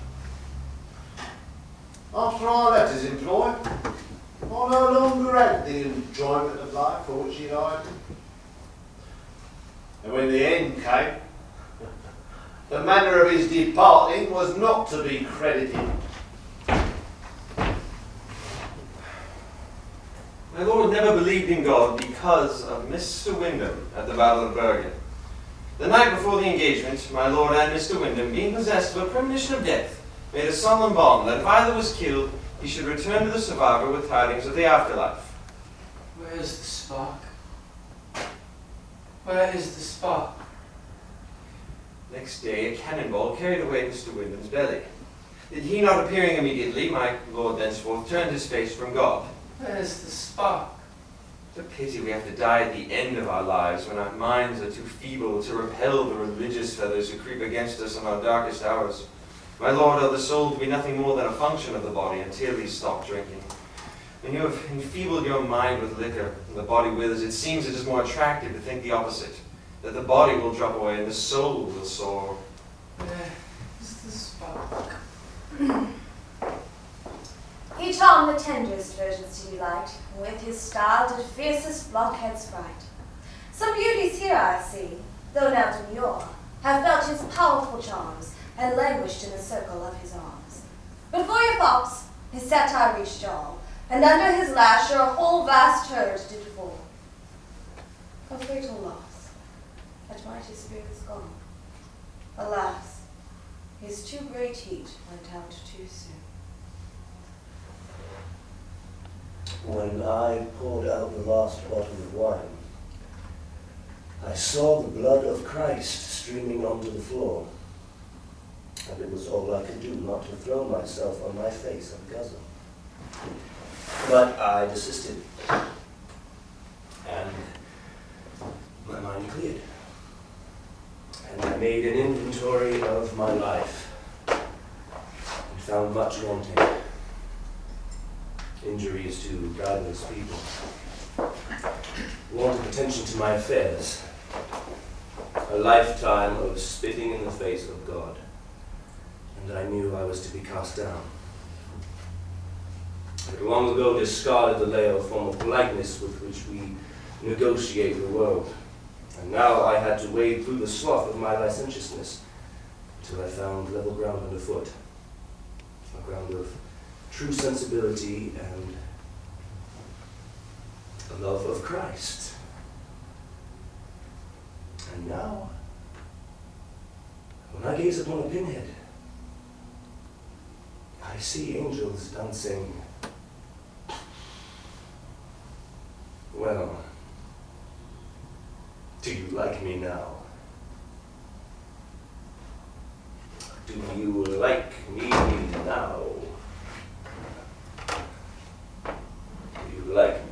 After I left his employ, I no longer had the enjoyment of life for which he eyed me. And when the end came, the manner of his departing was not to be credited. My lord never believed in God because of Mr. Wyndham at the Battle of Bergen. The night before the engagement, my lord and Mr. Wyndham, being possessed of a premonition of death, made a solemn bond that if either was killed, he should return to the survivor with tidings of the afterlife. Where is the spark? Where is the spark? Next day, a cannonball carried away Mr. Wyndham's belly. He not appearing immediately, my lord thenceforth turned his face from God. Where's the spark? It's a pity we have to die at the end of our lives when our minds are too feeble to repel the religious fellows who creep against us in our darkest hours. My lord, the soul to be nothing more than a function of the body until he stop drinking. When you have enfeebled your mind with liquor and the body withers, it seems it is more attractive to think the opposite, that the body will drop away and the soul will soar. Where is the spark? He charmed the tenderest virgins to delight, and with his style did fiercest blockheads fright. Some beauties here I see, though now demure, have felt his powerful charms, and languished in the circle of his arms. But for your fops, his satire reached all, and under his lash your whole vast herd did fall. A fatal loss, that mighty spirit's gone. Alas, his too great heat went out too soon. When I poured out the last bottle of wine, I saw the blood of Christ streaming onto the floor, and it was all I could do not to throw myself on my face and guzzle. But I desisted, and my mind cleared, and I made an inventory of my life, and found much wanting. Injuries to godless people, want of attention to my affairs, a lifetime of spitting in the face of God, and I knew I was to be cast down. I had long ago discarded the layer form of politeness with which we negotiate the world, and now I had to wade through the slough of my licentiousness until I found level ground underfoot, a ground of true sensibility and a love of Christ. And now, when I gaze upon a pinhead, I see angels dancing. Well, do you like me now? Do you like me now? Do you like me?